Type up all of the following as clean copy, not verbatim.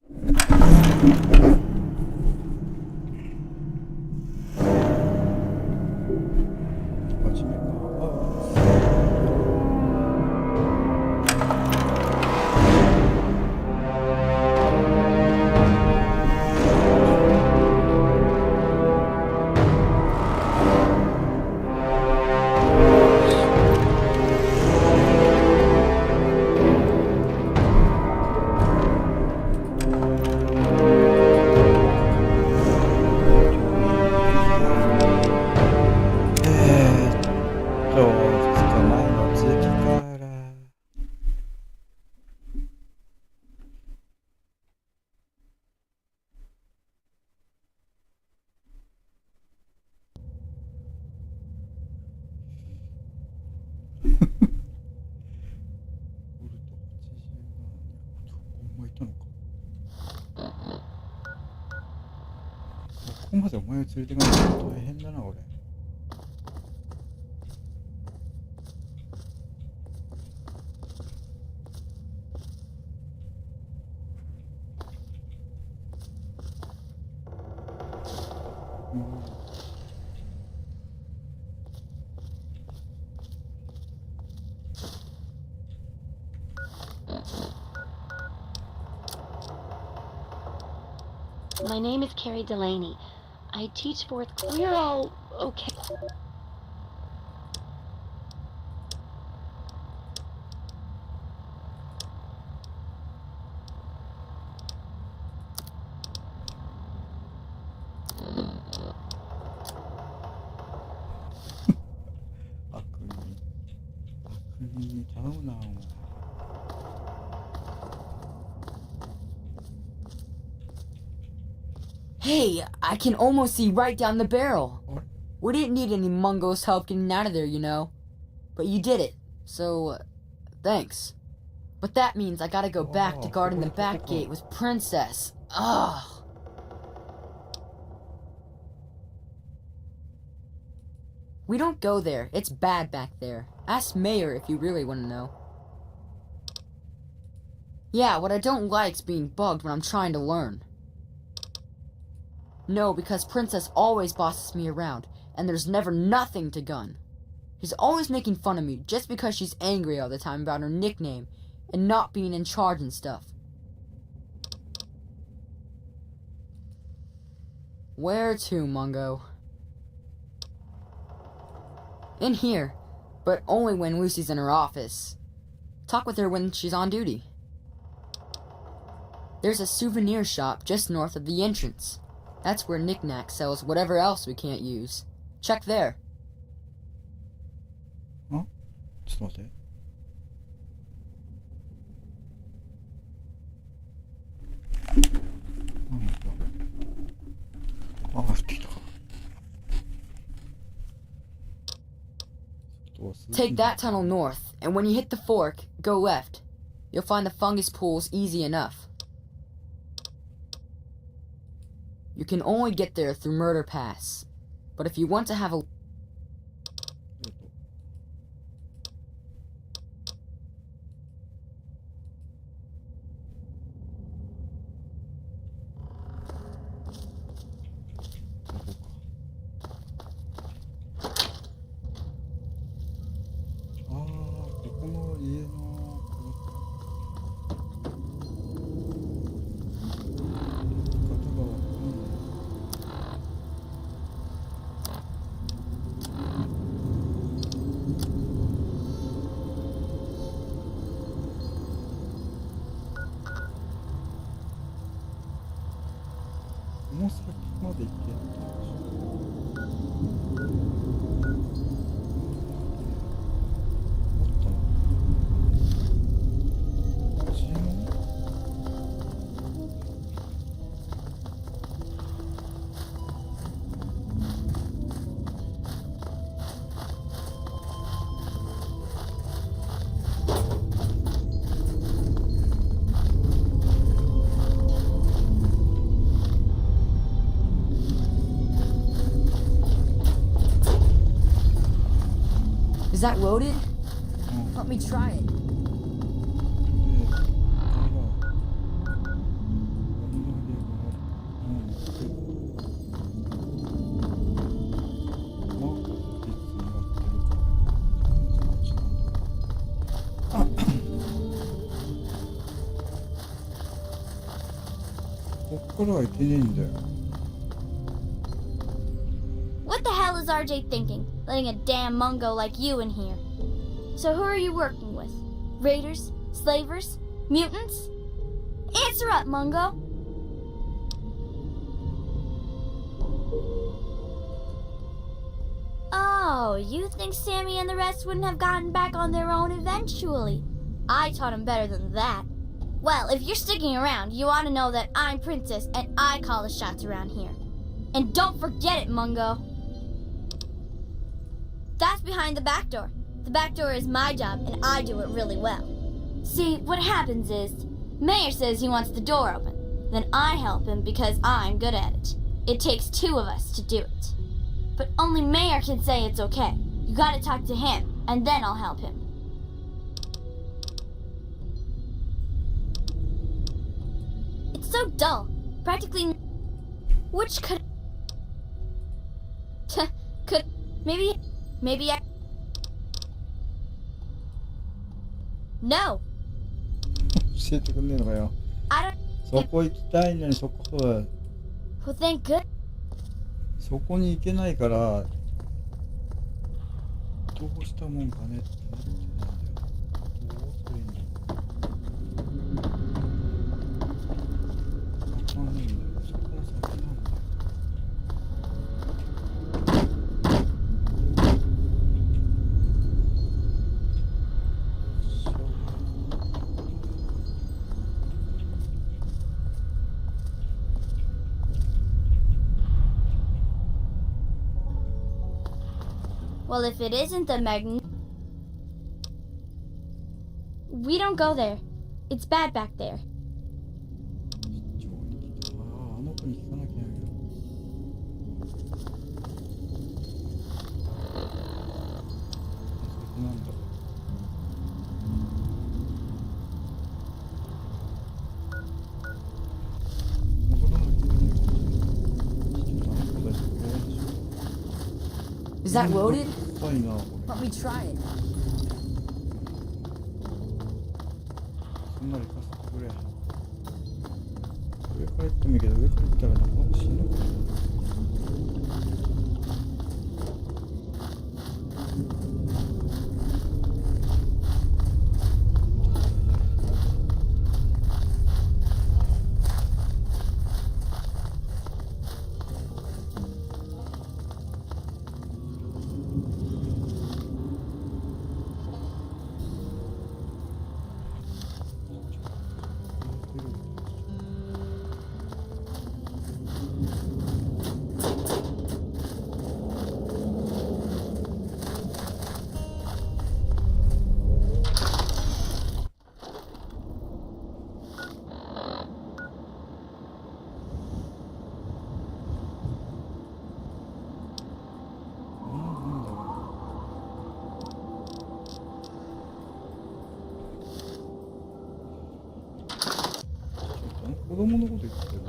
ここまでお前を連れてかないと大変だな俺。My name is Carrie Delaney. I teach fourth. We're all okay. Hey, I can almost see right down the barrel. We didn't need any Mungo's help getting out of there, you know. But you did it, so thanks. But that means I gotta go back to guarding the back gate with Princess. Ugh. We don't go there. It's bad back there. Ask Mayor if you really want to know. Yeah, what I don't like's being bugged when I'm trying to learn. No, because Princess always bosses me around, and there's never nothing to gun. She's always making fun of me just because she's angry all the time about her nickname and not being in charge and stuff. Where to, Mungo? In here, but only when Lucy's in her office. Talk with her when she's on duty. There's a souvenir shop just north of the entrance. That's where Knick-Knack sells whatever else we can't use. Check there. Huh? ちょっと待って。なんだあ、降ってきたか。Take that tunnel north, and when you hit the fork, go left. You'll find the fungus pools easy enough. You can only get there through Murder Pass. But if you want to have a... Is that loaded? Let me try it. からはいけねえんだよ。 What the hell is RJ thinking, letting a damn Mungo like you in here? So who are you working with? Raiders? Slavers? Mutants? Answer up, Mungo! Oh, you think Sammy and the rest wouldn't have gotten back on their own eventually? I taught them better than that. Well, if you're sticking around, you ought to know that I'm Princess and I call the shots around here. And don't forget it, Mungo. That's behind the back door. The back door is my job and I do it really well. See, what happens is, Mayor says he wants the door open. Then I help him because I'm good at it. It takes two of us to do it. But only Mayor can say it's okay. You gotta talk to him, and then I'll help him. It's so dull. Practically... Which could... could... Maybe I... No! 教えてくんねえのかよ。 I don't... そこ行きたいのにそこは Well, thank good... そこに行けないからどうしたもんかねってなってんだよ。どうすればいいんだろう。わかんないんだよ。そこの先なんだよ。Well, if it isn't the We don't go there. It's bad back there. ああ、あの子に聞かなきゃいけないよ。先なんだろう。戻らなきゃいけないからね。ちょっとあの子たち怖いでしょ。 Is that loaded? 怖いな、これ。 Let me try it. すんなり行かせてくれ。上から行ってもいいけど、上から行ったらなかなか死ぬ。子供のこと言ってる。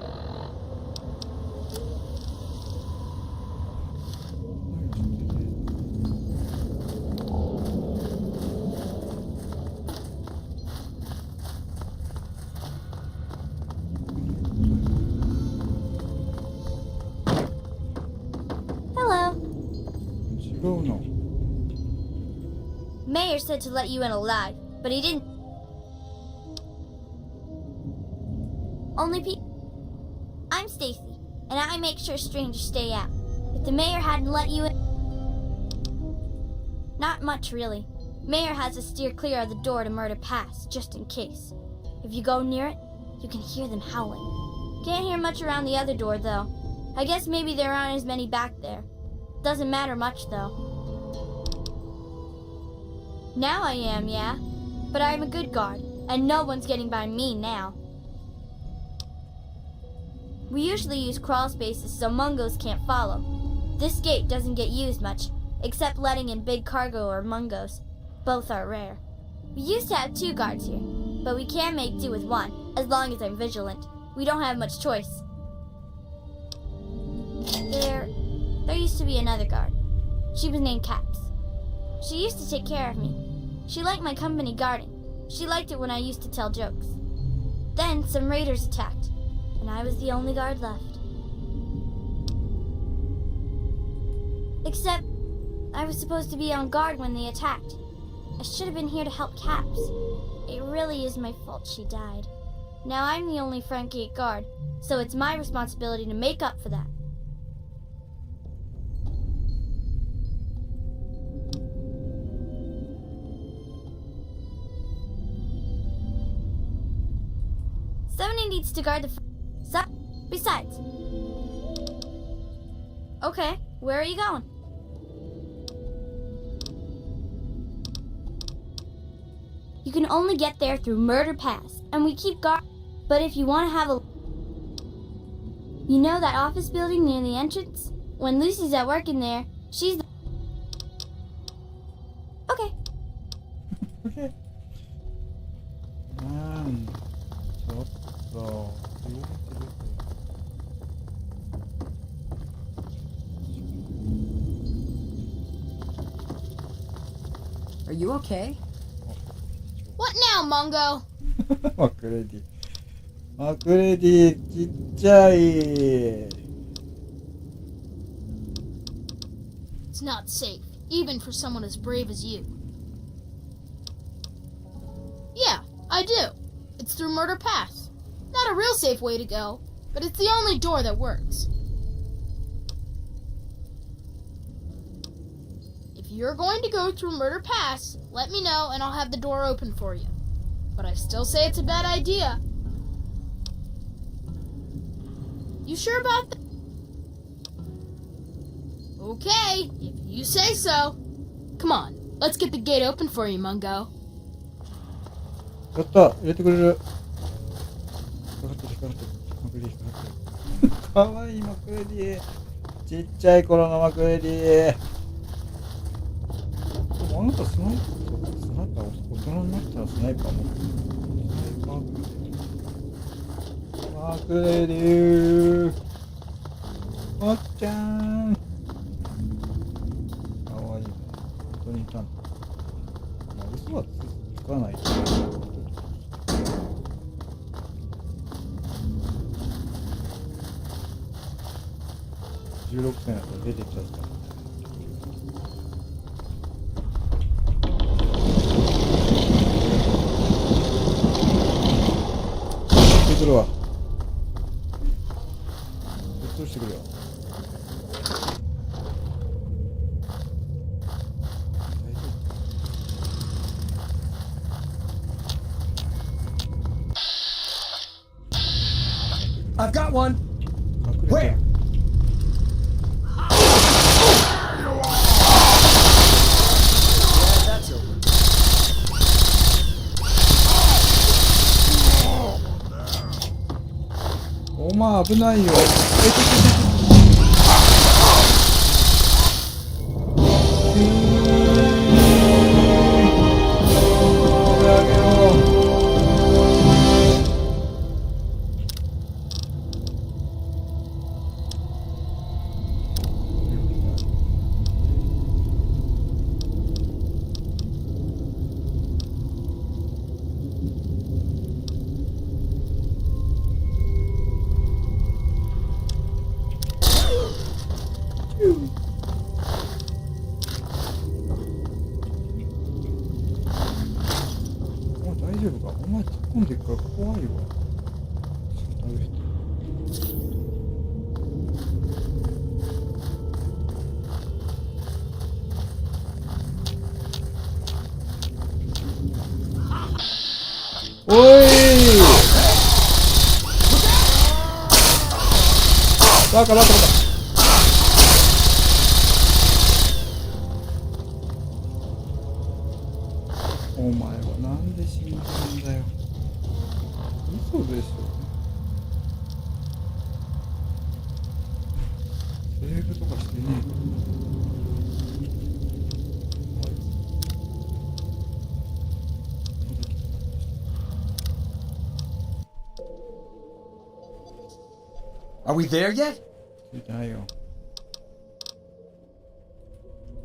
Hello. 違うな。 Mayor said to let you in alive, but he didn't. Only I'm Stacy, and I make sure strangers stay out. If the mayor hadn't let you in... Not much, really. Mayor has to steer clear of the door to Murder Pass, just in case. If you go near it, you can hear them howling. Can't hear much around the other door, though. I guess maybe there aren't as many back there. Doesn't matter much, though. Now I am, yeah. But I'm a good guard, and no one's getting by me now. We usually use crawl spaces so Mungos can't follow. This gate doesn't get used much, except letting in big cargo or Mungos. Both are rare. We used to have 2 guards here, but we can make do with 1, as long as I'm vigilant. We don't have much choice. There used to be another guard. She was named Caps. She used to take care of me. She liked my company guarding. She liked it when I used to tell jokes. Then some raiders attacked, and and I was the only guard left. Except, I was supposed to be on guard when they attacked. I should have been here to help Caps. It really is my fault she died. Now I'm the only front gate guard, so it's my responsibility to make up for that. Somebody needs to guard the besides. Okay, where are you going? You can only get there through Murder Pass, and we keep guard. But if you want to have a... You know that office building near the entrance? When Lucy's at work in there, she's the... Okay. Okay. Man, ちょっと。Are you okay? What now, Mungo? マクレディ。マクレディ、ちっちゃい。It's not safe, even for someone as brave as you. Yeah, I do. It's through Murder Pass. Not a real safe way to go, but it's the only door that works. If you're going to go through Murder Pass, let me know and I'll have the door open for you. But I still say it's a bad idea. You sure about that? Okay, if you say so. Come on, let's get the gate open for you, Mungo. やった、入れてくれる。引っかかってる、引っかかってる。マクレディ引っかかってる。かわいいマクレディ。ちっちゃい頃のマクレディ。でもあなたスナイパー、大人になったらスナイパーも。マクレディ。おっちゃん。かわいいね。本当にいたんだ。まあ、嘘はつかないと。16歳だったら出てっちゃった。してくるわ。どうしてくるよ。I've got one. 隠れて Where? る。That's over. お前危ないよ。大丈夫か。お前突っ込んでいくから怖いわ。おいバカバカバカ。お前はなんで死んだんだよ。嘘でしょ。セーブとかしてねえか。Are we there yet? ついてないよ。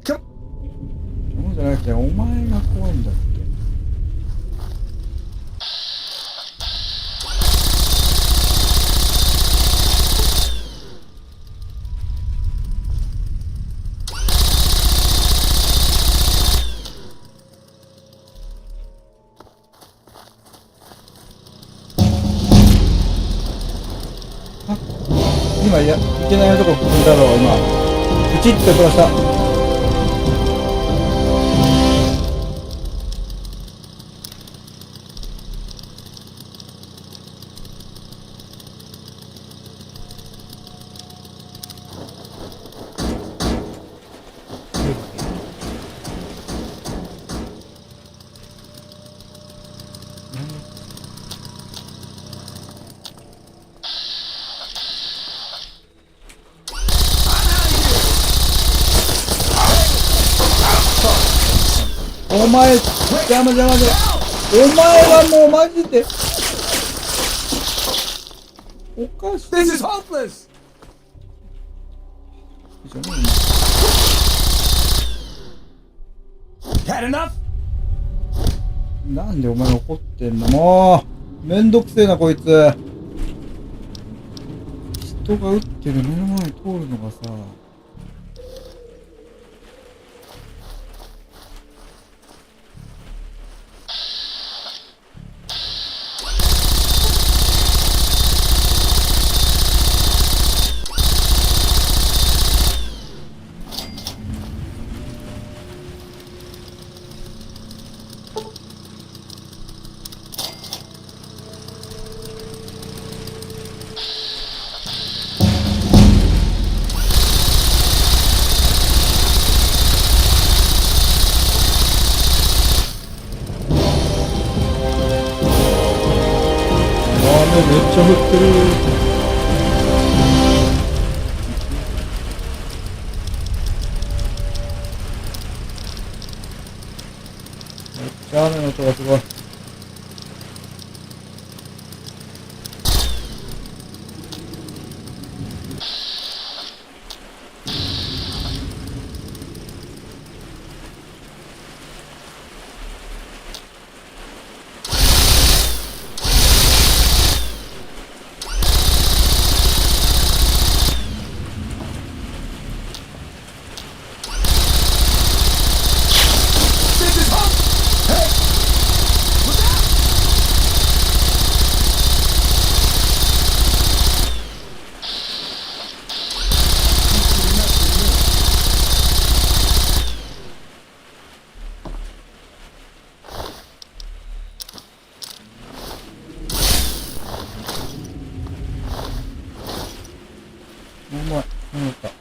Come. そうじゃなくてお前が怖いんだって。今いけないとこ踏んだろう。今プチッと飛ばした。お前邪魔で、お前はもうマジでおかしい。 This is hopeless! じゃね Had enough? えな。なんでお前怒ってんの。もうめんどくせえなこいつ。人が撃ってる目の前通るのがさ。めっちゃ降ってる。めっちゃ雨の音がすごい。うまい。うんった。い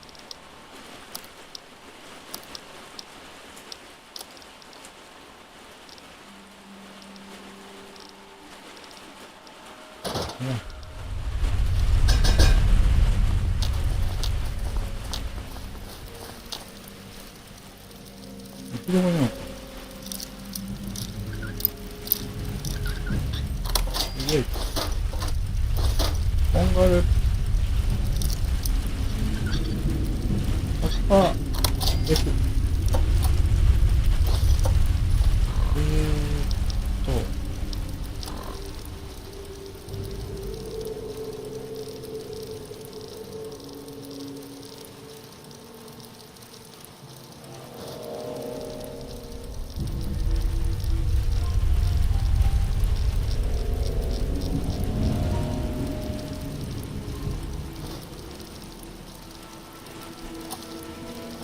つでもいいのか。すごい。コンガル。F。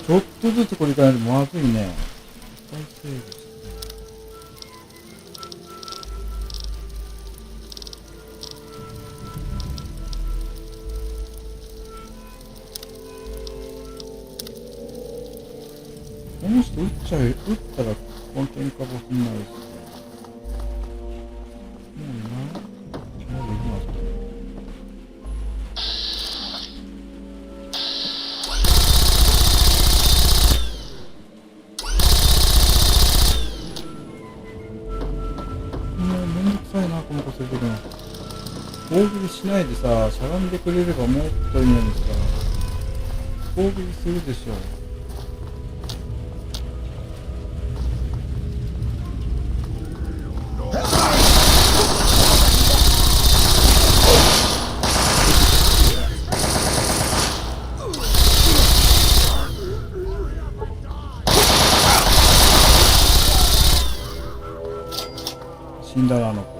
ちょっとずつこれいかないとまずいね。再生です。この人撃ったら本当にかぼすんないです。もうな、まだ行きます。この子するときの攻撃しないでさ、しゃがんでくれればもっといいのにさ、攻撃するでしょ。死んだなあの子。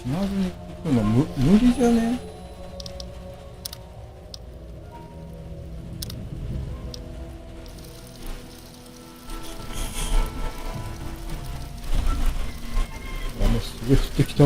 まずに来るの無理じゃね？雨すげえ降ってきた。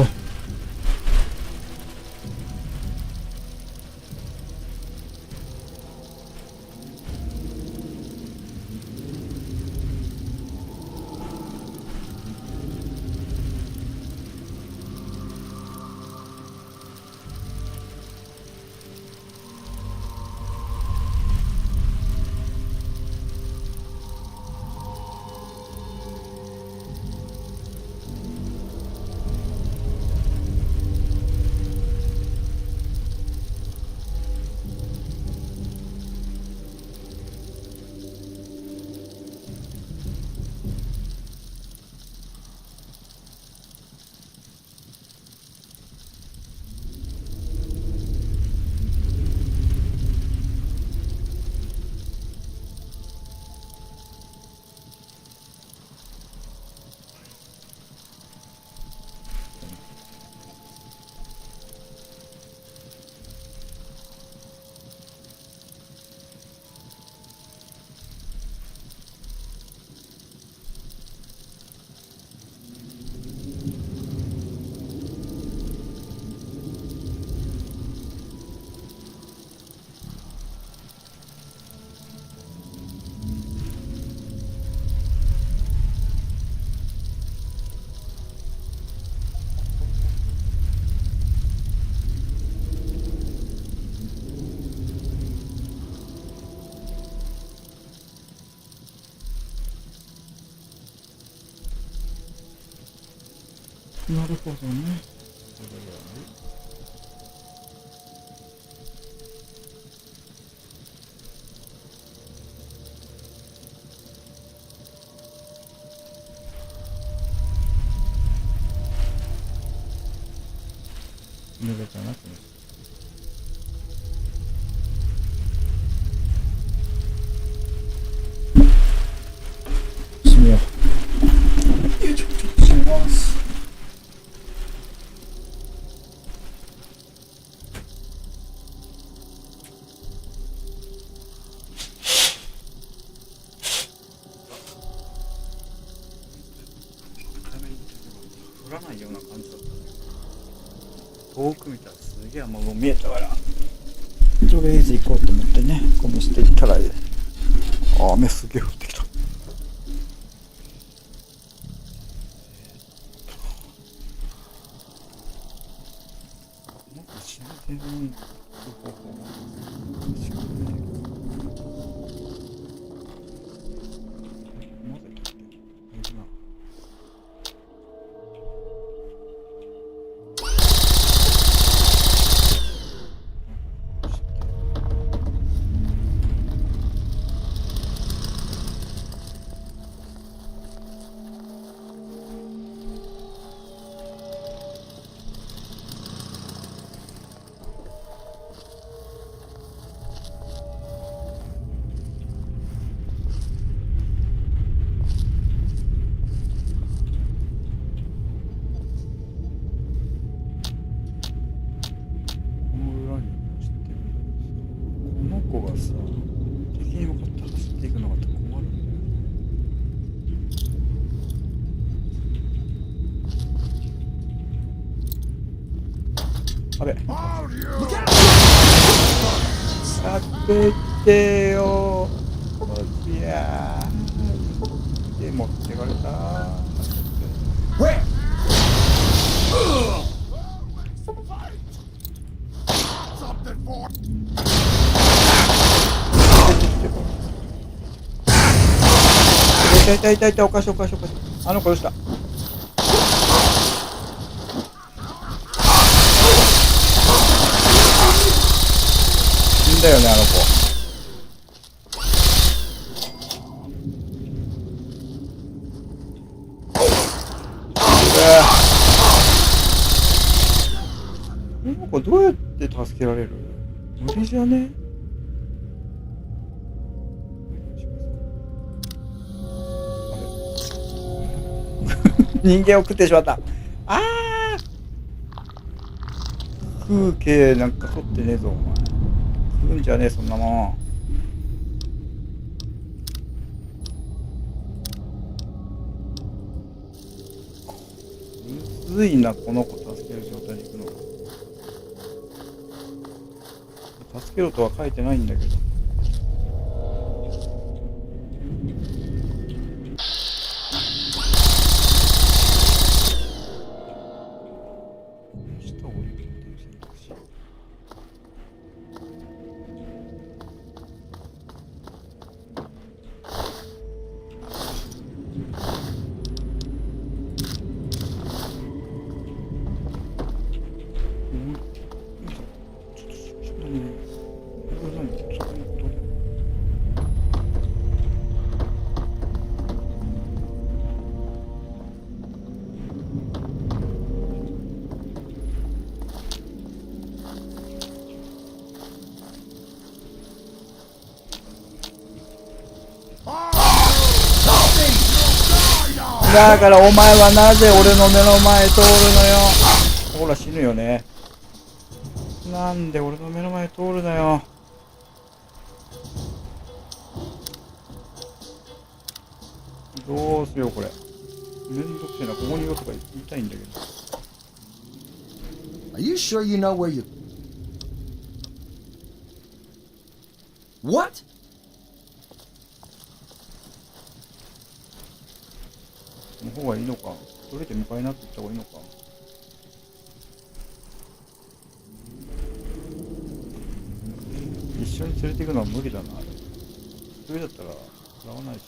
なるほどね。濡れたな、これ。閉めよう。よいしょ、ちょっと閉めます。降らないような感じだったね。遠く見たらすげえ雨雲見えたから、とりあえず行こうと思ってね、ゴミ捨て行ったら雨すげえ降ってきた。なんか自然に方法がしかない。まだ行って大事な。この子がさ、敵に向かって走っていくのが困るんだよね。あべ。避けてよ。いやー。で、持ってかれた。痛い、おかしい。あの子どうした？死んだよね、あの子。この子どうやって助けられる？無理じゃね？人間を食ってしまった。あ風景なんか撮ってねえぞお前。食うんじゃねえそんなもん。むずいなこの子助ける状態に行くの。助けろとは書いてないんだけど。下を降りるっていう選択肢。だからお前はなぜ俺の目の前通るのよ。ほら死ぬよね。なんで俺の目の前通るのよ。どうしようこれ。めんどくせえな。ここにいようとか言いたいんだけど。Are you sure you know where you... What? この方がいいのか。一人で迎えなっていった方がいいのか。一緒に連れて行くのは無理だな。あれ一人だったら払わないでしょ。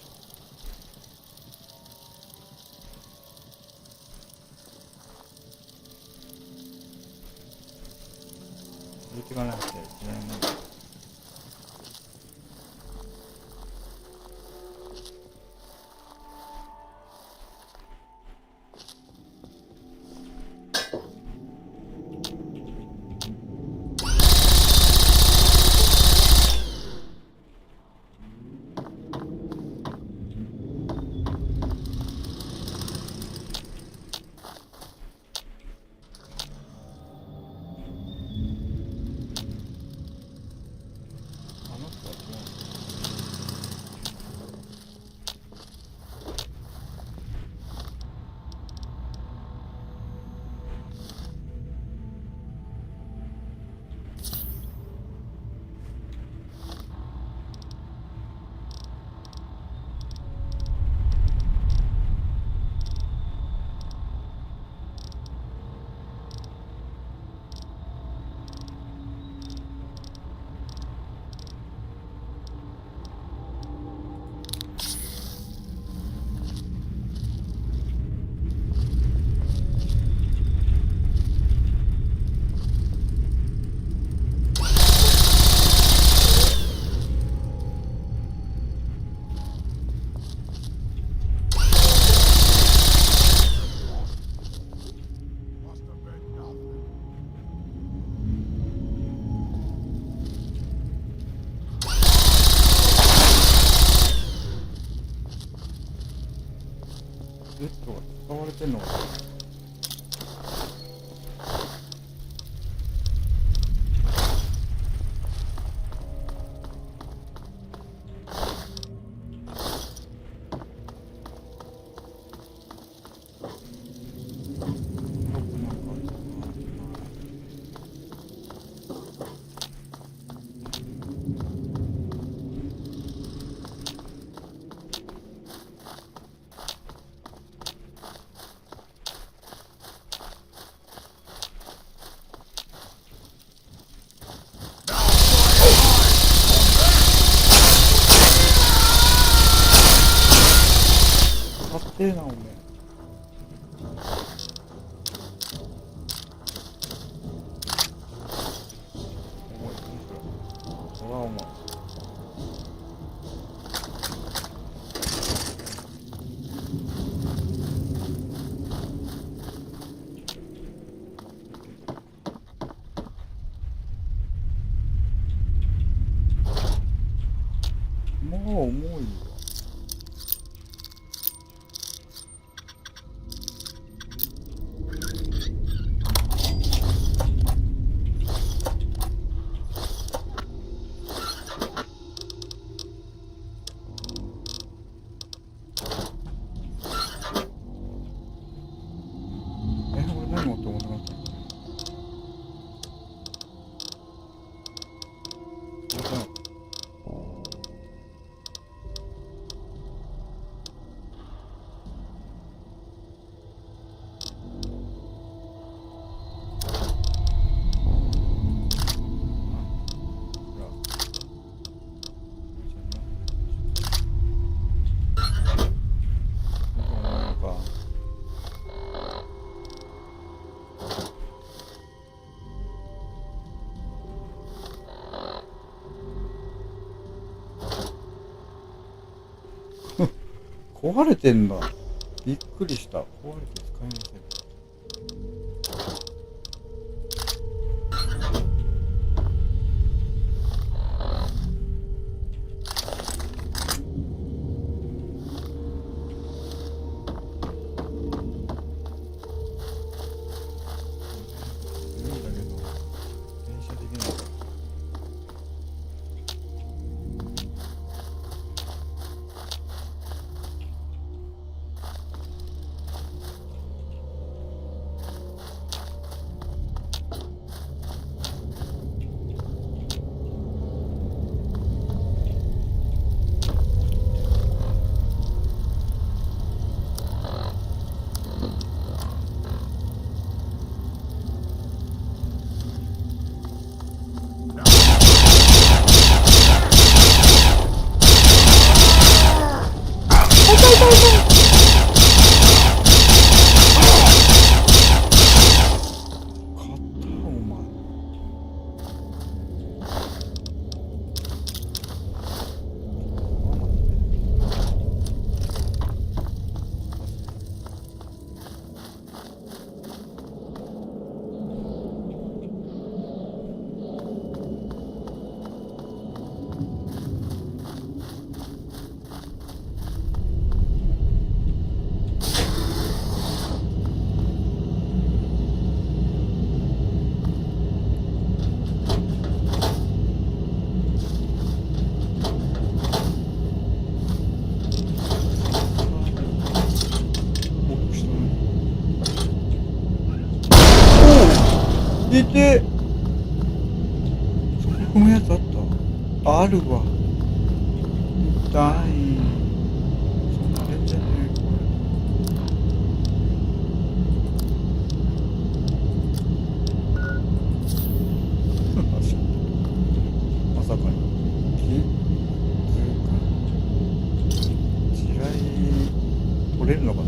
連れて行かなくちゃいけないもんだ。ベッドが使われてんのかな。壊れてんだ。びっくりした。壊れて使えません。いて、そこ踏むやつあった？あるわ。痛い。そんな全然ね。まさかに地雷取れるのかな。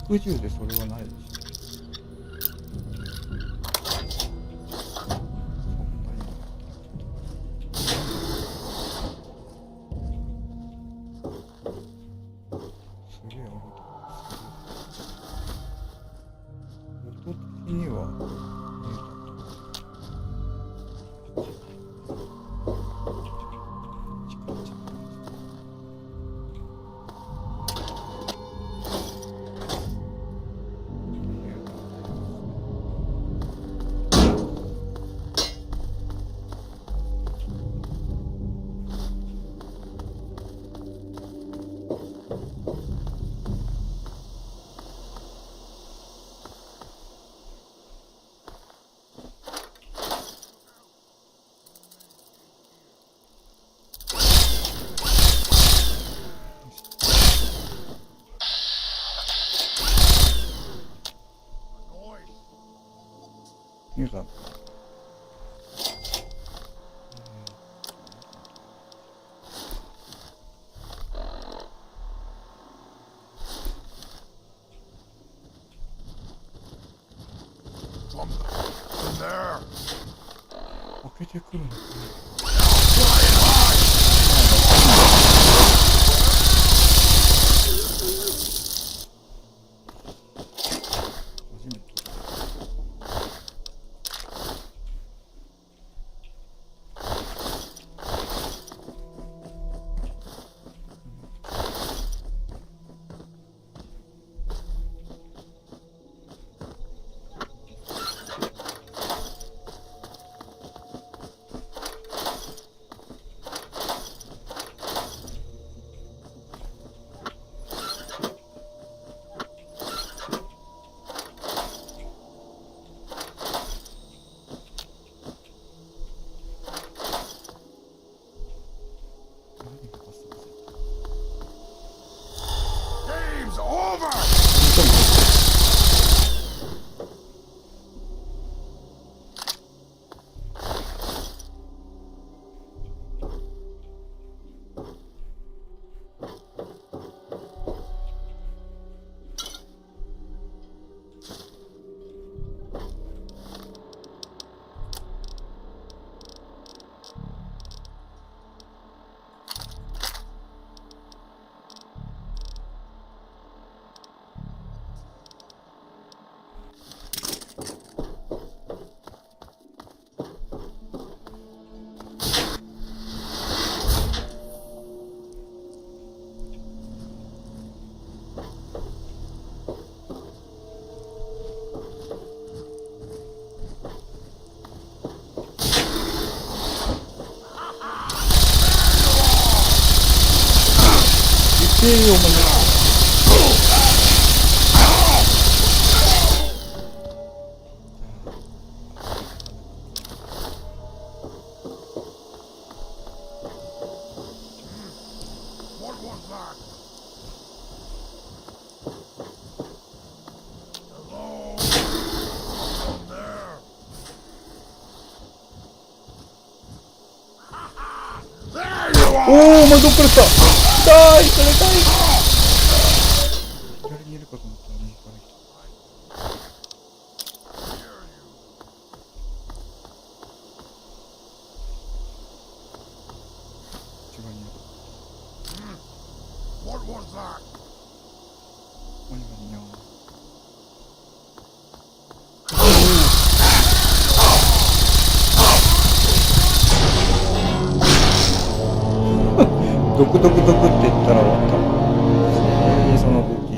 60でそれはないでしょ。てくるのか初めて聞いた。Game's over! お前。What was that? Hello? Someone there? There you お are! お、お前どっから来た。痛い、それ痛い。左にいるかと思ったら右から来た。違いにいる。 What was that? 何が似合う。ドクドクドクって言ったら終わった。その武器。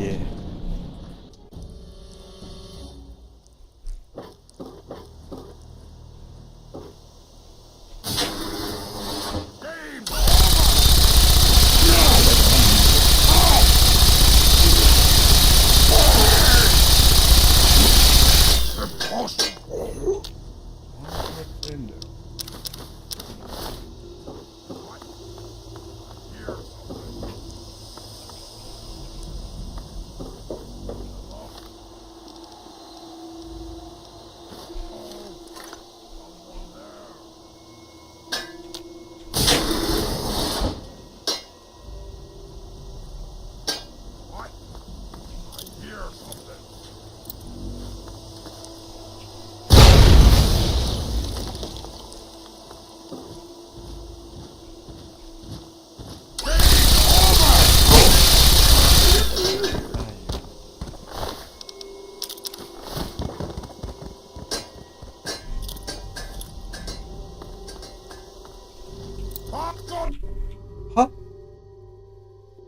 は？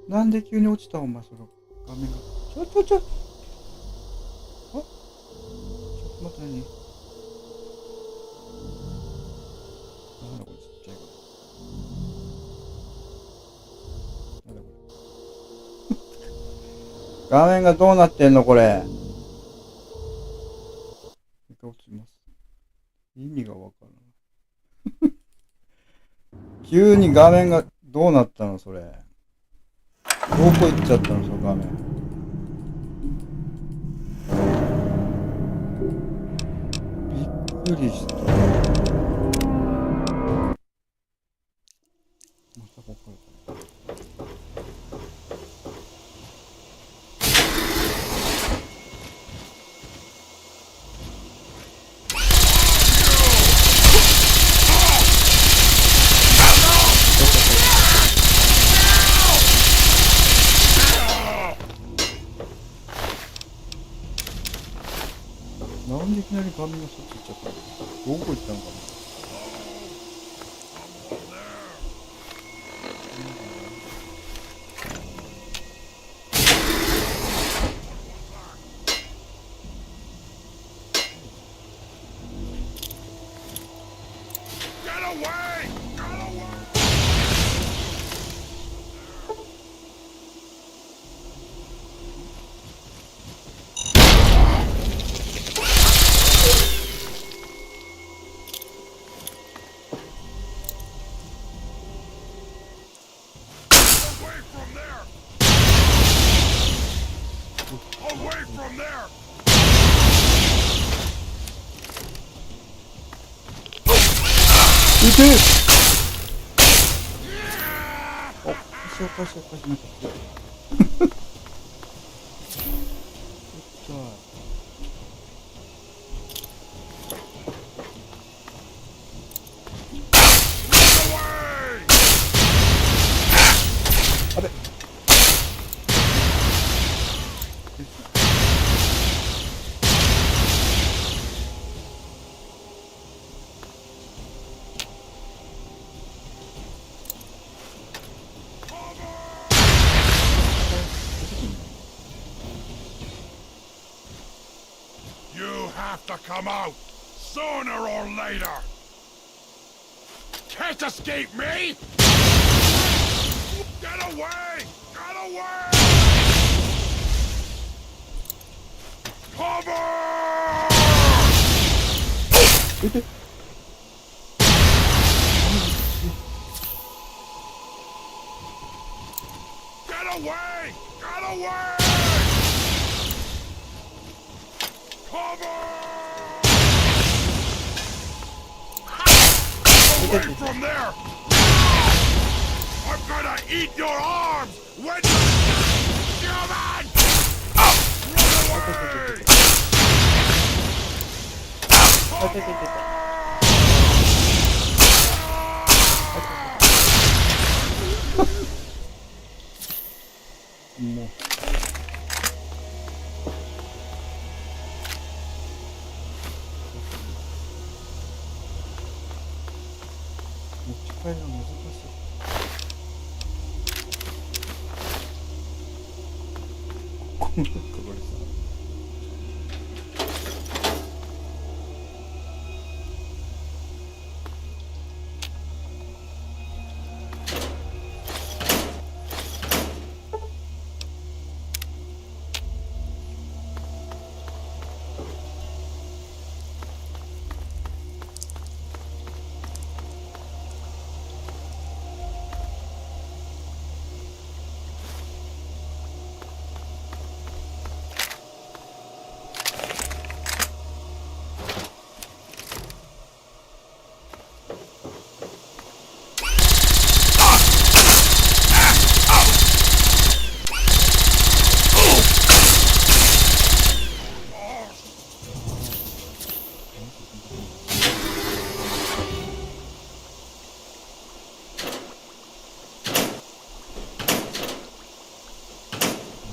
なんで急に落ちたお前その画面が。ちょ。あ？ちょっと待って何？なんだこれちっちゃいから。なんだこれ。画面がどうなってんのこれ。一回落ちます。意味がわからない。急に画面がどうなったのそれ。どこ行っちゃったのその画面。びっくりした。またここから。なり画面がそっち行っちゃった。どこ行ったのかな。Get away! Get away! Away from there! Away from there! 撃て。お、紹介なんか来てる。あべ。You have to come out sooner or later. Can't escape me. Get away! Get away! Cover! 撃て。Get away! Get away! Cover! Away from there! I'm gonna eat your arms when you human! Run away! あ、出て。もう。持ち帰りが難しい。これさ。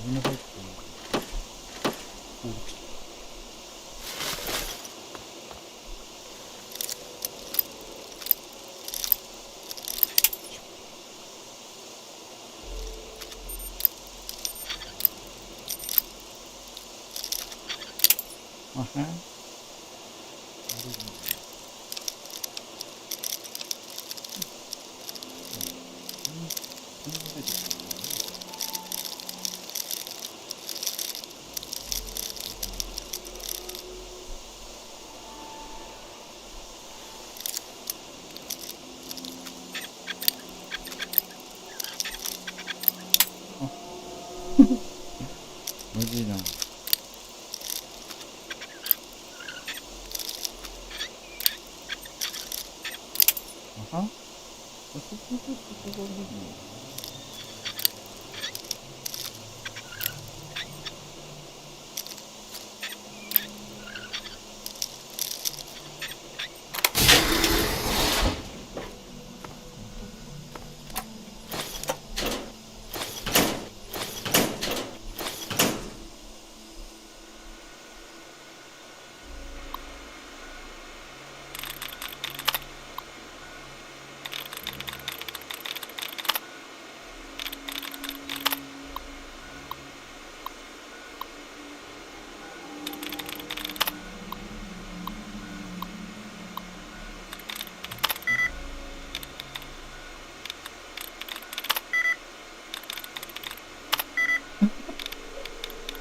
みんな入ってる。お、来た。あはん。むずいな。あはん。あそことそこがいいの。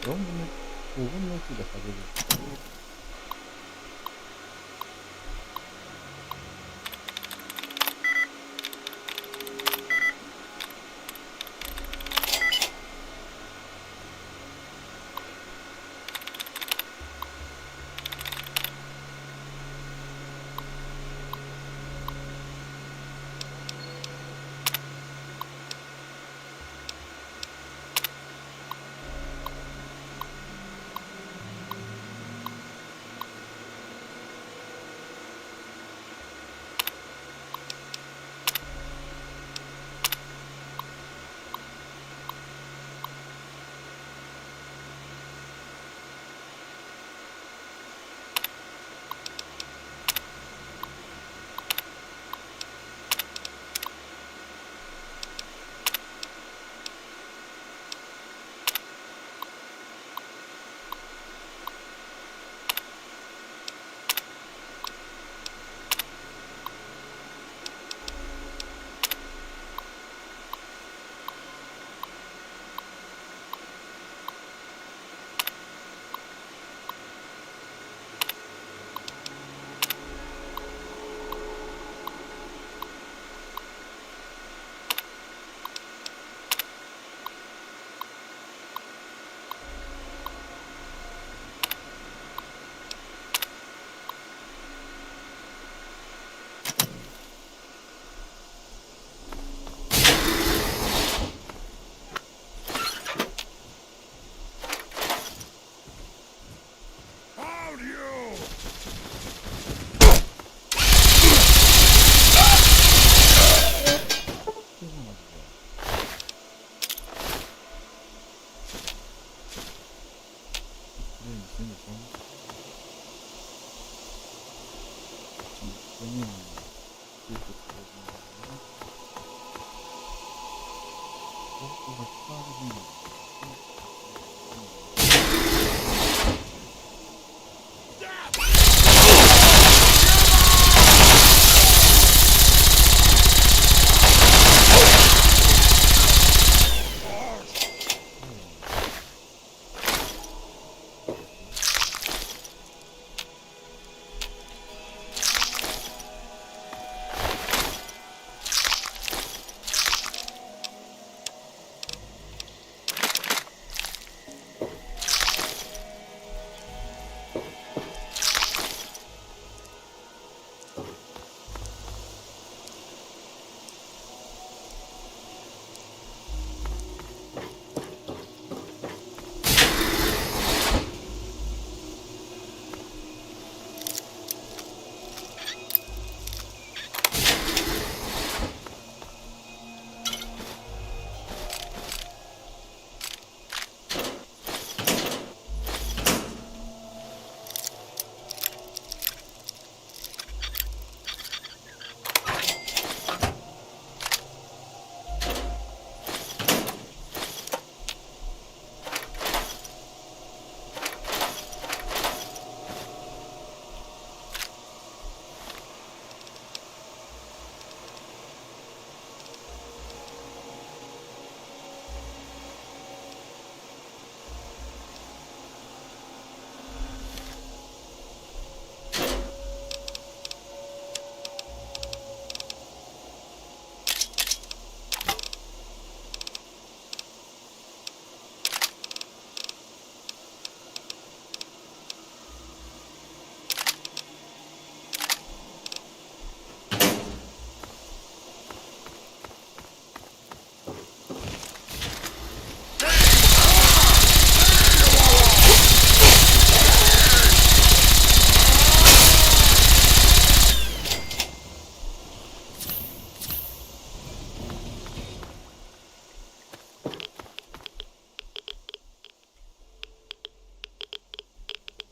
4分の5分の1で下げる。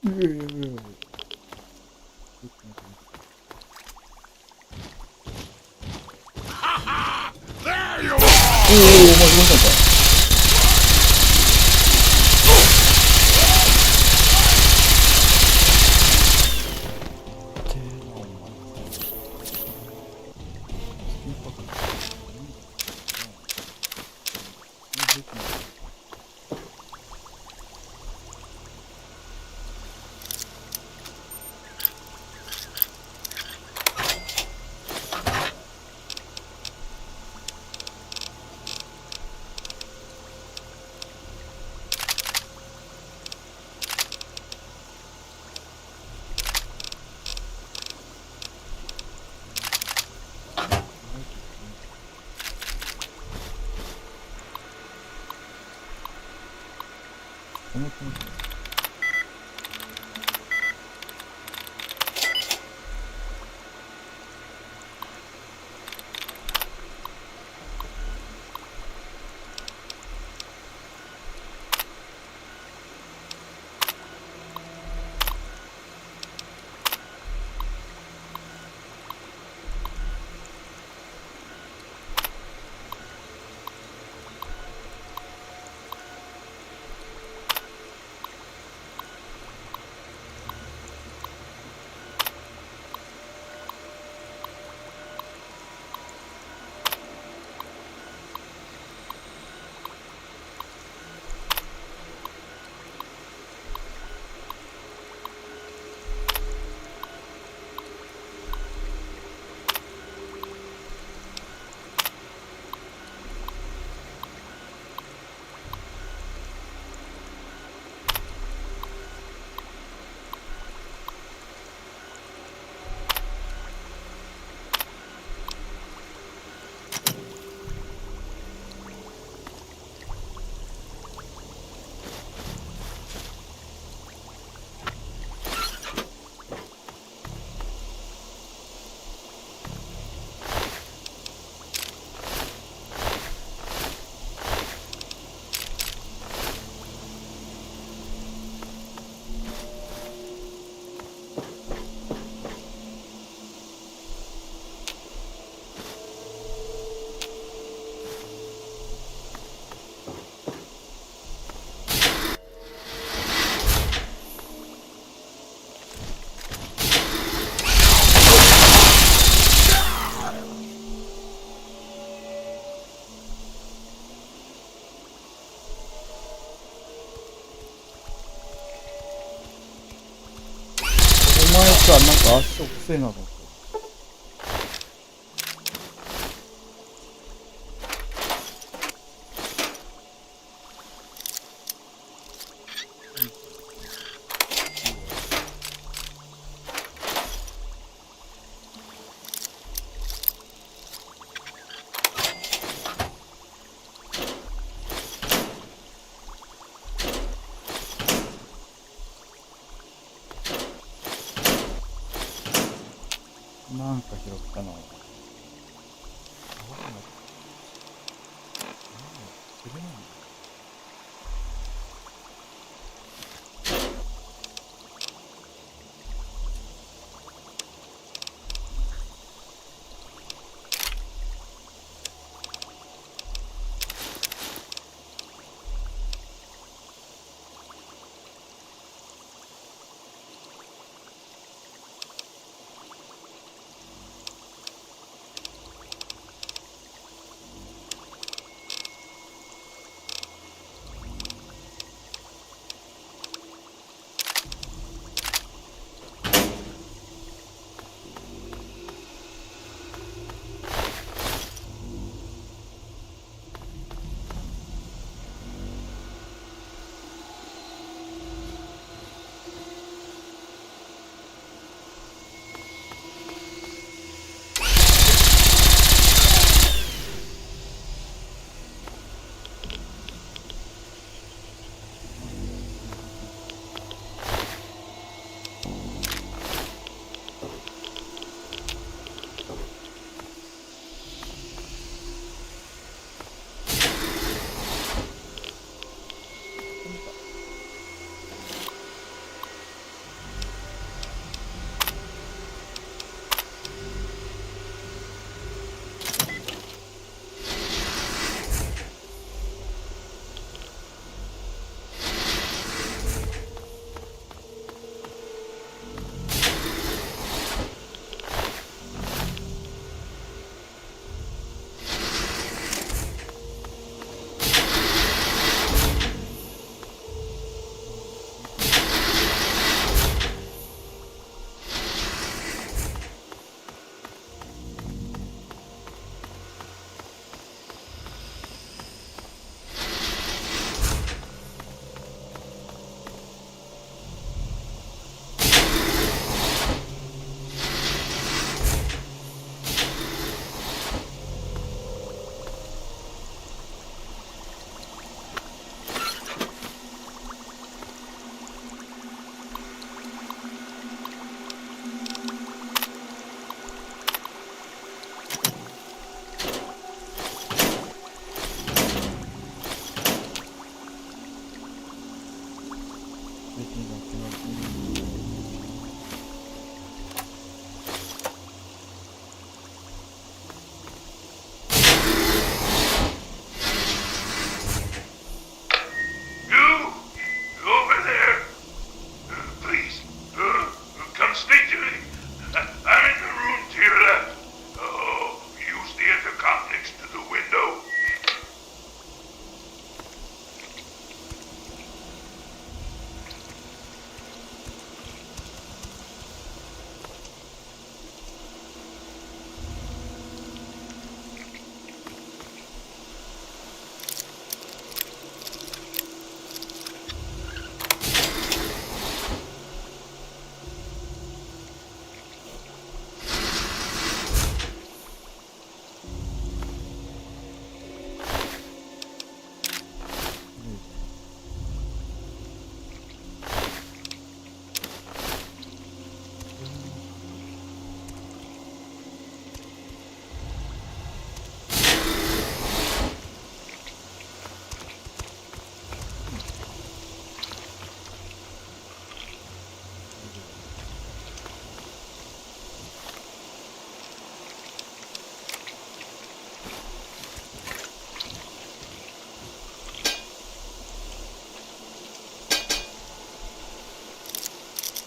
おー、間違えた。の気持ち。なんか足遅いなと思って。なんか拾ったな。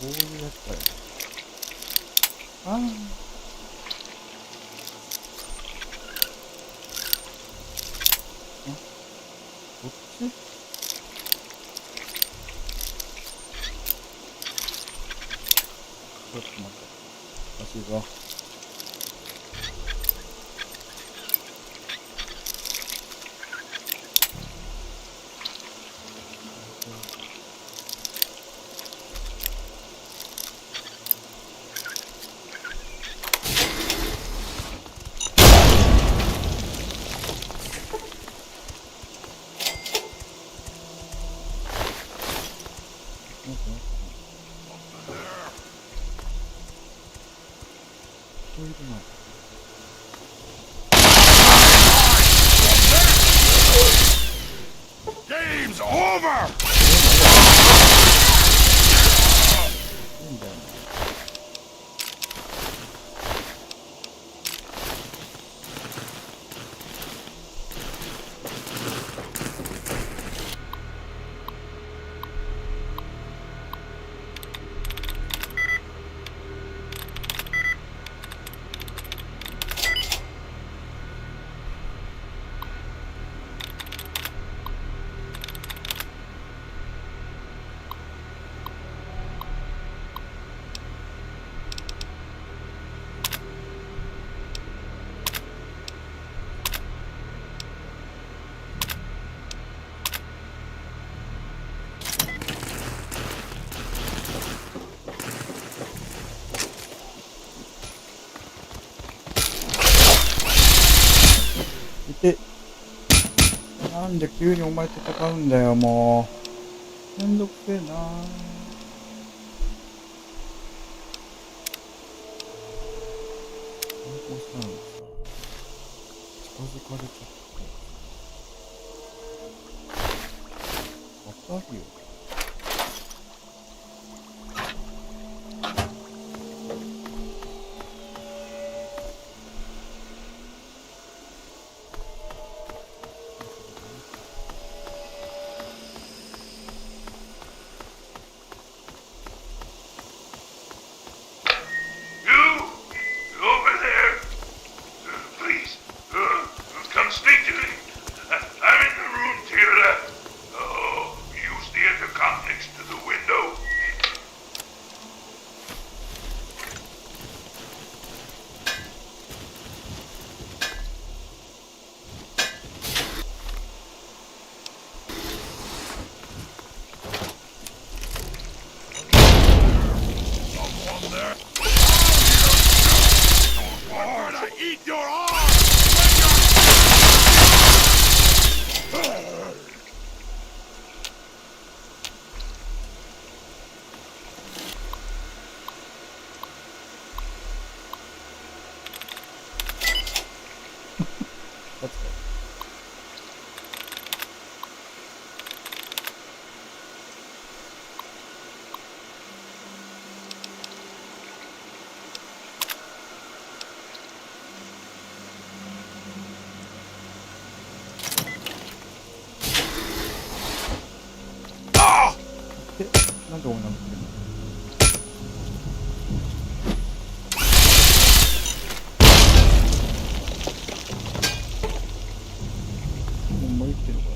こういうやつかよ。ああ。こっち？ちょっと待って。おかしいぞ。そういうことなんだ。Game's over! いいんだよね。で、なんで急にお前戦うんだよ、もう。めんどくせえな。この子さんさ、近づかれちゃって。わかるよ。なんで俺なんだけど。ほんま生きてるから。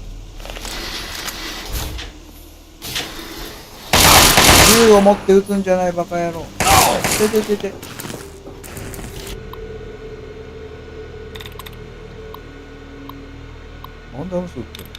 銃を持って撃つんじゃないバカ野郎。てててて。なんであの人撃ってるの？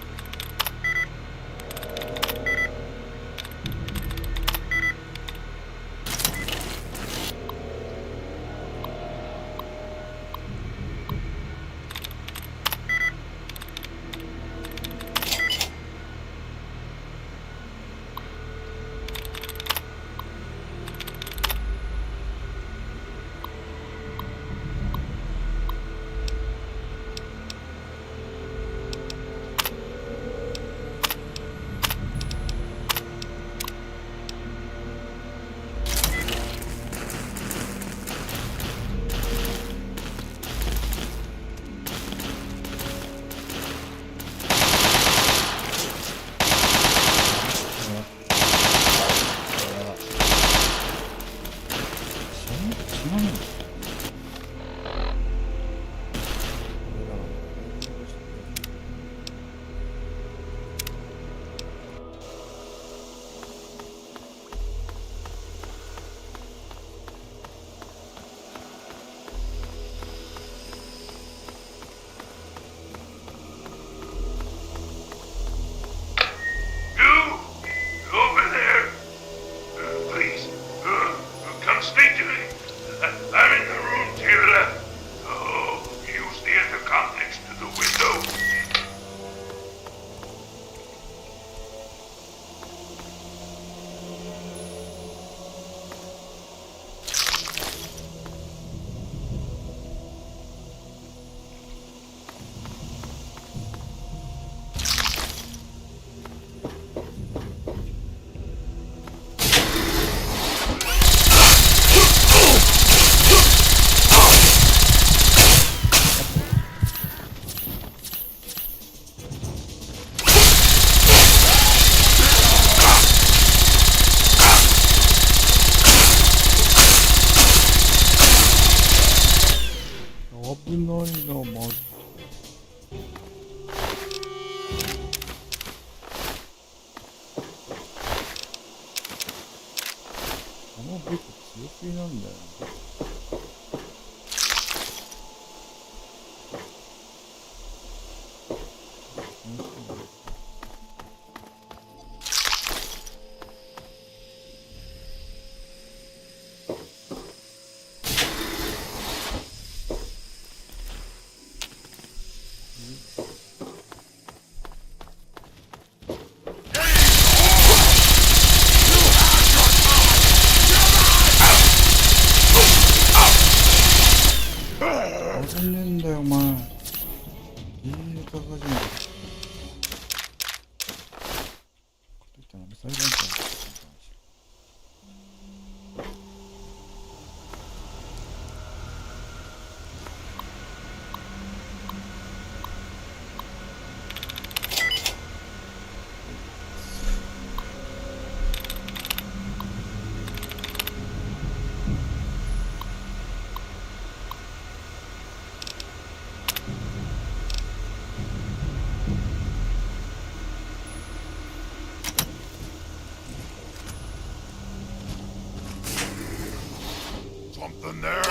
危ねえんだよお前。高橋かといっても裁判官Something there.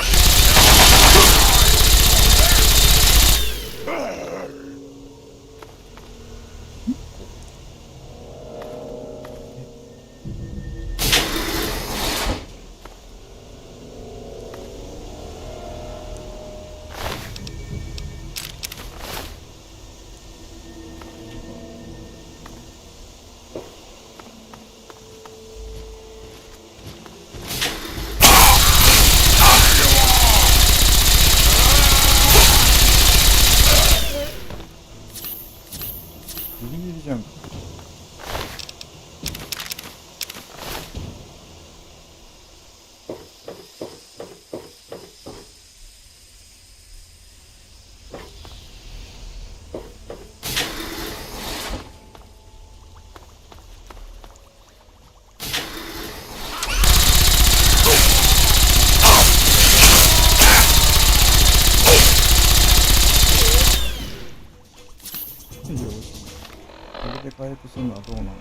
ギリギリじゃん。よし。これで回復するのはどうなの？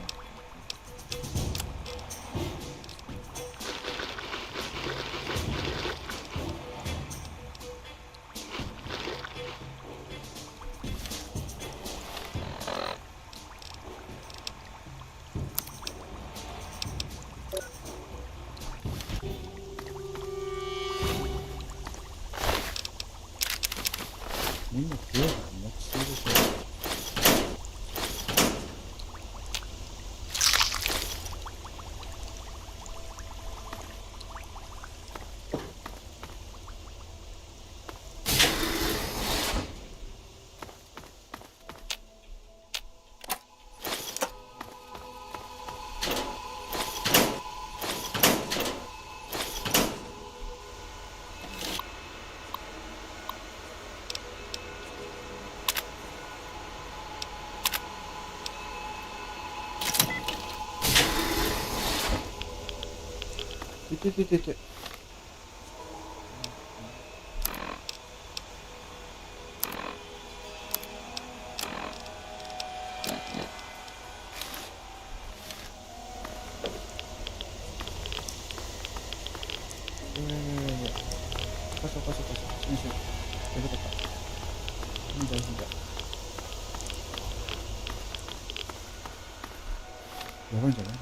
みんな強いから持ちそうでしょ。ててててて。カシャカシャカシャ。よしよし。よかった。いいんだいいんだ。やばいんじゃない？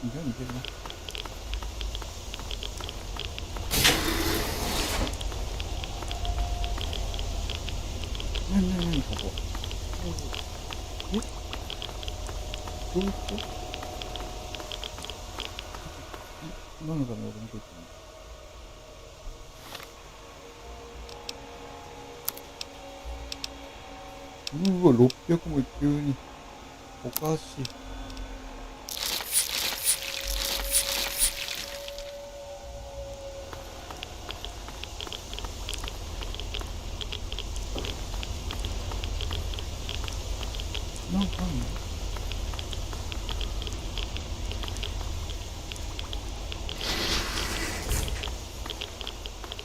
意外にいけるな。なにここ。え？どういうこと？何のために俺見ていったの？うわ、600も急に。おかしい。なんかあんの？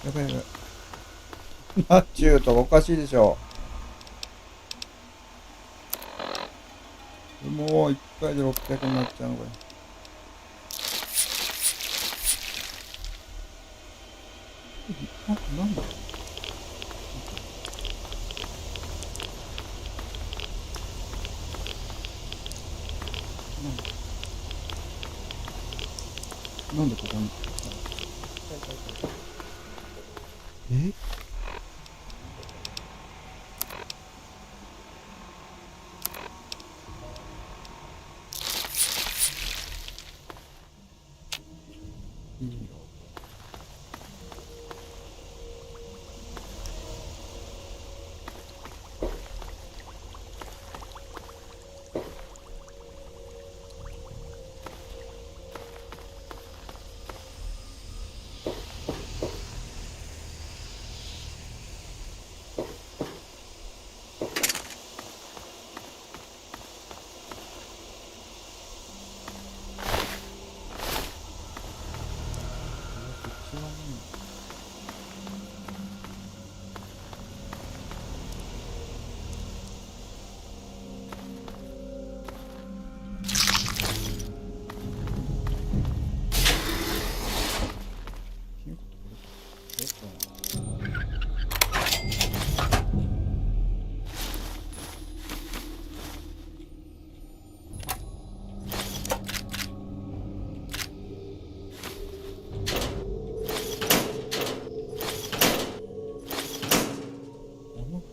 やばいやばい。ナッチューとおかしいでしょ。もう1回で600になっちゃうのこれ。なんだなんでここにえいいよ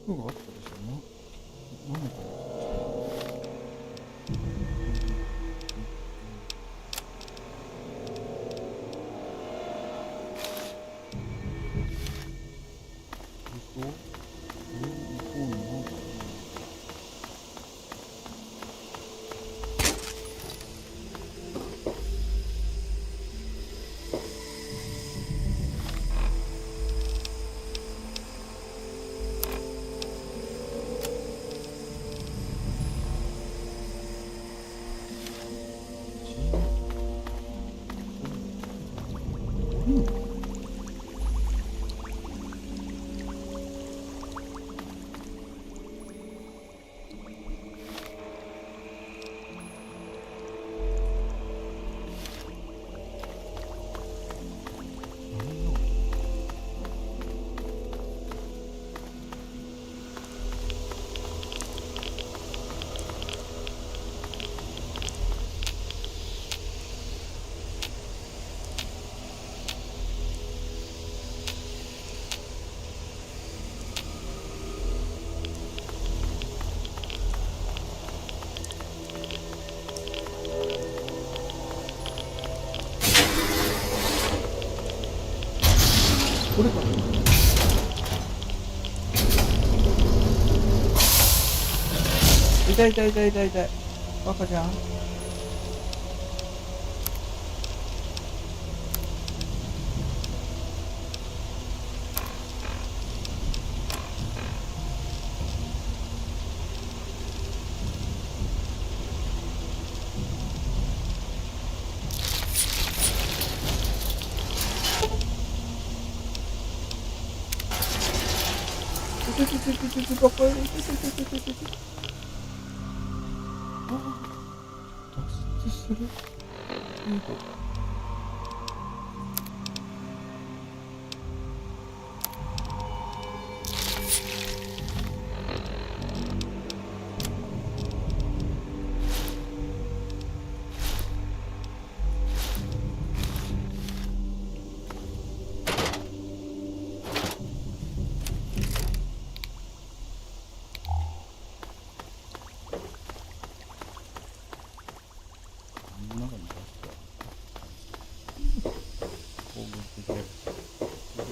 服があったでしょな。何かこれかな。痛い痛い痛い痛い痛い。バカじゃん。脱出する。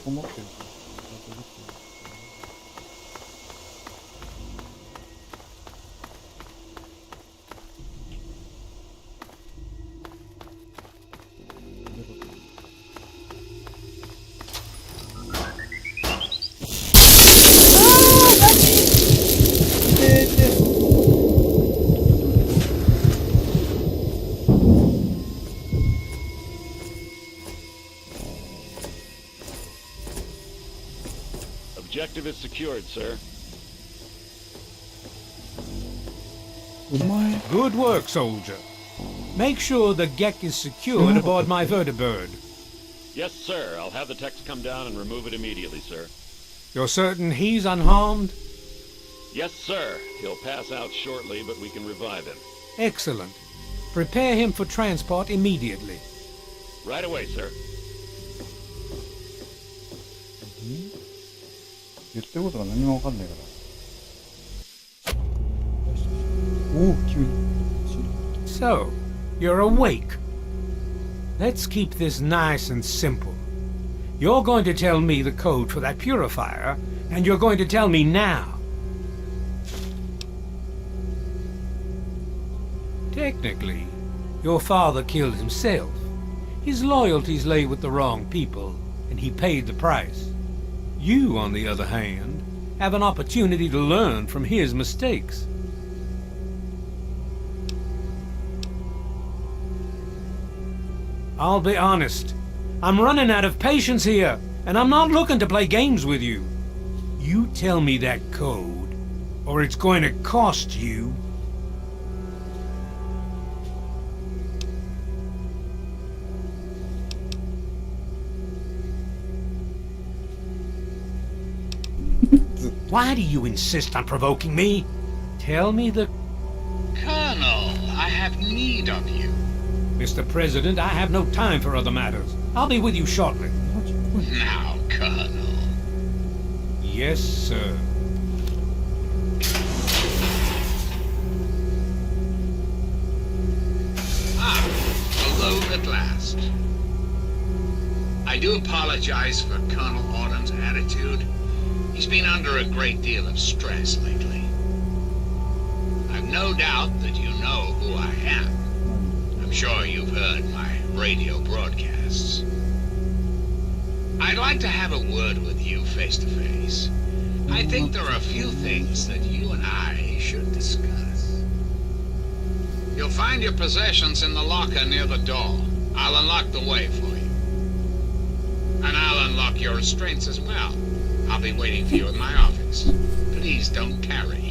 思ってるからObjective is secured, sir. お前 Good work, soldier. Make sure the Gek is secured aboard my vertibird. Yes, sir. I'll have the techs come down and remove it immediately, sir. You're certain he's unharmed? Yes, sir. He'll pass out shortly, but we can revive him. Excellent. Prepare him for transport immediately. Right away, sir. 言ってることが何もわかんないから。おお、急に。So, you're awake. Let's keep this nice and simple. You're going to tell me the code for that purifier, and you're going to tell me now. Technically, your father killed himself. His loyalties lay with the wrong people, and he paid the price. You, on the other hand, have an opportunity to learn from his mistakes. I'll be honest. I'm running out of patience here, and I'm not looking to play games with you. You tell me that code, or it's going to cost you. Why do you insist on provoking me? Tell me the... Colonel, I have need of you. Mr. President, I have no time for other matters. I'll be with you shortly. Now, Colonel. Yes, sir. Alone at last. I do apologize for Colonel Autumn's attitude. He's been under a great deal of stress lately. I've no doubt that you know who I am. I'm sure you've heard my radio broadcasts. I'd like to have a word with you face to face. I think there are a few things that you and I should discuss. You'll find your possessions in the locker near the door. I'll unlock the way for you. And I'll unlock your restraints as well. I'll be waiting for you in my office. Please don't tarry.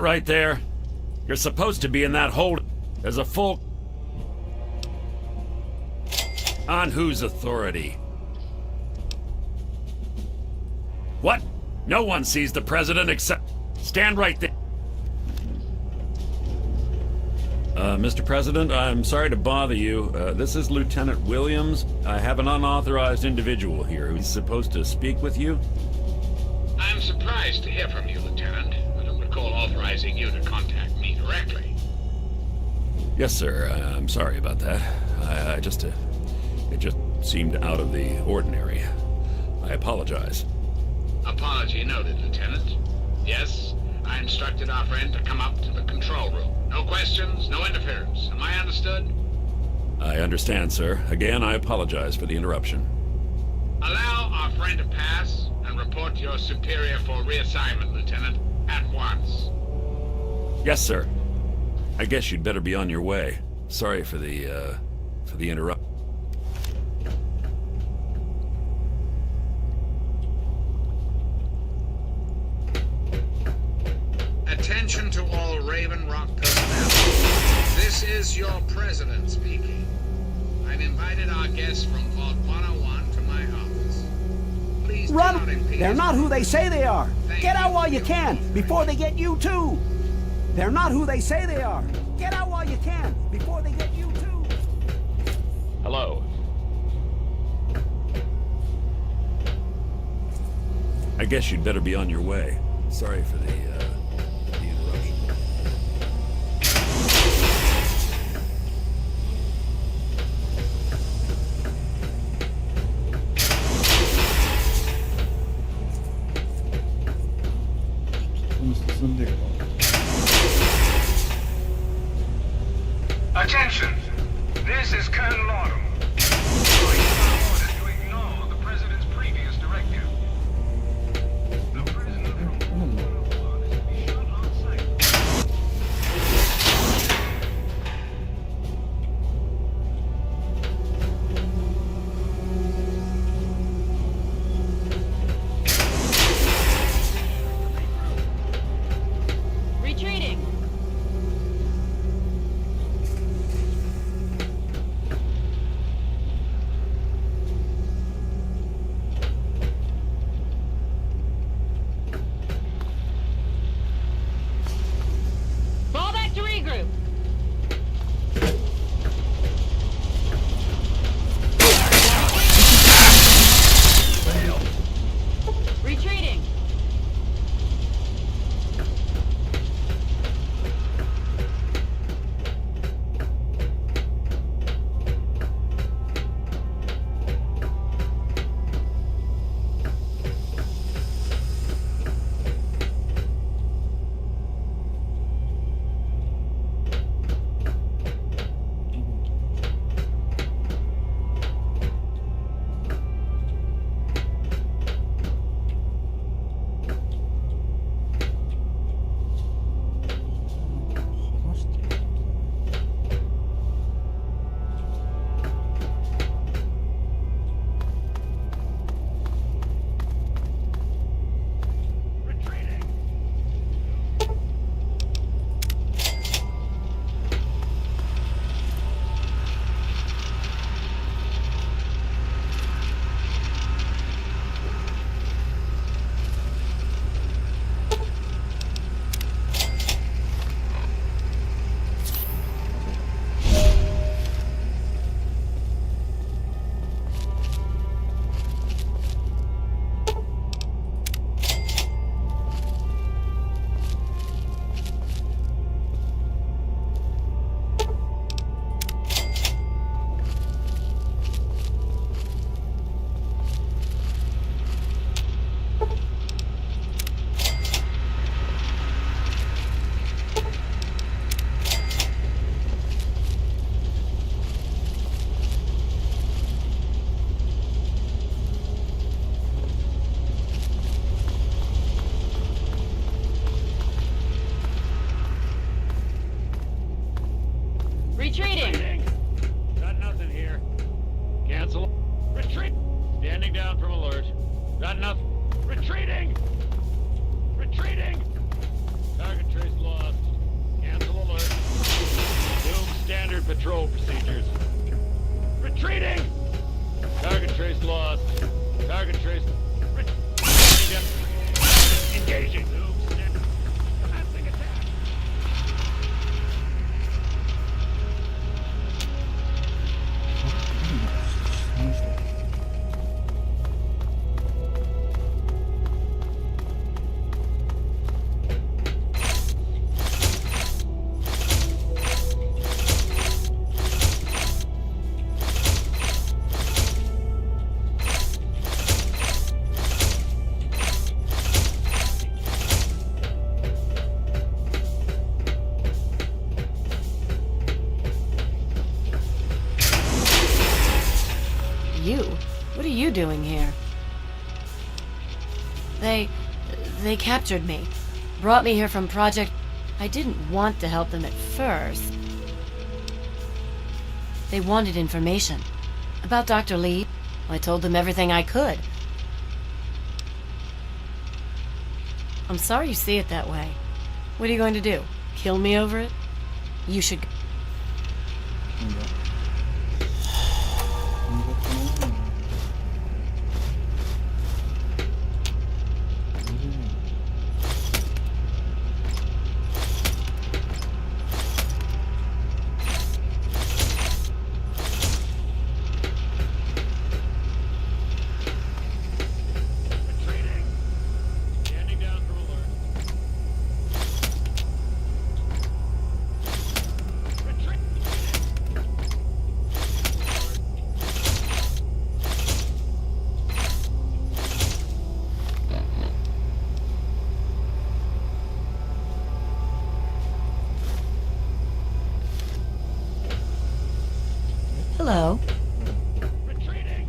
it right there. You're supposed to be in that hold. There's a full... On whose authority? What? No one sees the president except... Stand right there. Mr. President, I'm sorry to bother you. This is Lieutenant Williams. I have an unauthorized individual here who's supposed to speak with you. I'm surprised to hear from you, Lieutenant. I don't recall authorizing you to contact me directly. Yes, sir. I'm sorry about that. It just seemed out of the ordinary. I apologize. Apology noted, Lieutenant. Yes, I instructed our friend to come up to the control room. No questions, no interference. Am I understood? I understand, sir. Again, I apologize for the interruption. Allow our friend to pass and report to your superior for reassignment, Lieutenant, at once. Yes, sir. I guess you'd better be on your way. Sorry for the interrupt. Attention to all Raven Rock personnel. This is your president speaking. I've invited our guests from Vault 101 to my office. Please do not Run! impede. They're not who they say they are. Thank Get out you. while you can, before they get you too. They're not who they say they are. Get out while you can, before they get you too. Hello. I guess you'd better be on your way. Sorry for the interruption. Attention! This is Colonel Autumn. You are ordered to ignore the President's previous directive. The prisoner from Vault 101 is to be shot on sight. Retreating. Fall back to regroup. Retreating. Retreating. Got nothing here. Cancel. Retreat. Standing down from alert. Got nothing. Retreating. Retreating. Target trace lost. patrol procedures. Retreating! Target trace lost. Target trace... Engaging. Commencing attack. You? What are you doing here? They captured me. Brought me here from Project... I didn't want to help them at first. They wanted information. About Dr. Lee. I told them everything I could. I'm sorry you see it that way. What are you going to do? Kill me over it? You should... Hello. Retreating.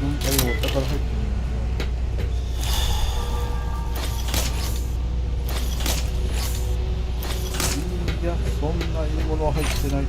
分解をお宝入ってるの。いや、そんないいものは入ってない。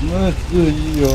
むずいよ。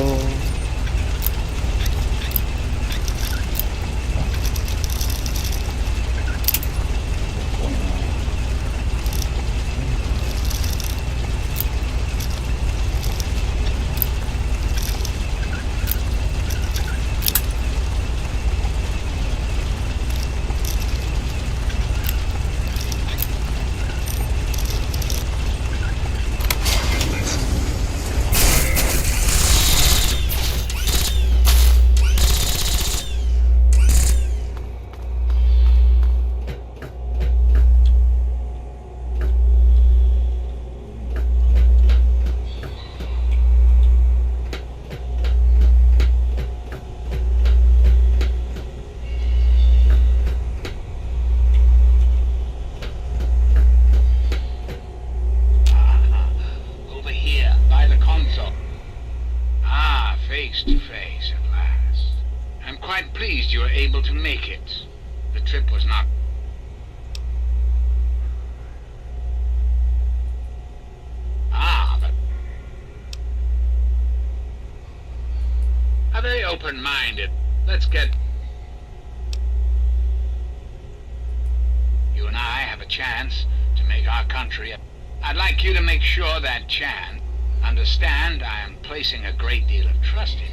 Face to face at last. I'm quite pleased you were able to make it. The trip was not... but... Are they open-minded? Let's get... You and I have a chance to make our country... I'd like you to make sure that chance... Understand, I am placing a great deal of trust in you.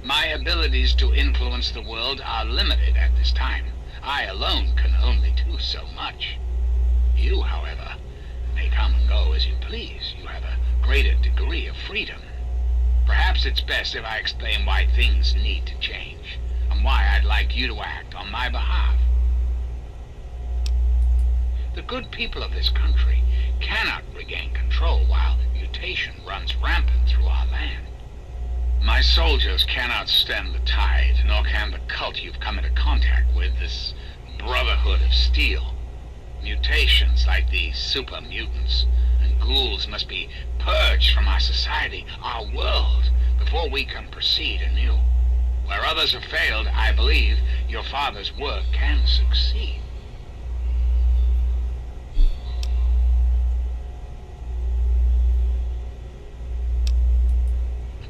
My abilities to influence the world are limited at this time. I alone can only do so much. You, however, may come and go as you please. You have a greater degree of freedom. Perhaps it's best if I explain why things need to change, and why I'd like you to act on my behalf. The good people of this country cannot regain control while mutation runs rampant through our land. My soldiers cannot stem the tide, nor can the cult you've come into contact with, this Brotherhood of Steel. Mutations like these super mutants and ghouls must be purged from our society, our world, before we can proceed anew. Where others have failed, I believe your father's work can succeed.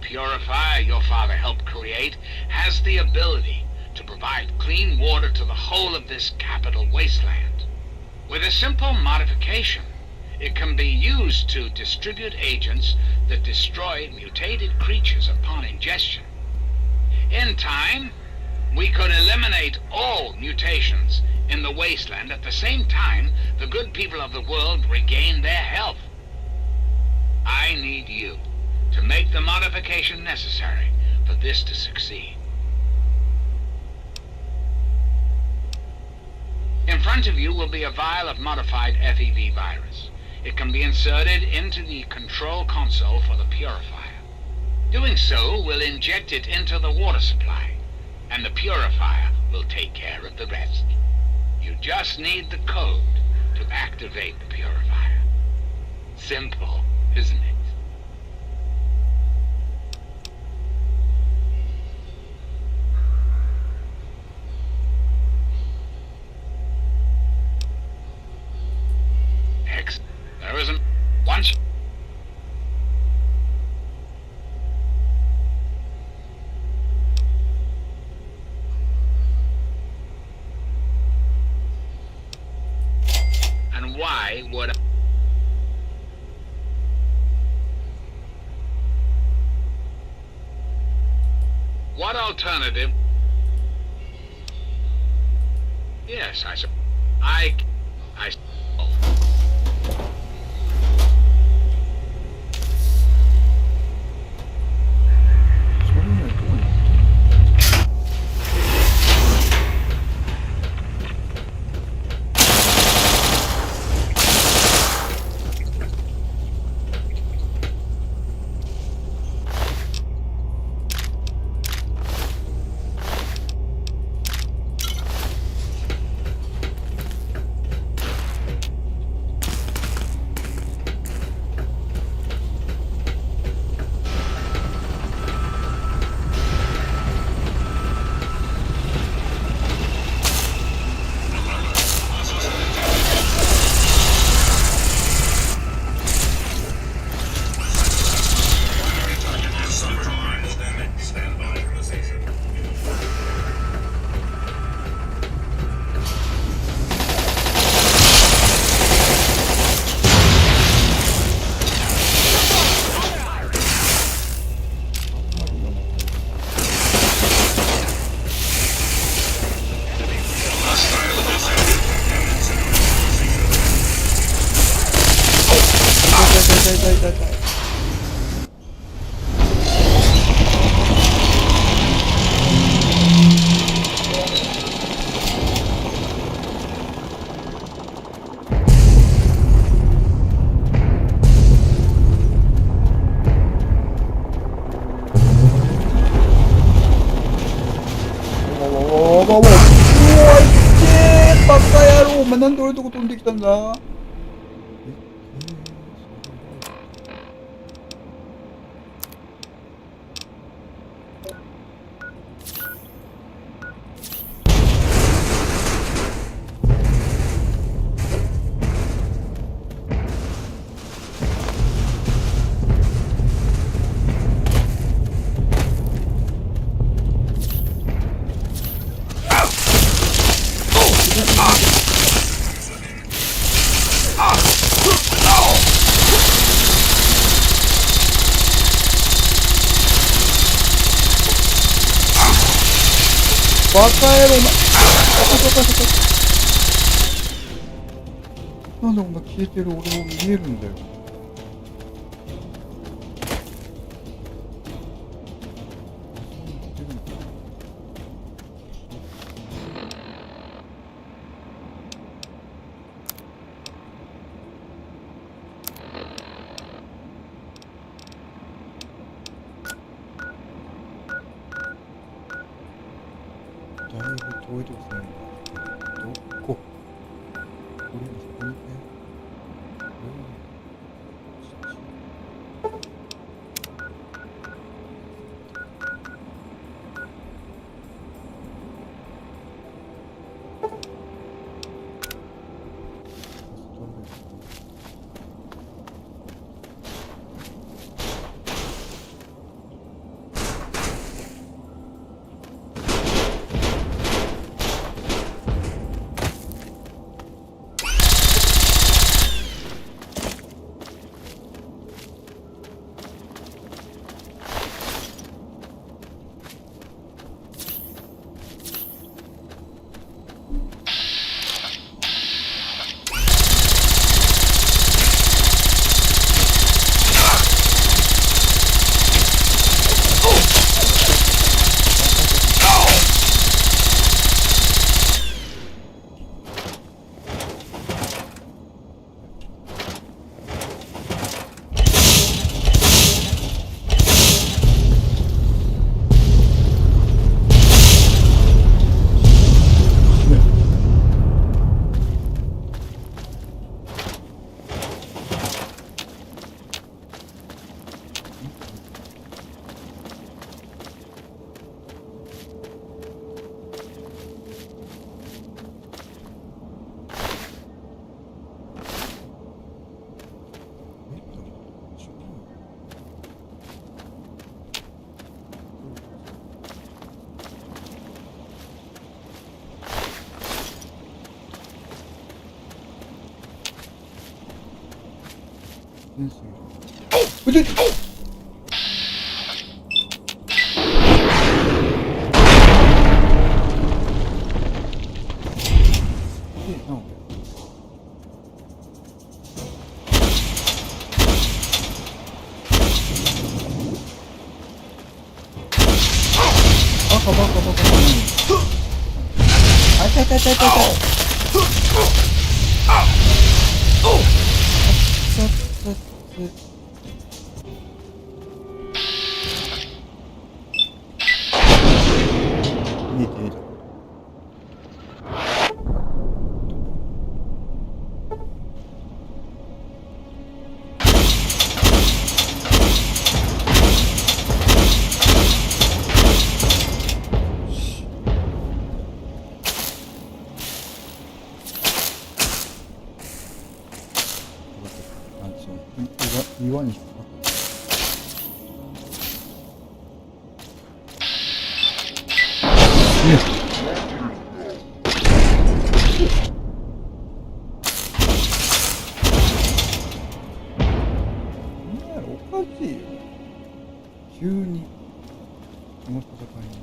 Purifier your father helped create has the ability to provide clean water to the whole of this capital wasteland. With a simple modification, it can be used to distribute agents that destroy mutated creatures upon ingestion. In time, we could eliminate all mutations in the wasteland at the same time the good people of the world regain their health. I need you to make the modification necessary for this to succeed. In front of you will be a vial of modified FEV virus. It can be inserted into the control console for the purifier. Doing so will inject it into the water supply, and the purifier will take care of the rest. You just need the code to activate the purifier. Simple, isn't it? Excellent. There isn't once. And why would what alternative? Yes, Iお前なんで俺のとこ飛んできたんだ。バカ野郎なんでお前消えてる俺も見えるんだよ。だいぶ遠いとこですね。どこ？これ今そこにいて。全すぎる。うでっ。バカバカバカ。あいたいたいたいたいた。見えてねえだろ。岩に引っかかった。おかしいよ。急にこの戦いに。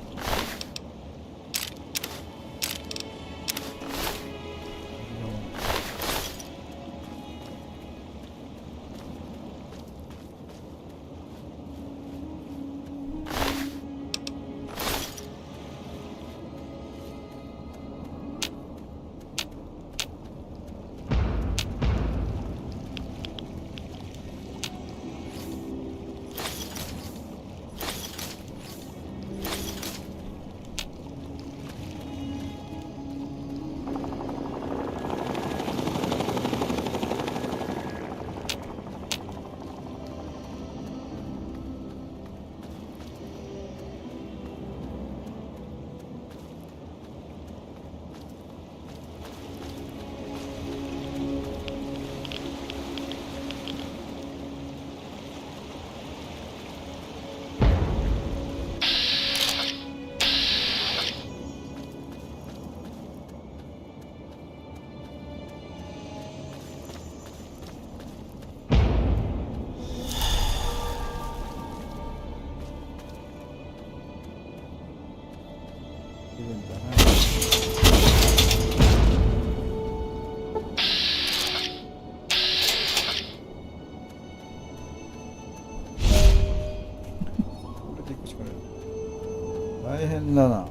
大変だな。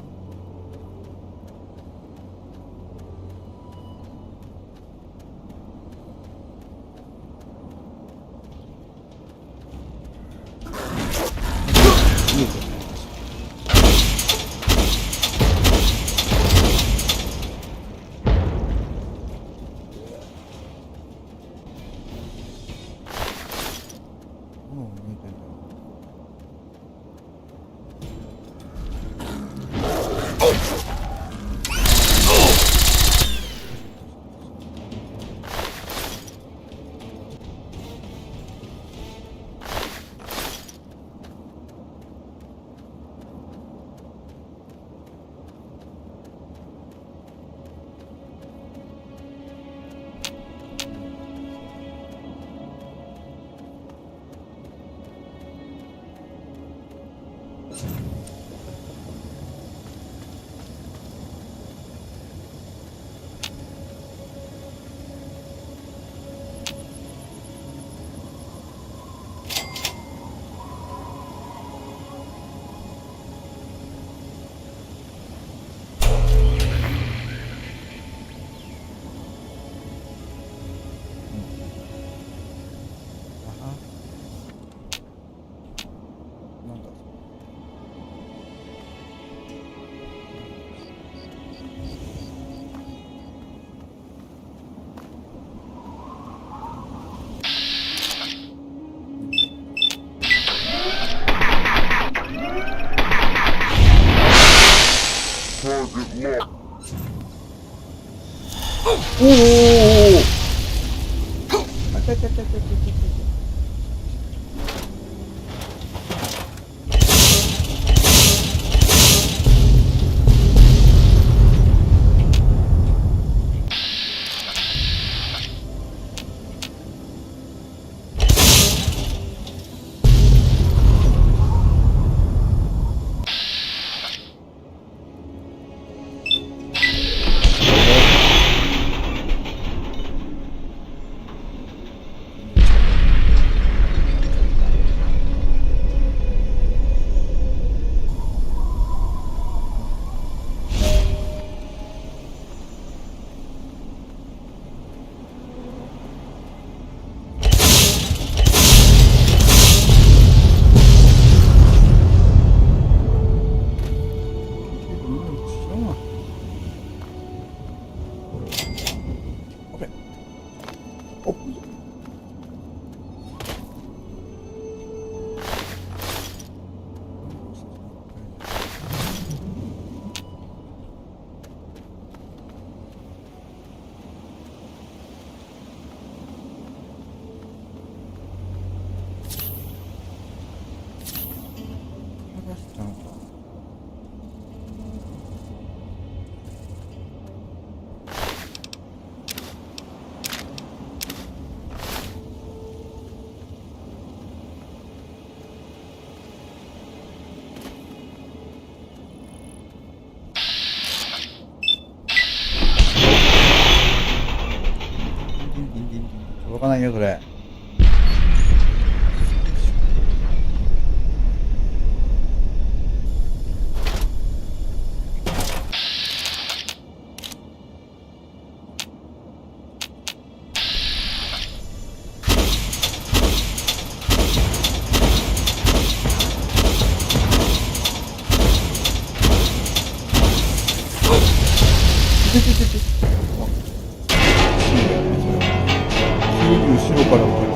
おお。あたたたたたたた。おっ届かないよそれ。急に後ろからも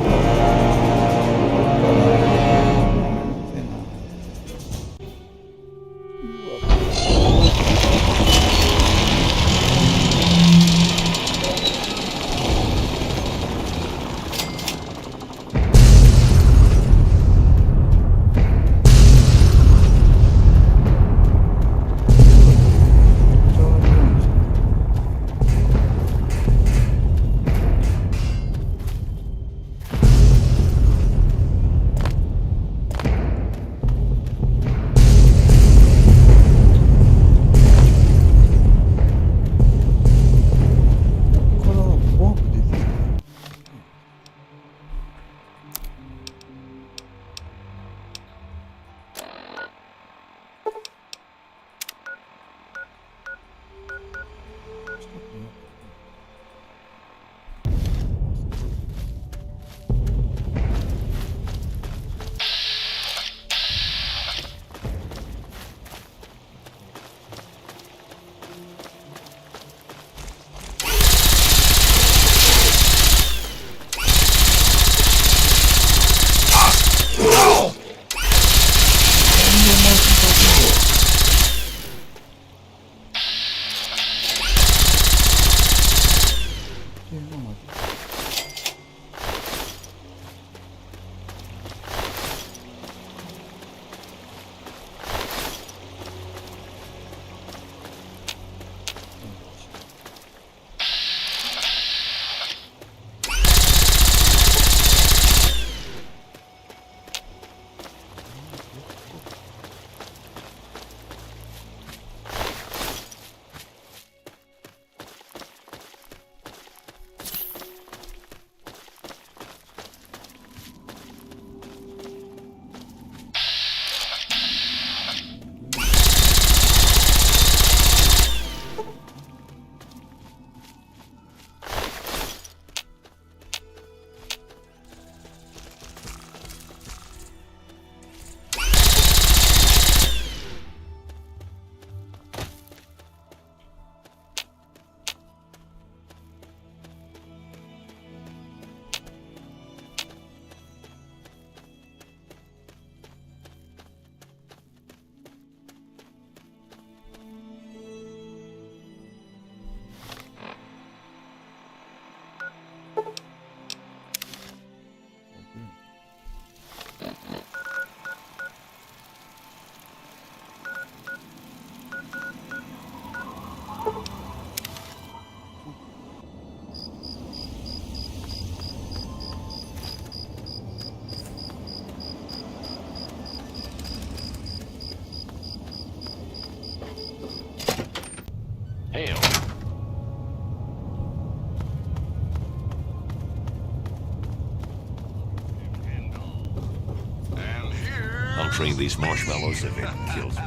I'll train these marshmallows if it kills me.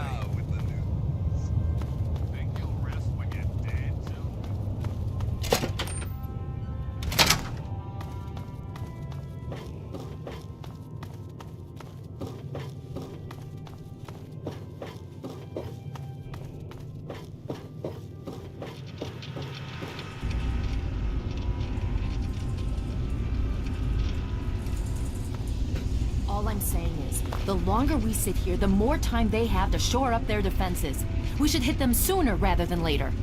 All I'm saying is, the longer we sit here, the more time they have to shore up their defenses. We should hit them sooner rather than later.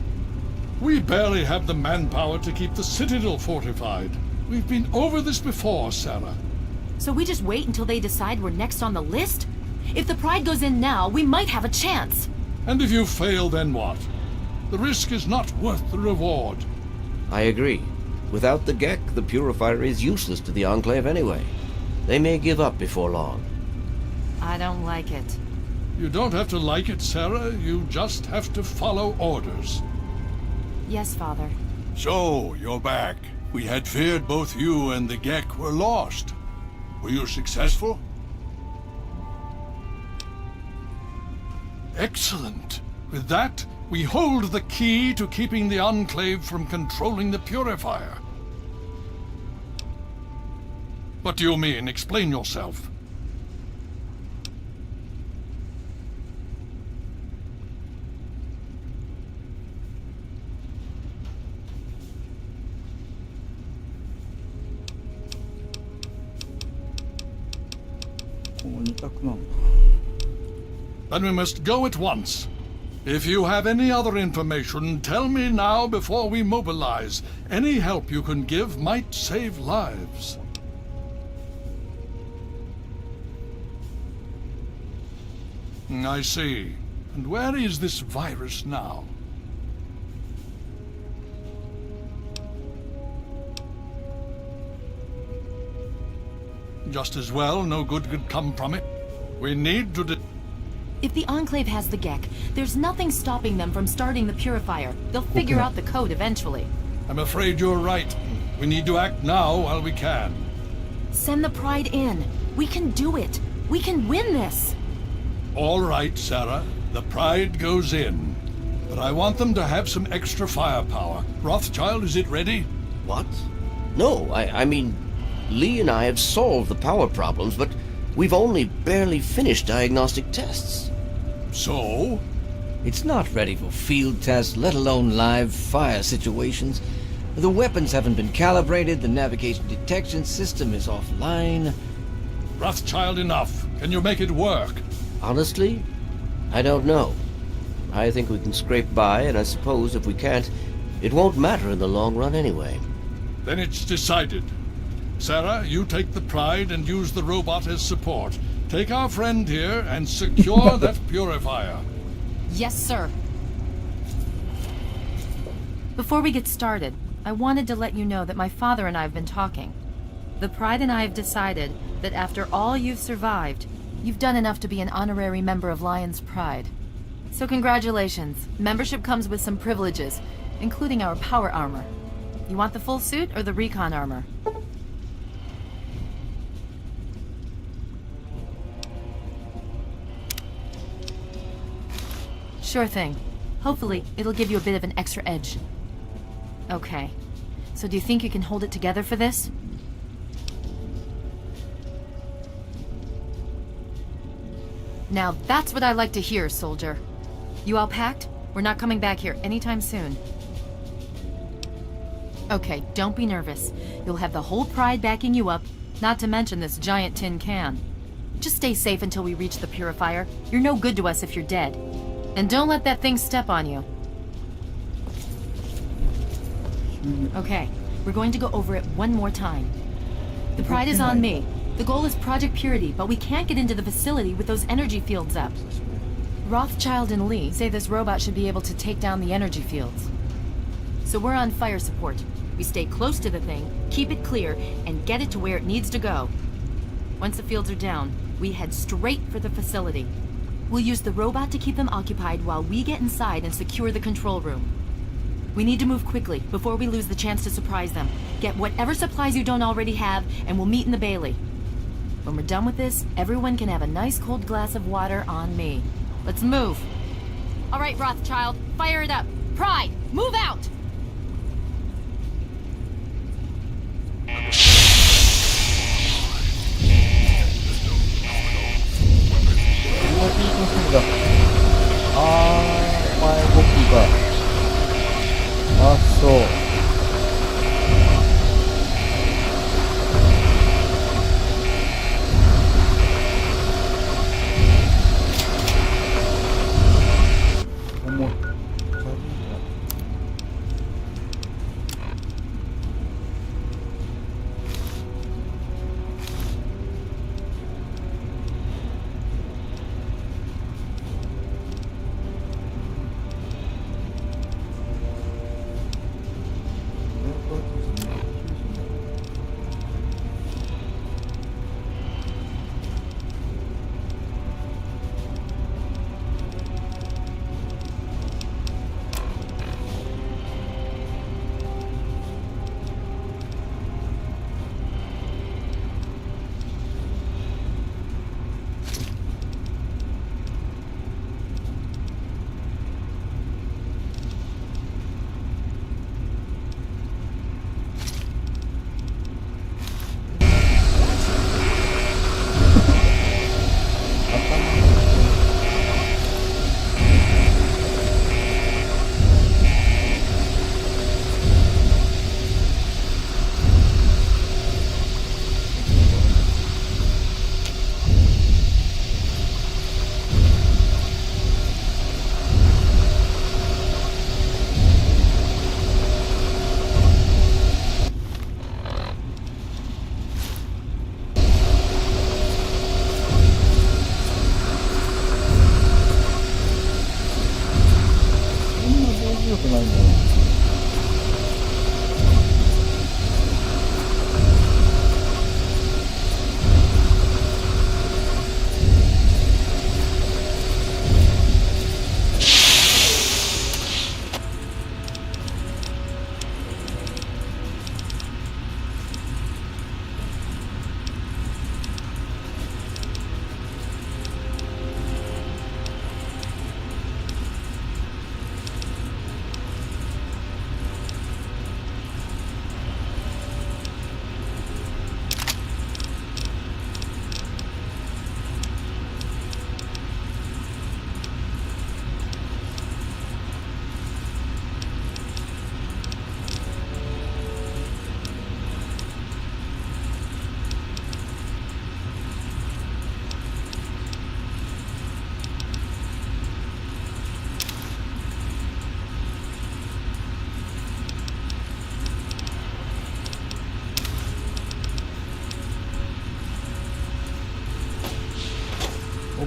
We barely have the manpower to keep the Citadel fortified. We've been over this before, Sarah. So we just wait until they decide we're next on the list? If the Pride goes in now, we might have a chance. And if you fail, then what? The risk is not worth the reward. I agree. Without the Gek, the Purifier is useless to the Enclave anyway. They may give up before long. I don't like it. You don't have to like it, Sarah. You just have to follow orders. Yes, Father. So, you're back. We had feared both you and the Gek were lost. Were you successful? Excellent. With that, we hold the key to keeping the Enclave from controlling the Purifier. What do you mean? Explain yourself. Then we must go at once. If you have any other information, tell me now before we mobilize. Any help you can give might save lives. I see. And where is this virus now? Just as well, no good could come from it. We need to If the Enclave has the Gek, there's nothing stopping them from starting the Purifier. They'll figure out the code eventually. I'm afraid you're right. We need to act now while we can. Send the Pride in. We can do it. We can win this. All right, Sarah. The Pride goes in. But I want them to have some extra firepower. Rothschild, is it ready? What? No, I mean, Lee and I have solved the power problems, but we've only barely finished diagnostic tests. So? It's not ready for field tests, let alone live fire situations. The weapons haven't been calibrated, the navigation detection system is offline. Rothschild, enough. Can you make it work? Honestly, I don't know. I think we can scrape by, and I suppose if we can't, it won't matter in the long run anyway. Then it's decided. Sarah, you take the Pride and use the robot as support. Take our friend here and secure that Purifier. Yes, sir. Before we get started, I wanted to let you know that my father and I have been talking. The Pride and I have decided that after all you've survived, you've done enough to be an honorary member of Lion's Pride. So congratulations. Membership comes with some privileges, including our power armor. You want the full suit or the recon armor? Sure thing. Hopefully, it'll give you a bit of an extra edge. Okay. So do you think you can hold it together for this? Now that's what I like to hear, soldier. You all packed? We're not coming back here anytime soon. Okay, don't be nervous. You'll have the whole Pride backing you up, not to mention this giant tin can. Just stay safe until we reach the Purifier. You're no good to us if you're dead. And don't let that thing step on you. Okay, we're going to go over it one more time. The Pride is on me. The goal is Project Purity, but we can't get into the facility with those energy fields up. Rothschild and Lee say this robot should be able to take down the energy fields. So we're on fire support. We stay close to the thing, keep it clear, and get it to where it needs to go. Once the fields are down, we head straight for the facility. We'll use the robot to keep them occupied while we get inside and secure the control room. We need to move quickly before we lose the chance to surprise them. Get whatever supplies you don't already have, and we'll meet in the Bailey. When we're done with this, everyone can have a nice cold glass of water on me. Let's move. All right, Rothschild, fire it up. Pride, move out!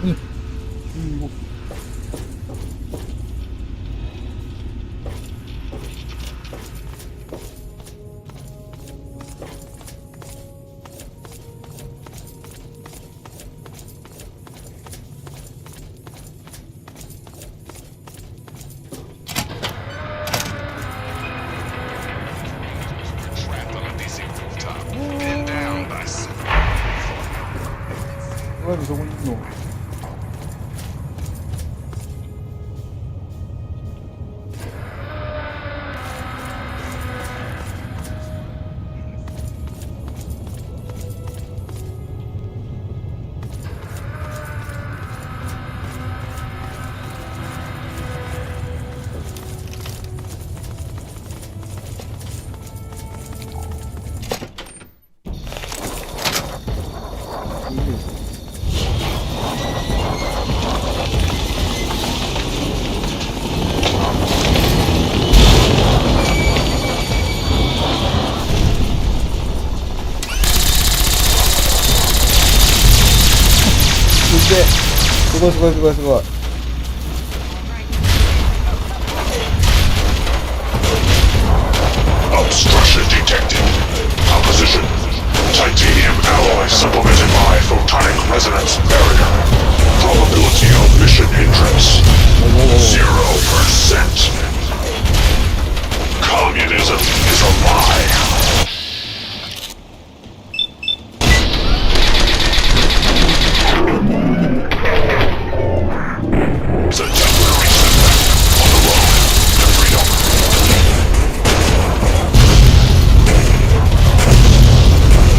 なんでそこにいるの？すごいすごいすごいすごい。Obstruction detected. Opposition. Titanium alloy supplemented by photonic resonance barrier. Probability of mission hindrance. 0%. Communism is a lie. It's a temporary setback on the road to freedom.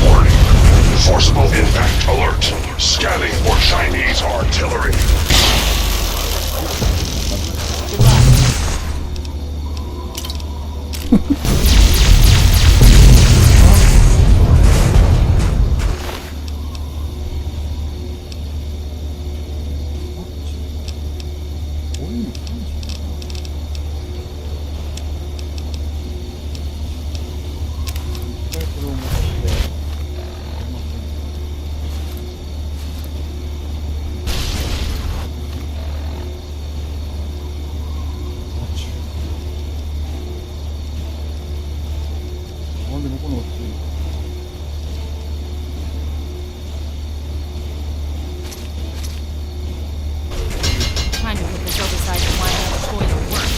Warning. Forcible impact alert. Scanning for Chinese artillery. Trying to put this oversized wine toy to work.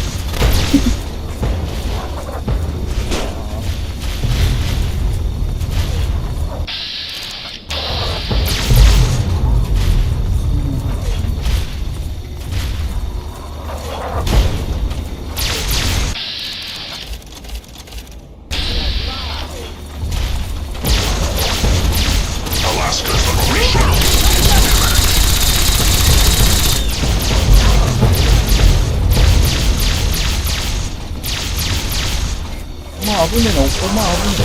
危ねえな、お前危ねえ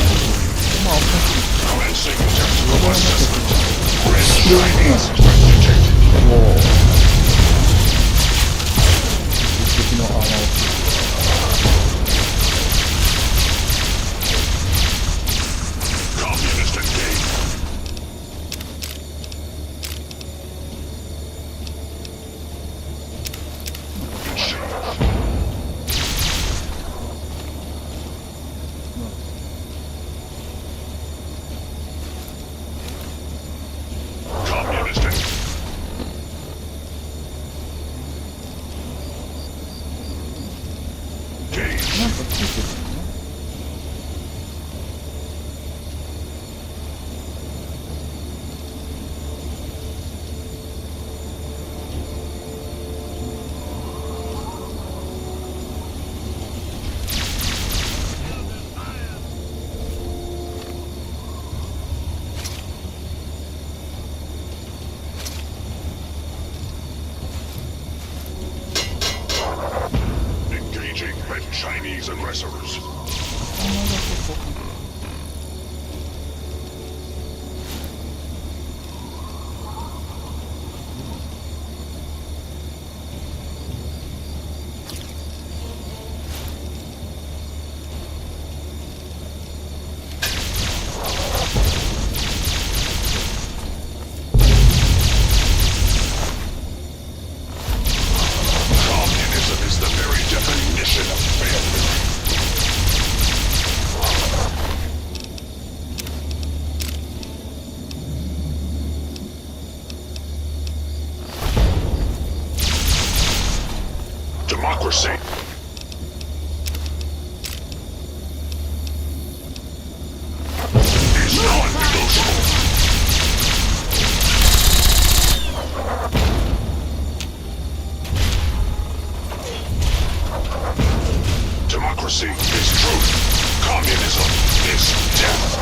な。お前危ねえ。もう実績の穴を Democracy. Is non-negotiable. Democracy is truth. Communism is death.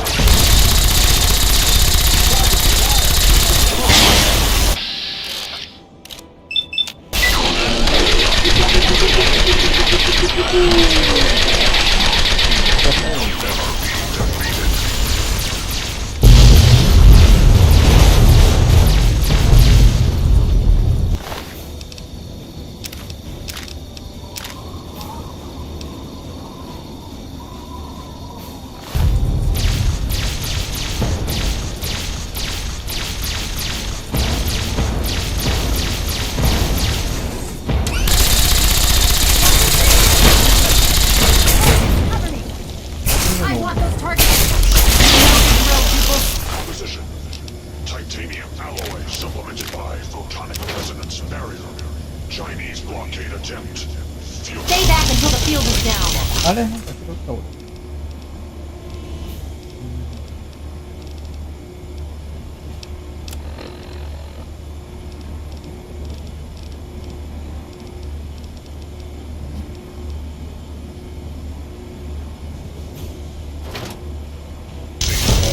Opposition. Titanium alloy supplemented by photonic resonance barrier. Chinese blockade attempt. Fuel. Stay back until the field is down. あれなんか拾った俺。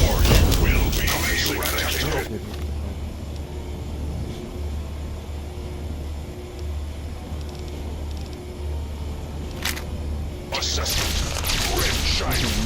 Or you will be eradicated. Assessment. Red shining.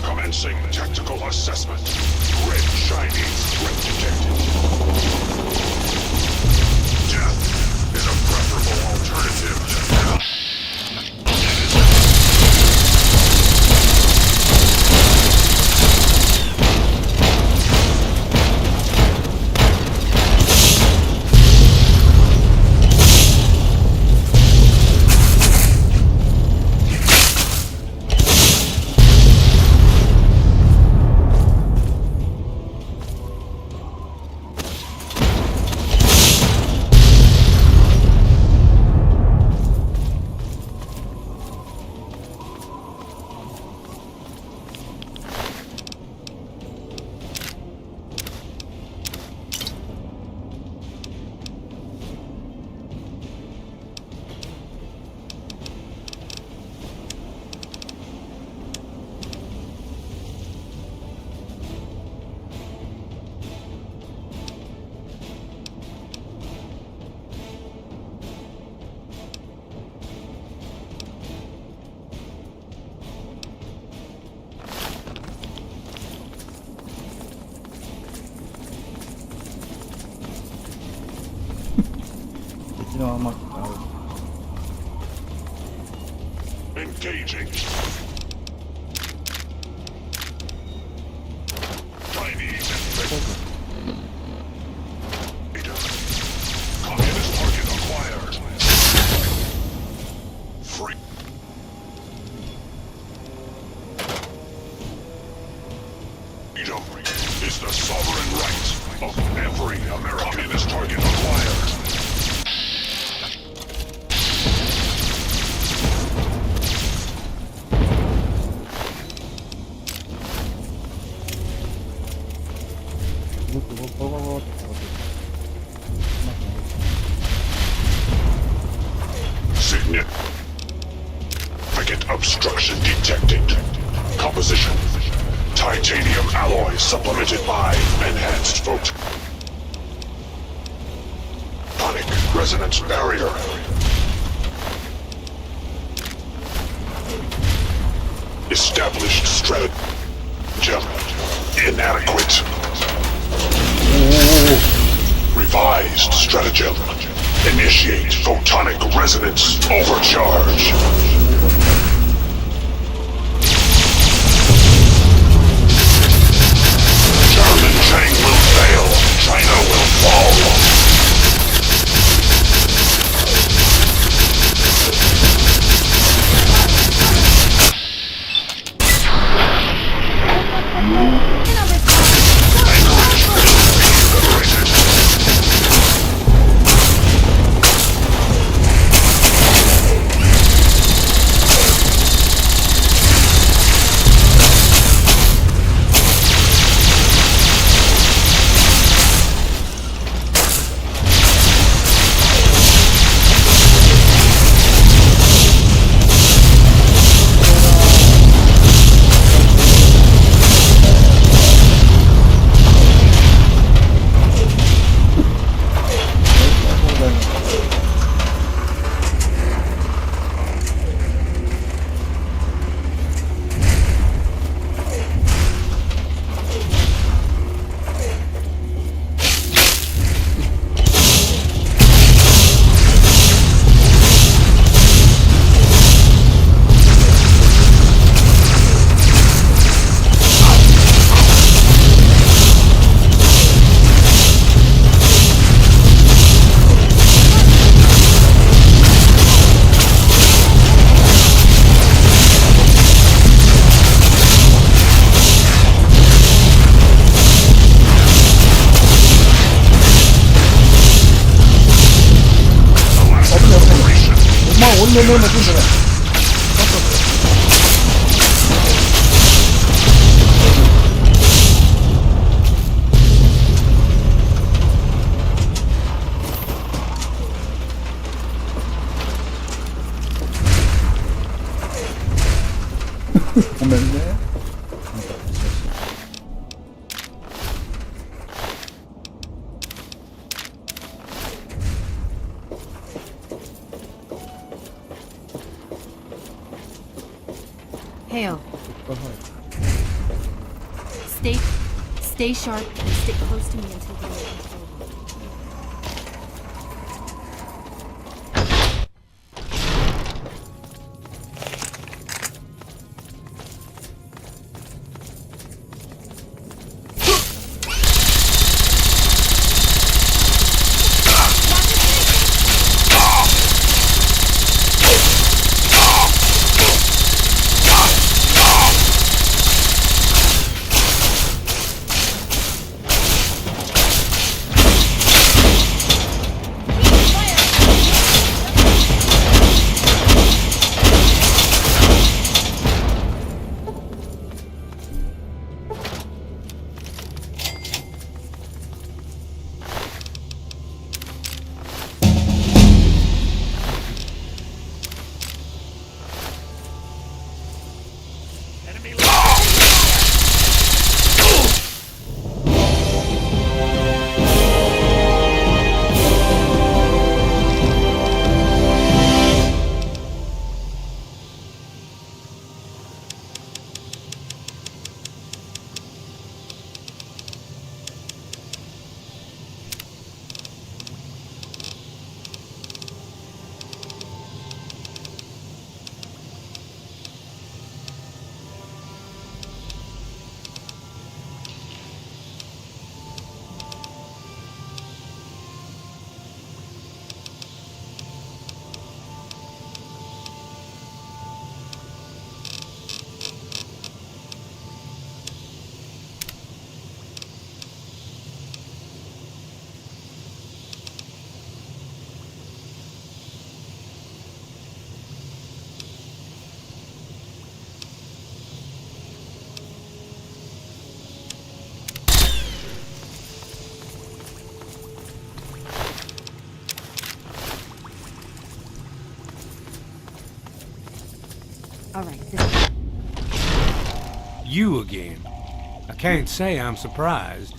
Commencing tactical assessment. Red shining threat detected. Death is a preferable alternative to death. Engaging. Chinese infected. Communist target acquired. Free. Freedom is the sovereign right. of every American is target acquired. Significant obstruction detected. Composition: titanium alloy supplemented by enhanced photonic resonance barrier. Established stratagem inadequate. Revised stratagem. Initiate photonic resonance overcharge. German Chang will fail. China will fall. Hale. Stay sharp and stick close to me until the end. All right. You again. I can't say I'm surprised.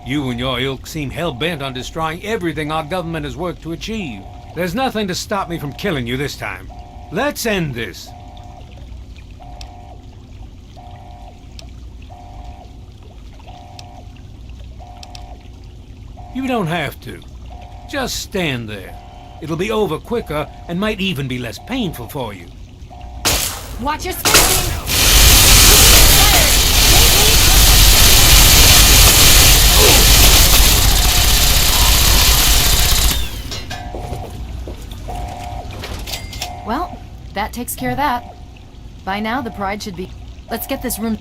You and your ilk seem hell-bent on destroying everything our government has worked to achieve. There's nothing to stop me from killing you this time. Let's end this. You don't have to. Just stand there. It'll be over quicker and might even be less painful for you. Watch your spacing! Well, that takes care of that. By now, the Pride should be... Let's get this room...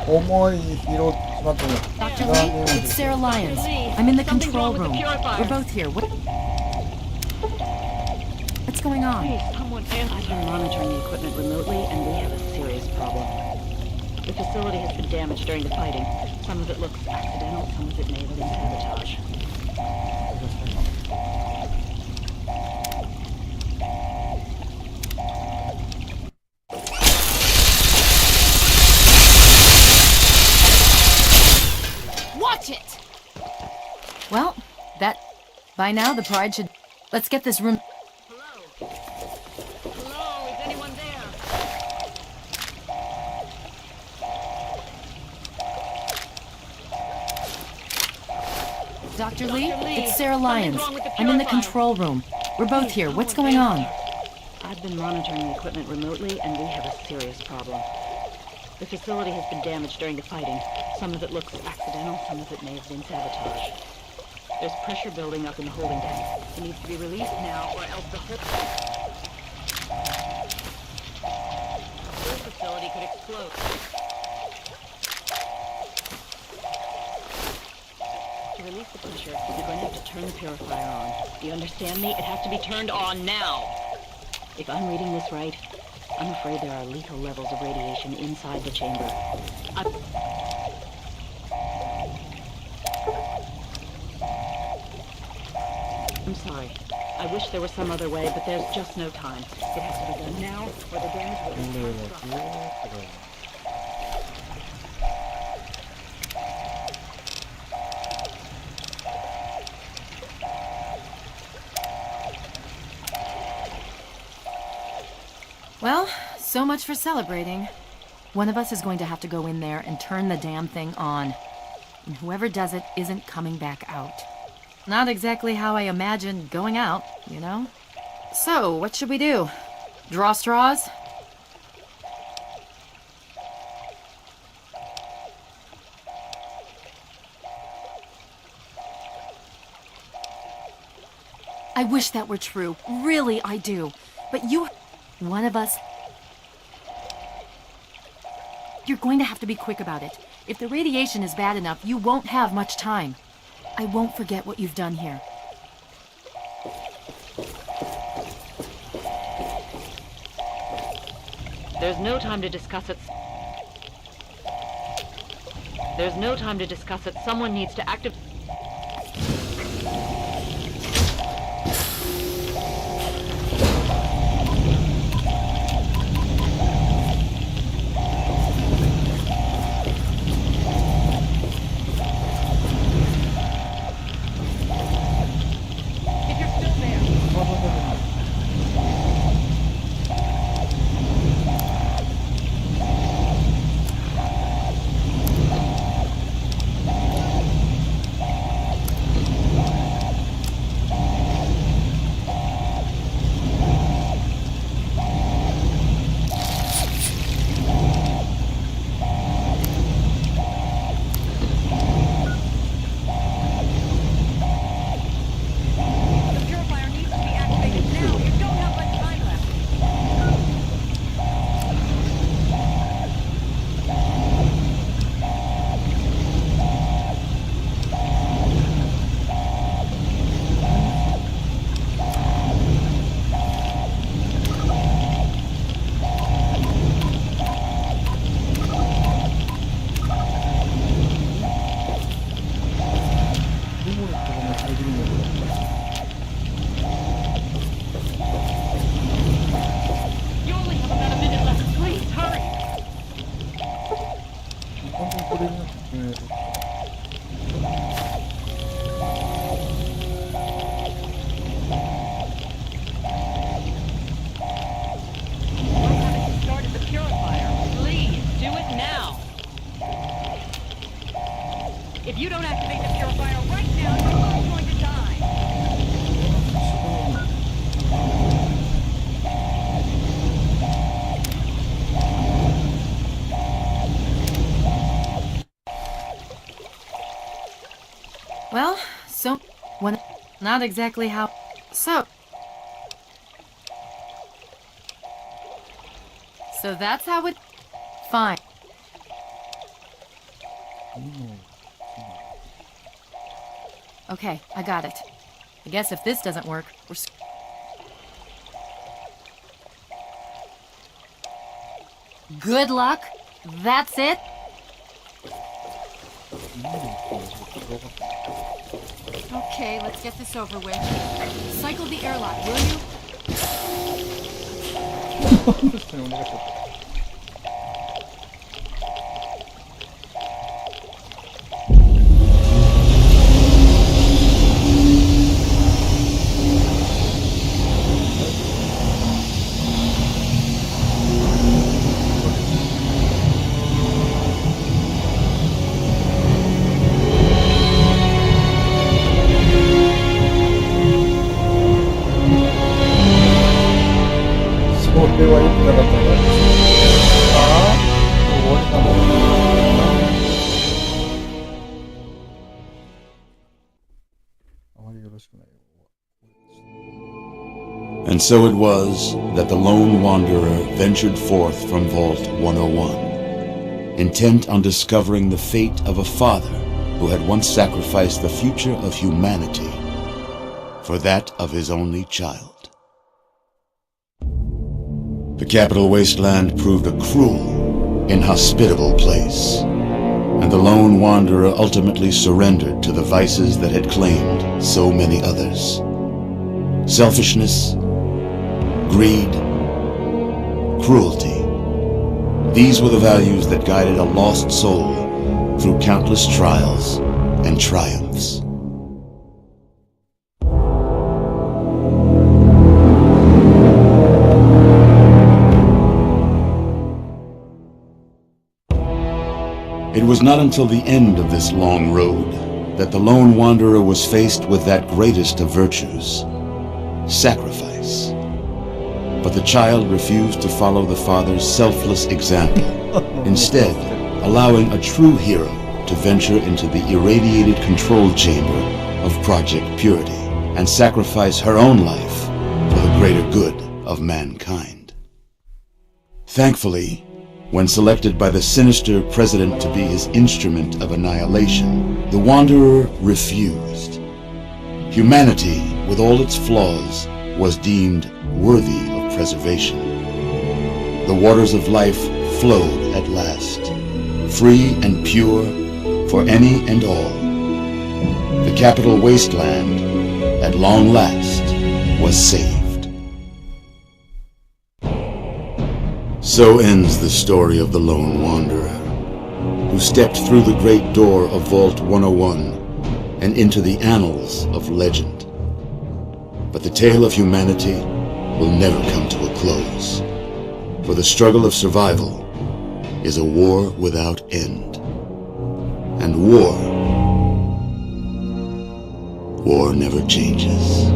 重い拾っちまったよ。 Dr. Lee, it's Sarah Lyons. I'm in the control room. We're both here. What's going on? I've been monitoring the equipment remotely, and we have a serious problem. The facility has been damaged during the fighting. Some of it looks accidental, some of it may have been sabotage. Watch it! Well, that... By now, the Pride should... Let's get this room... Dr. Lee, it's Sarah Lyons. I'm in the control room. We're both here. What's going on? I've been monitoring the equipment remotely, and we have a serious problem. The facility has been damaged during the fighting. Some of it looks accidental, some of it may have been sabotage. There's pressure building up in the holding tank. It needs to be released now, or else the whole facility could explode. To release the pressure, you're going to have to turn the purifier on. Do you understand me? It has to be turned on now. If I'm reading this right, I'm afraid there are lethal levels of radiation inside the chamber. I'm sorry. I wish there was some other way, but there's just no time. It has to be done now, or the damage will be catastrophic. Well, so much for celebrating. One of us is going to have to go in there and turn the damn thing on. And whoever does it isn't coming back out. Not exactly how I imagined going out, you know? So, what should we do? Draw straws? I wish that were true. Really, I do. But one of us... You're going to have to be quick about it. If the radiation is bad enough, you won't have much time. I won't forget what you've done here. There's no time to discuss it. There's no time to discuss it. Someone needs to activate... Well, so... Not exactly how... So that's how it... Fine. Okay, I got it. I guess if this doesn't work, we're... Good luck. That's it. Okay, let's get this over with. Cycle the airlock, will you? れは良くなかったんだ。ああ、終わりかも。あまりよろしくないよ。And so it was that the lone wanderer ventured forth from Vault 101, intent on discovering the fate of a father who had once sacrificed the future of humanity for that of his only child. The capital wasteland proved a cruel, inhospitable place, and the lone wanderer ultimately surrendered to the vices that had claimed so many others. Selfishness, greed, cruelty. These were the values that guided a lost soul through countless trials and triumphs. It was not until the end of this long road that the lone wanderer was faced with that greatest of virtues, sacrifice. But the child refused to follow the father's selfless example, instead allowing a true hero to venture into the irradiated control chamber of Project Purity and sacrifice her own life for the greater good of mankind. Thankfully, when selected by the sinister president to be his instrument of annihilation, the Wanderer refused. Humanity, with all its flaws, was deemed worthy of preservation. The waters of life flowed at last, free and pure for any and all. The capital wasteland, at long last, was saved. So ends the story of the lone wanderer, who stepped through the great door of Vault 101 and into the annals of legend. But the tale of humanity will never come to a close, for the struggle of survival is a war without end. And war never changes.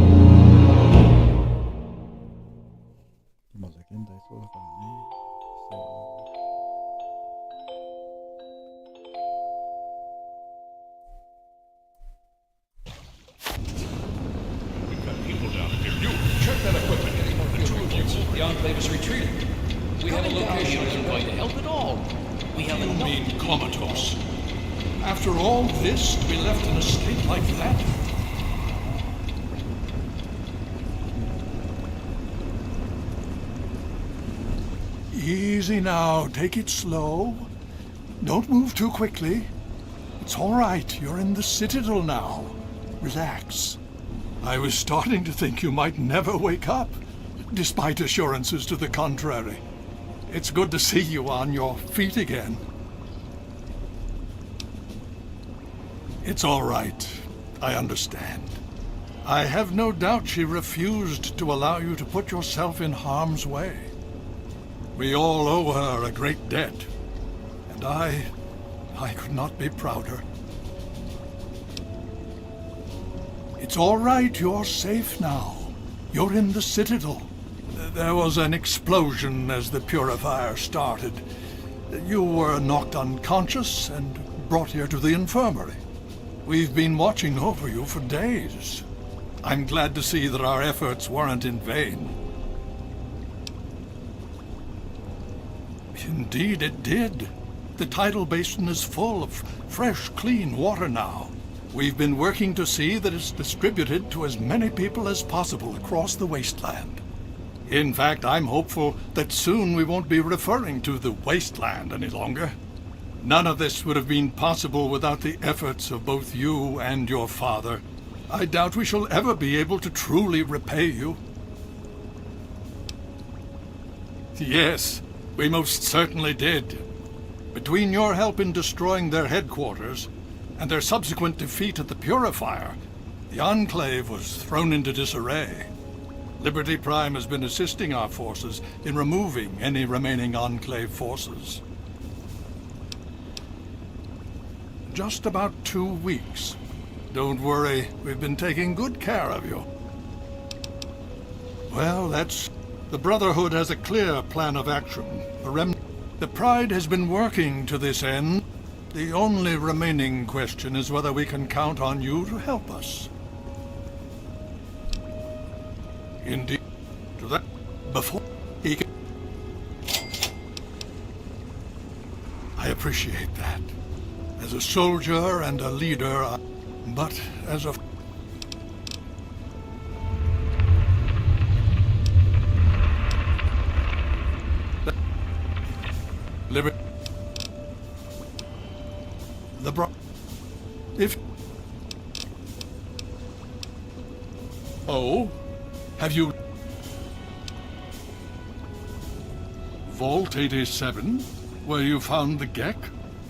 今じゃ現代そうだからね。We've got people down here. You, check that equipment. The two of you. The Enclave is retreating. We have a location isn't going to help at all. We have a mean comatose. After all this, to be left in a state like that? Easy now. Take it slow. Don't move too quickly. It's all right. You're in the Citadel now. Relax. I was starting to think you might never wake up, despite assurances to the contrary. It's good to see you on your feet again. It's all right. I understand. I have no doubt she refused to allow you to put yourself in harm's way. We all owe her a great debt, and I could not be prouder. It's all right, you're safe now. You're in the Citadel. There was an explosion as the purifier started. You were knocked unconscious and brought here to the infirmary. We've been watching over you for days. I'm glad to see that our efforts weren't in vain. Indeed it did. The tidal basin is full of fresh, clean water now. We've been working to see that it's distributed to as many people as possible across the wasteland. In fact, I'm hopeful that soon we won't be referring to the wasteland any longer. None of this would have been possible without the efforts of both you and your father. I doubt we shall ever be able to truly repay you. Yes, we most certainly did. Between your help in destroying their headquarters and their subsequent defeat at the Purifier, the Enclave was thrown into disarray. Liberty Prime has been assisting our forces in removing any remaining Enclave forces. Just about 2 weeks. Don't worry, we've been taking good care of you. Well, the Brotherhood has a clear plan of action. The Pride has been working to this end. The only remaining question is whether we can count on you to help us. Indeed, to that, before he can... I appreciate that. As a soldier and a leader, but as a... If... Oh? Have you... Vault 87? Where you found the Gek?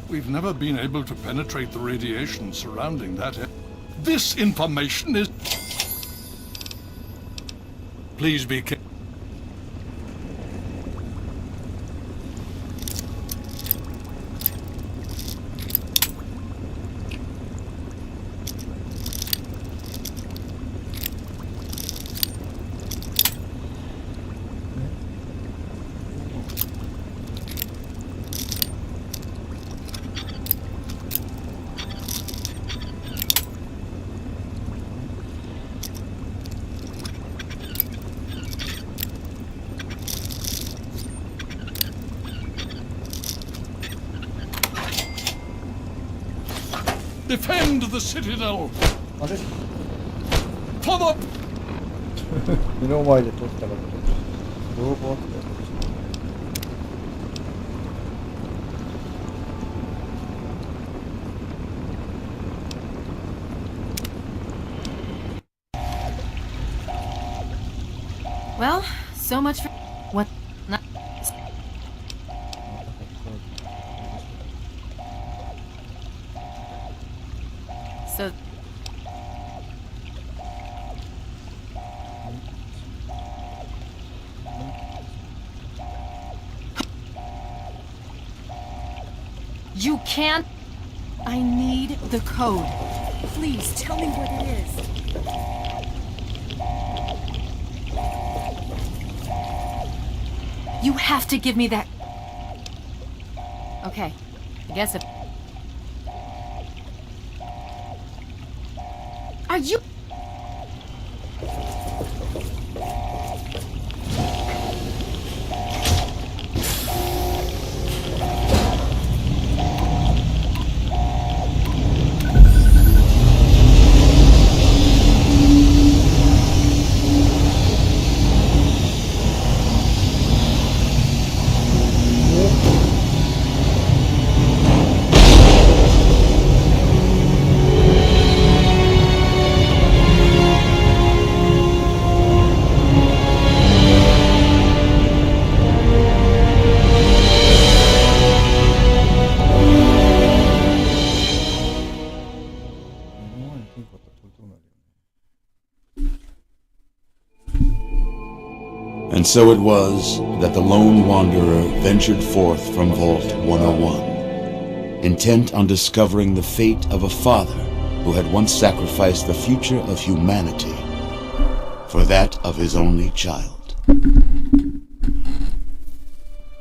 We've never been able to penetrate the radiation surrounding that. This information is... Please be careful. Defend the Citadel! For the... 目の前で撮ったから動画あったよ。Well, so much for what? Not. So. You can't. I need the code. Please tell me what it is. You have to give me that. Okay, I guess it. Are you? And so it was that the lone wanderer ventured forth from Vault 101, intent on discovering the fate of a father who had once sacrificed the future of humanity for that of his only child.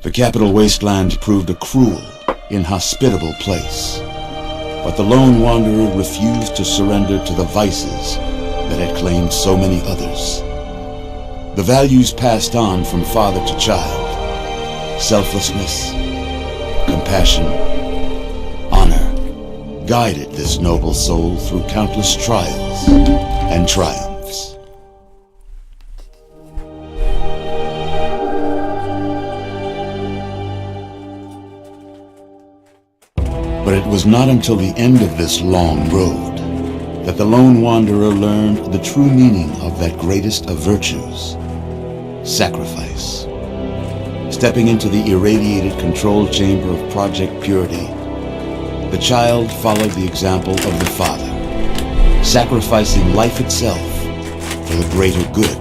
The capital wasteland proved a cruel, inhospitable place, But the lone wanderer refused to surrender to the vices that had claimed so many others. The values passed on from father to child, selflessness, compassion, honor, guided this noble soul through countless trials and triumphs. But it was not until the end of this long road that the lone wanderer learned the true meaning of that greatest of virtues, sacrifice. Stepping into the irradiated control chamber of Project Purity, the child followed the example of the father, sacrificing life itself for the greater good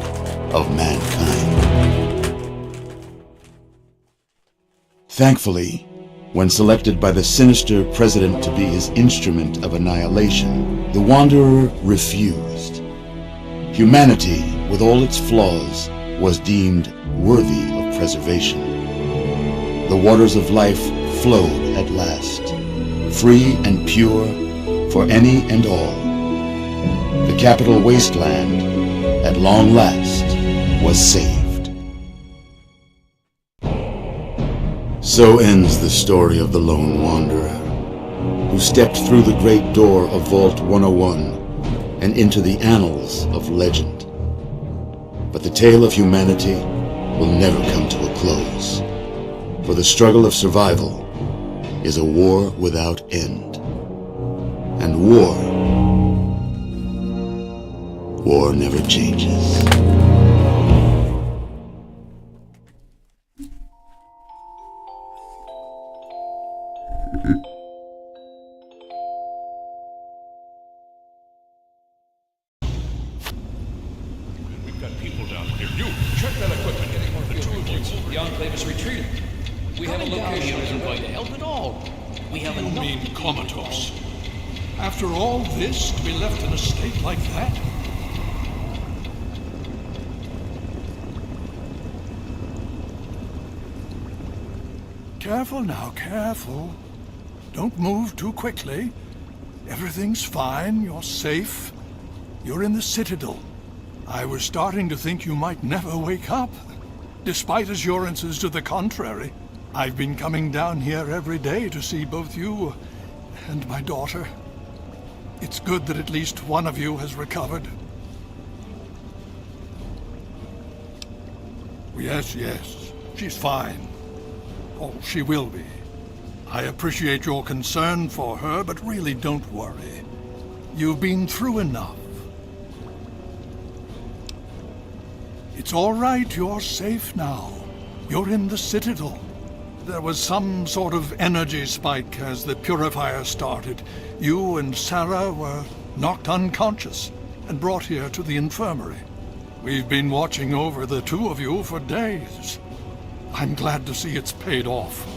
of mankind. Thankfully, when selected by the sinister president to be his instrument of annihilation, the Wanderer refused. Humanity, with all its flaws, was deemed worthy of preservation. The waters of life flowed at last, free and pure for any and all. The capital wasteland, at long last, was saved. So ends the story of the lone wanderer, who stepped through the great door of Vault 101 and into the annals of legend. But the tale of humanity will never come to a close, for the struggle of survival is a war without end. And war never changes. We've got people down here. You, check that equipment. The two of you. The Enclave is retreating. We have a location isn't going to help at all. We have a mean comatose. After all this, to be left in a state like that? Careful now, careful. Don't move too quickly. Everything's fine. You're safe. You're in the Citadel. I was starting to think you might never wake up. Despite assurances to the contrary, I've been coming down here every day to see both you and my daughter. It's good that at least one of you has recovered. Yes, yes. She's fine. Oh, she will be. I appreciate your concern for her, but really don't worry. You've been through enough. It's all right, you're safe now. You're in the Citadel. There was some sort of energy spike as the purifier started. You and Sarah were knocked unconscious and brought here to the infirmary. We've been watching over the two of you for days. I'm glad to see it's paid off.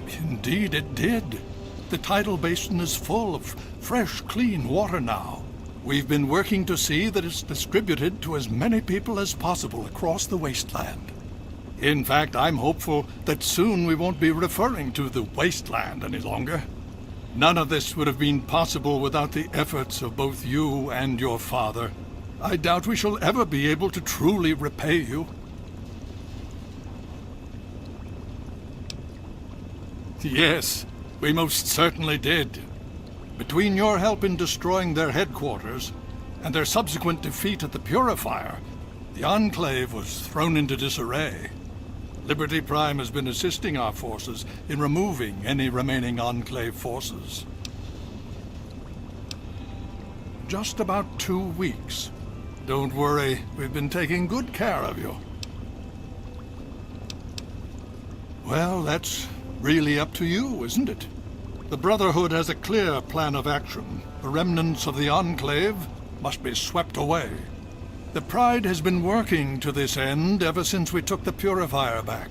Indeed it did. The tidal basin is full of fresh, clean water now. We've been working to see that it's distributed to as many people as possible across the wasteland. In fact, I'm hopeful that soon we won't be referring to the wasteland any longer. None of this would have been possible without the efforts of both you and your father. I doubt we shall ever be able to truly repay you. Yes, we most certainly did. Between your help in destroying their headquarters and their subsequent defeat at the Purifier, the Enclave was thrown into disarray. Liberty Prime has been assisting our forces in removing any remaining Enclave forces. Just about 2 weeks. Don't worry, we've been taking good care of you. Well, that's really up to you, isn't it? The Brotherhood has a clear plan of action. The remnants of the Enclave must be swept away. The Pride has been working to this end ever since we took the Purifier back.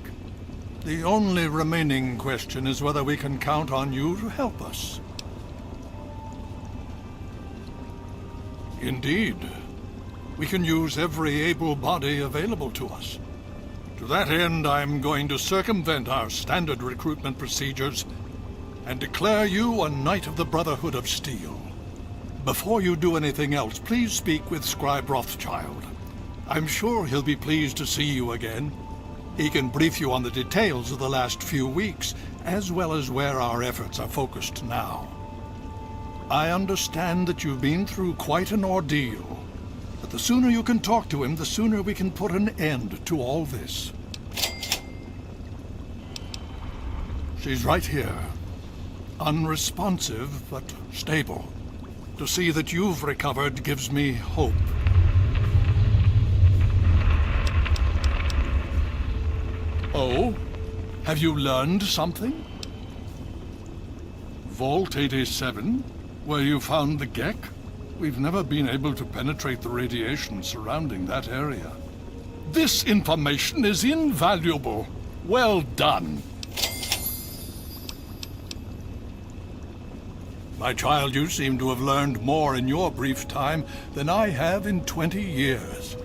The only remaining question is whether we can count on you to help us. Indeed. We can use every able body available to us. To that end, I'm going to circumvent our standard recruitment procedures and declare you a Knight of the Brotherhood of Steel. Before you do anything else, please speak with Scribe Rothschild. I'm sure he'll be pleased to see you again. He can brief you on the details of the last few weeks, as well as where our efforts are focused now. I understand that you've been through quite an ordeal, but the sooner you can talk to him, the sooner we can put an end to all this. She's right here. Unresponsive, but stable. To see that you've recovered gives me hope. Oh? Have you learned something? Vault 87? Where you found the Gek? We've never been able to penetrate the radiation surrounding that area. This information is invaluable. Well done. My child, you seem to have learned more in your brief time than I have in 20 years.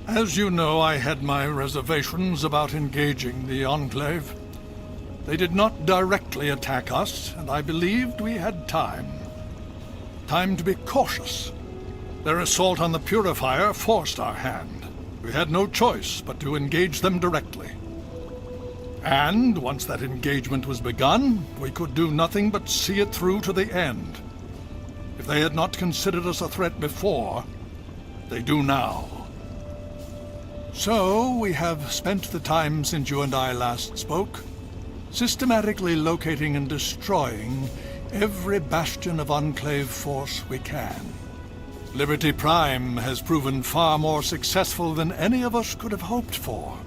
As you know, I had my reservations about engaging the Enclave. They did not directly attack us, and I believed we had time. Time to be cautious. Their assault on the Purifier forced our hand. We had no choice but to engage them directly. And once that engagement was begun, we could do nothing but see it through to the end. If they had not considered us a threat before, they do now. So, we have spent the time since you and I last spoke, systematically locating and destroying every bastion of Enclave force we can. Liberty Prime has proven far more successful than any of us could have hoped for.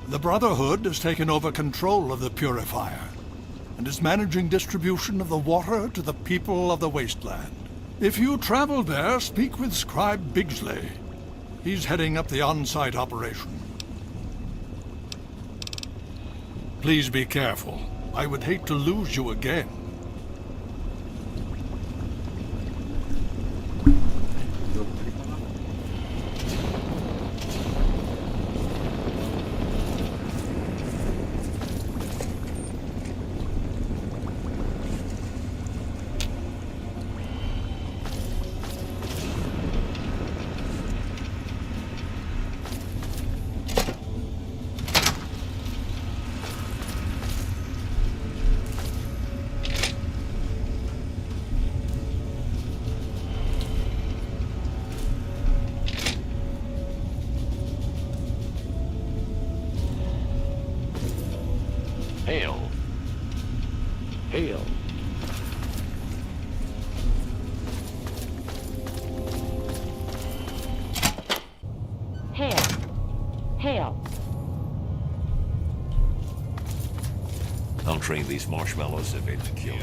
The Brotherhood has taken over control of the Purifier and is managing distribution of the water to the people of the wasteland. If you travel there, speak with Scribe Bigsley. He's heading up the on-site operation. Please be careful. I would hate to lose you again. Hail. Hail. Hail. Hail. I'll train these marshmallows if it's killed.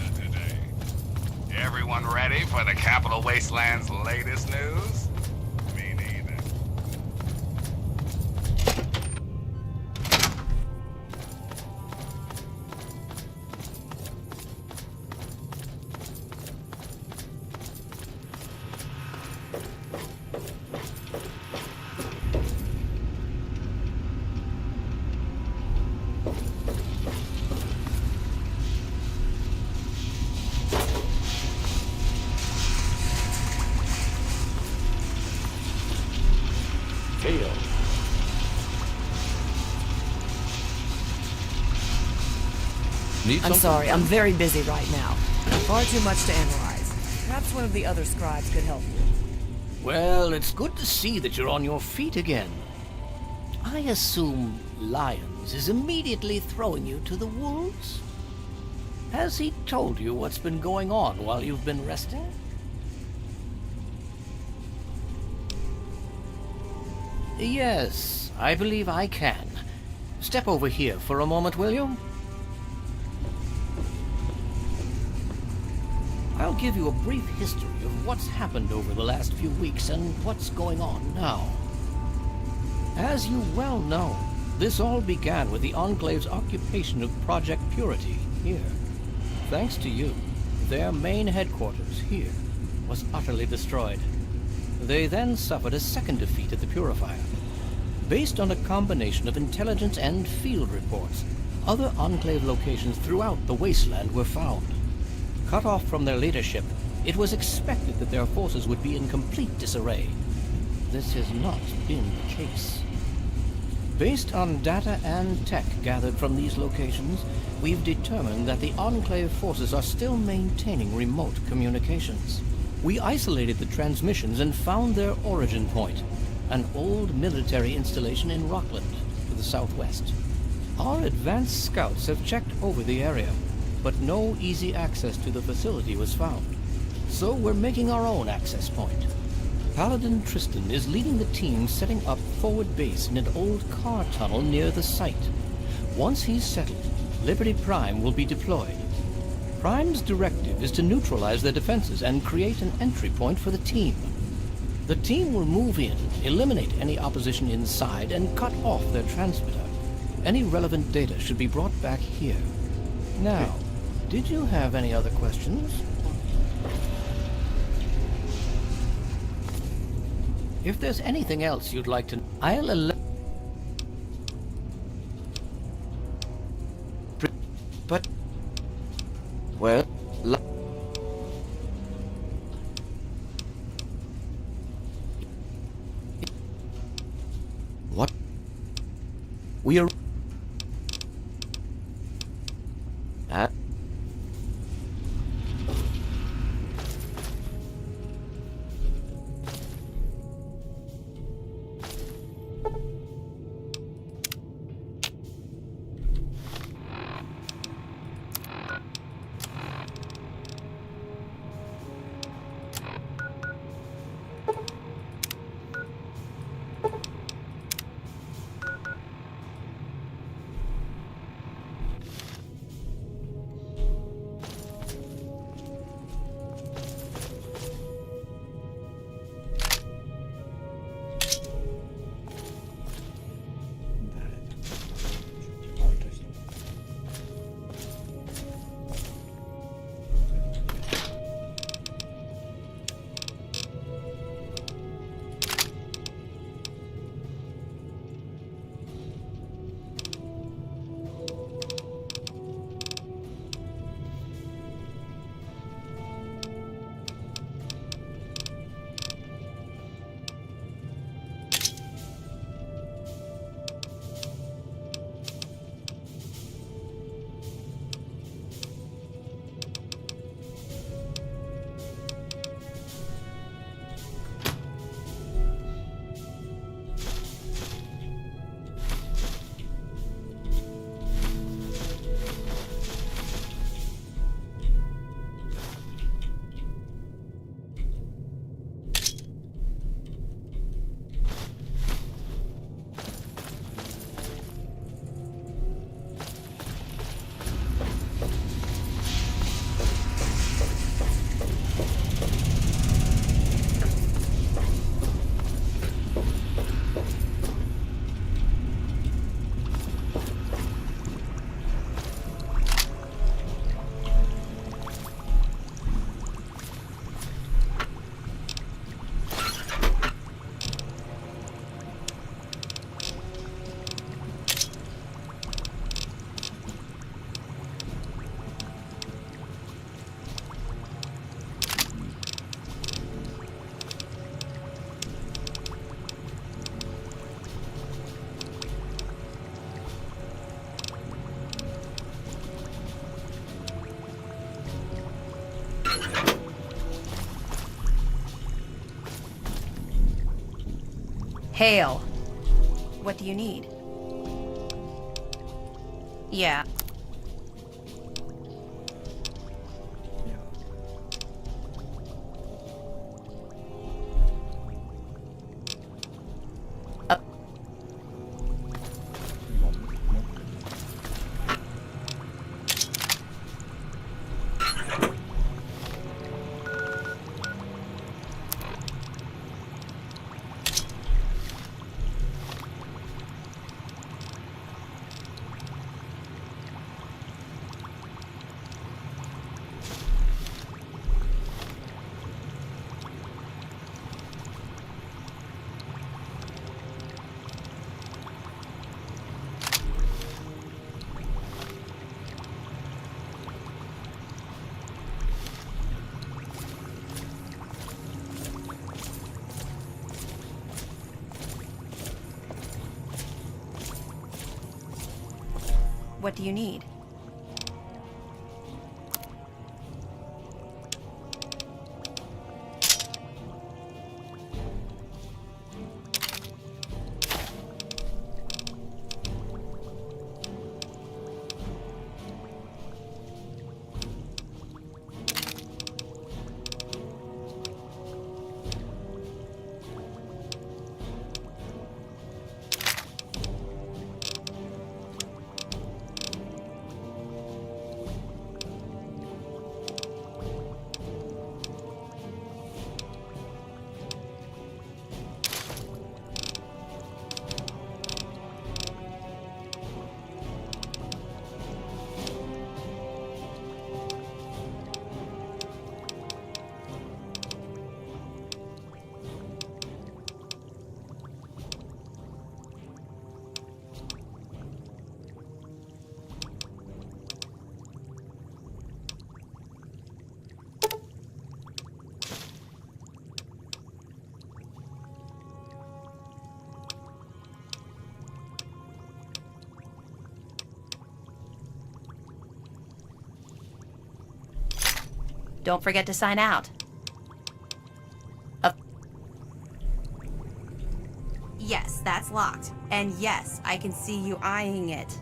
Everyone ready for the Capital Wasteland's latest news? Me neither. Hail. I'm sorry, I'm very busy right now. Far too much to analyze. Perhaps one of the other scribes could help you. Well, it's good to see that you're on your feet again. I assume Lyons is immediately throwing you to the wolves? Has he told you what's been going on while you've been resting? Yes, I believe I can. Step over here for a moment, will you? I'll give you a brief history of what's happened over the last few weeks and what's going on now. As you well know, this all began with the Enclave's occupation of Project Purity here. Thanks to you, their main headquarters here was utterly destroyed. They then suffered a second defeat at the Purifier. Based on a combination of intelligence and field reports, other Enclave locations throughout the wasteland were found. Cut off from their leadership, it was expected that their forces would be in complete disarray. This has not been the case. Based on data and tech gathered from these locations, we've determined that the Enclave forces are still maintaining remote communications. We isolated the transmissions and found their origin point, an old military installation in Rockland, to the southwest. Our advanced scouts have checked over the area, but no easy access to the facility was found. So we're making our own access point. Paladin Tristan is leading the team setting up forward base in an old car tunnel near the site. Once he's settled, Liberty Prime will be deployed. Prime's directive is to neutralize their defenses and create an entry point for the team. The team will move in, eliminate any opposition inside, and cut off their transmitter. Any relevant data should be brought back here. Now, did you have any other questions? If there's anything else you'd like to... But... Well... What? We are... Hail. What do you need? Yeah. What do you need? Don't forget to sign out. Yes, that's locked. And yes, I can see you eyeing it.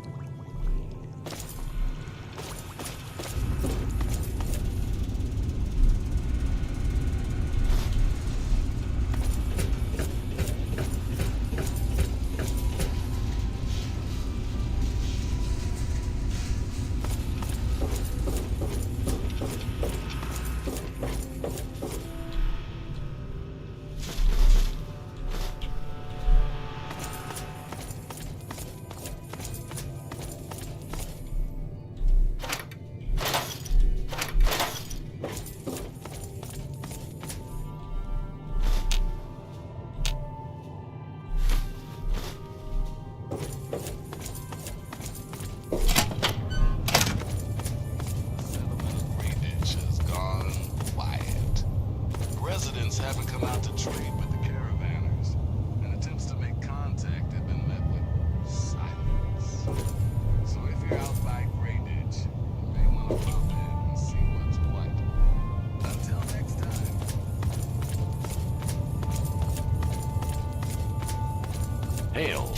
Haven't come out to trade with the caravanners, and attempts to make contact have been met with silence. So if you're out by Grey Ditch, you may want to pop in and see what's what. Until next time. Hail.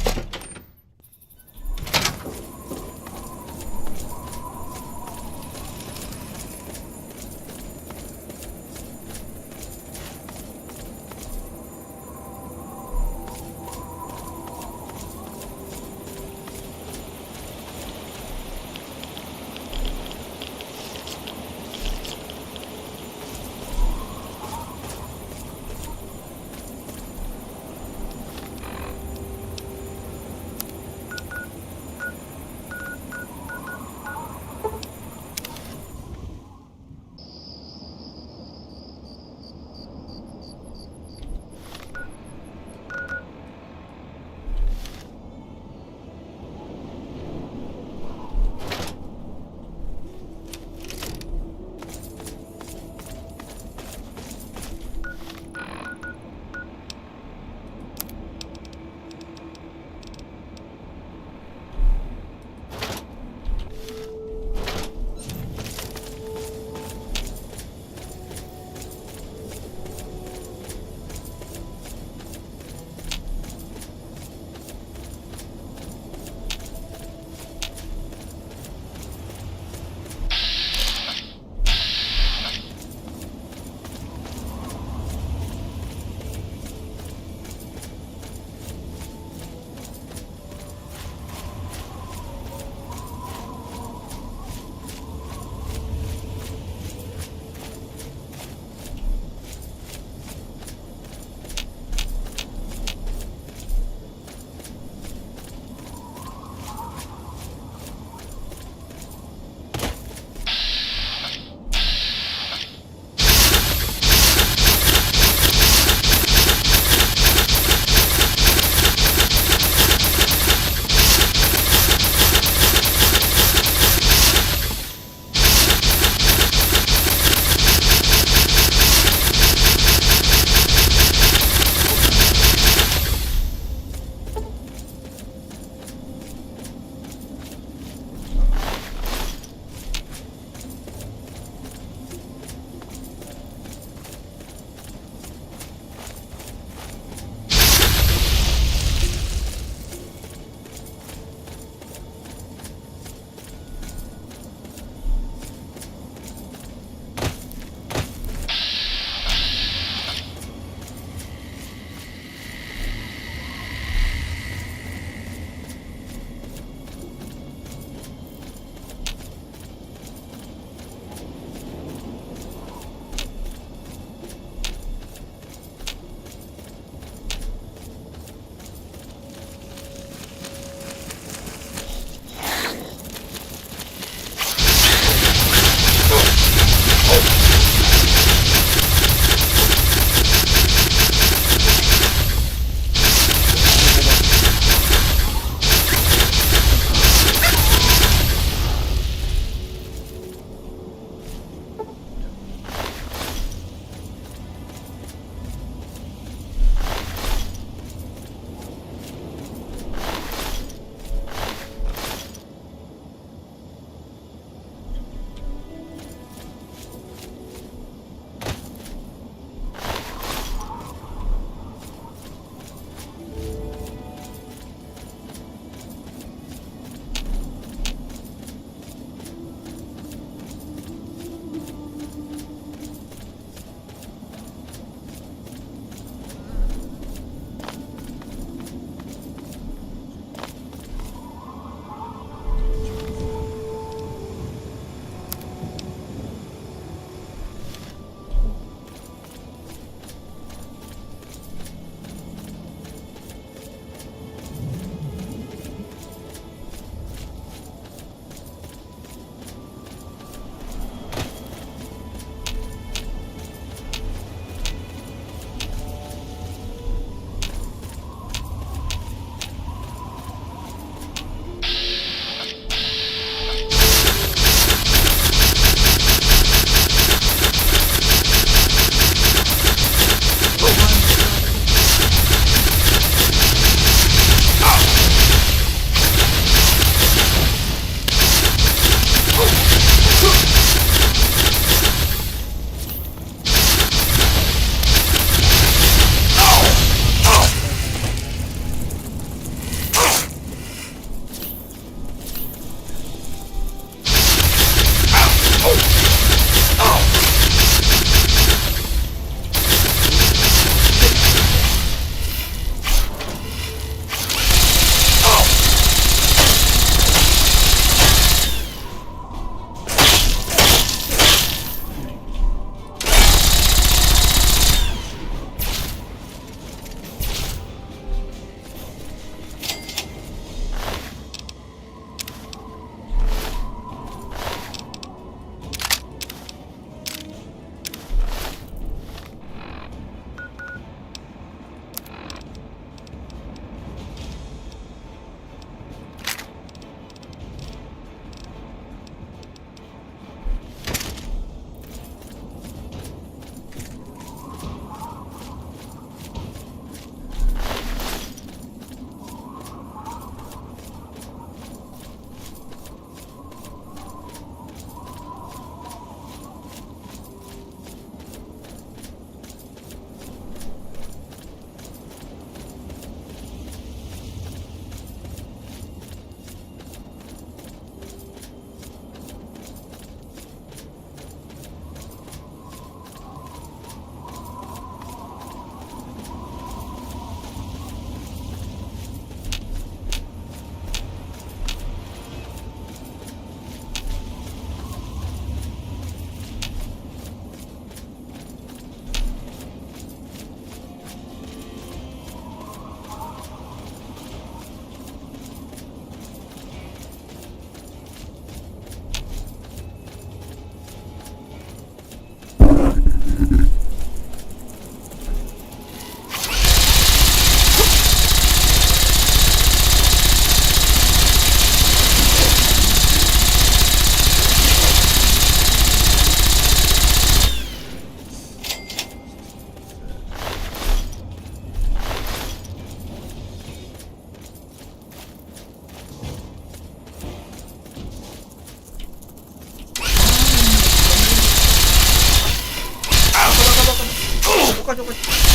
こっちこっち。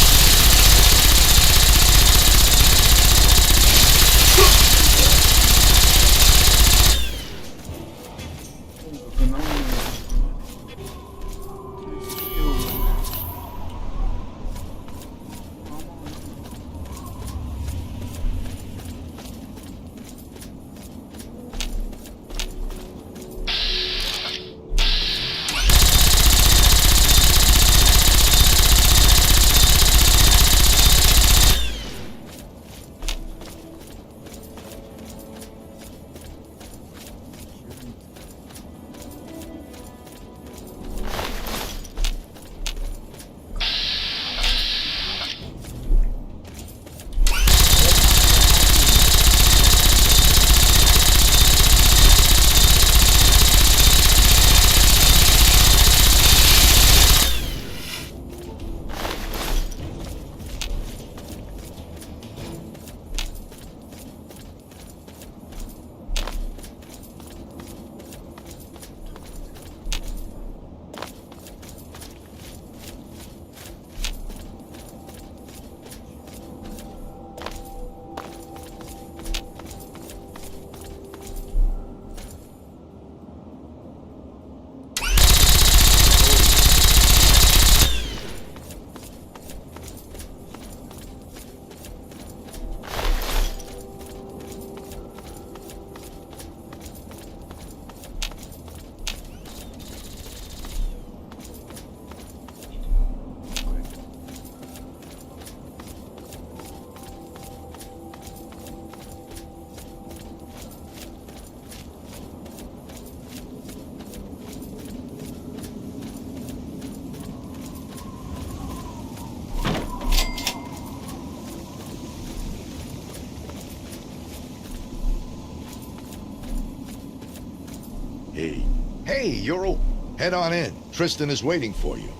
Hey, you're all... Head on in. Tristan is waiting for you.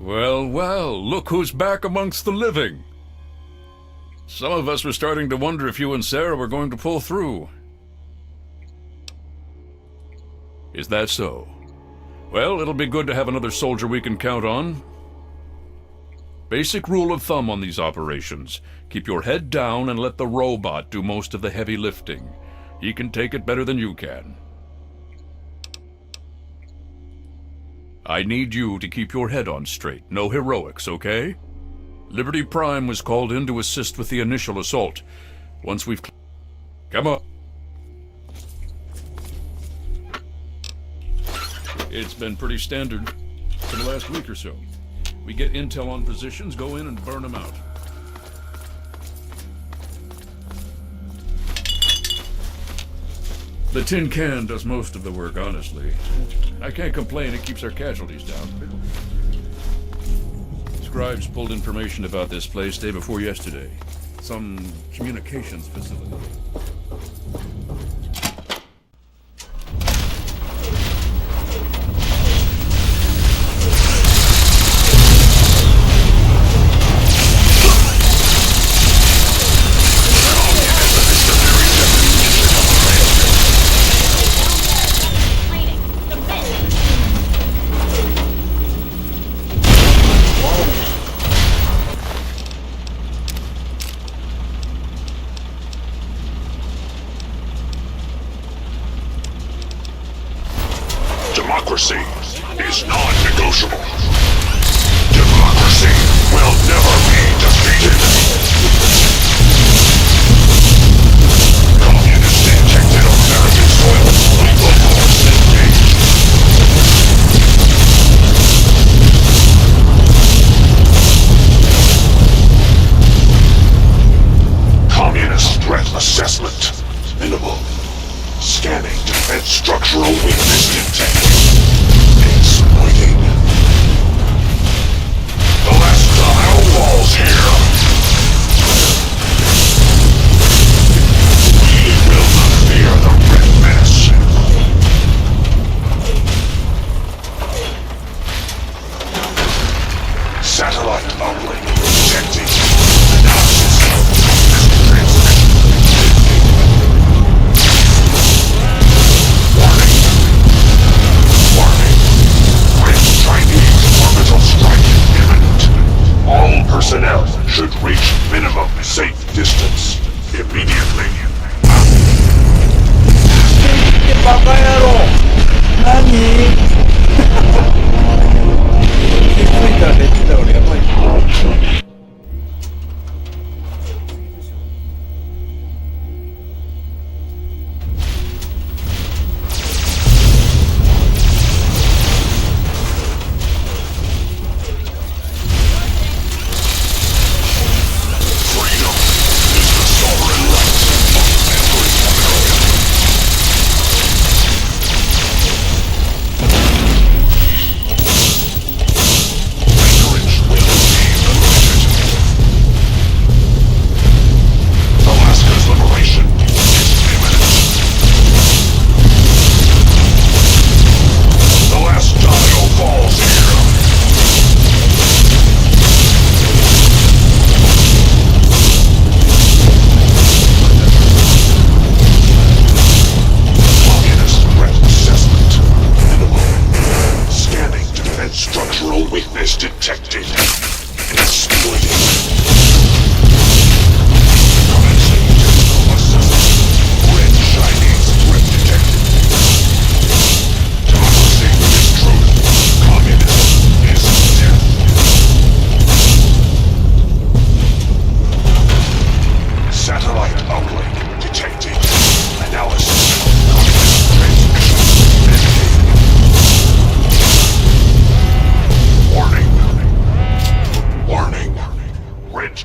Well, well, look who's back amongst the living. Some of us were starting to wonder if you and Sarah were going to pull through. Is that so? Well, it'll be good to have another soldier we can count on. Basic rule of thumb on these operations. Keep your head down and let the robot do most of the heavy lifting. He can take it better than you can. I need you to keep your head on straight. No heroics, okay? Liberty Prime was called in to assist with the initial assault. Once we've... Come on. It's been pretty standard for the last week or so. We get intel on positions, go in and burn them out. The tin can does most of the work, honestly. I can't complain, it keeps our casualties down. Scribes pulled information about this place day before yesterday. Some communications facility. Democracy is non-negotiable. Democracy will never be defeated. Communists injected American soil with the force engaged. Communist threat assessment. Minimal. Scanning defense structural weakness detected. Exploiting. The last tile walls here. We will not fear the red menace. Satellite uplink detected. Analysis. Transmission. All personnel should reach minimum safe distance immediately.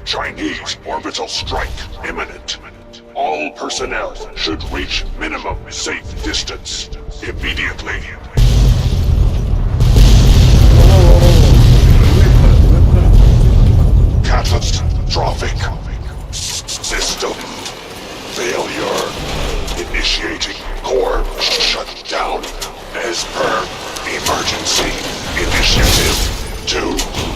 Chinese orbital strike imminent. All personnel should reach minimum safe distance immediately. Catastrophic system failure. Initiating core shutdown as per emergency initiative 2.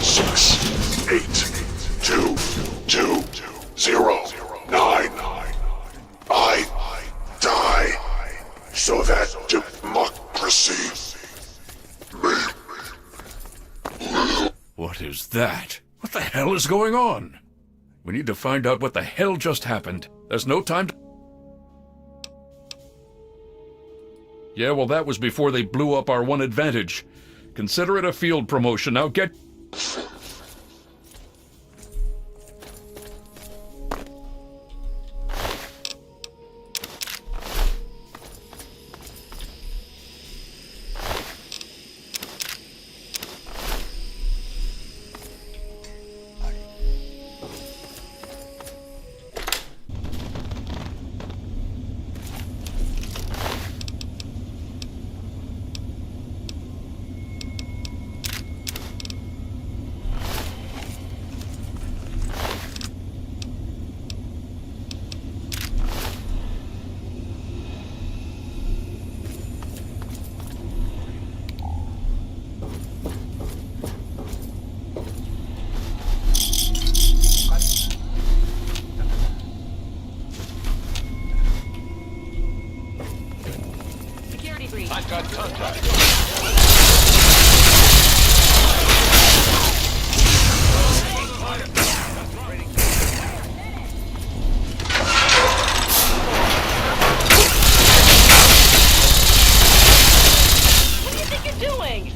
What is that? What the hell is going on? We need to find out what the hell just happened. There's no time to... Yeah, well, that was before they blew up our one advantage. Consider it a field promotion. Now get... I've got contact. What do you think you're doing?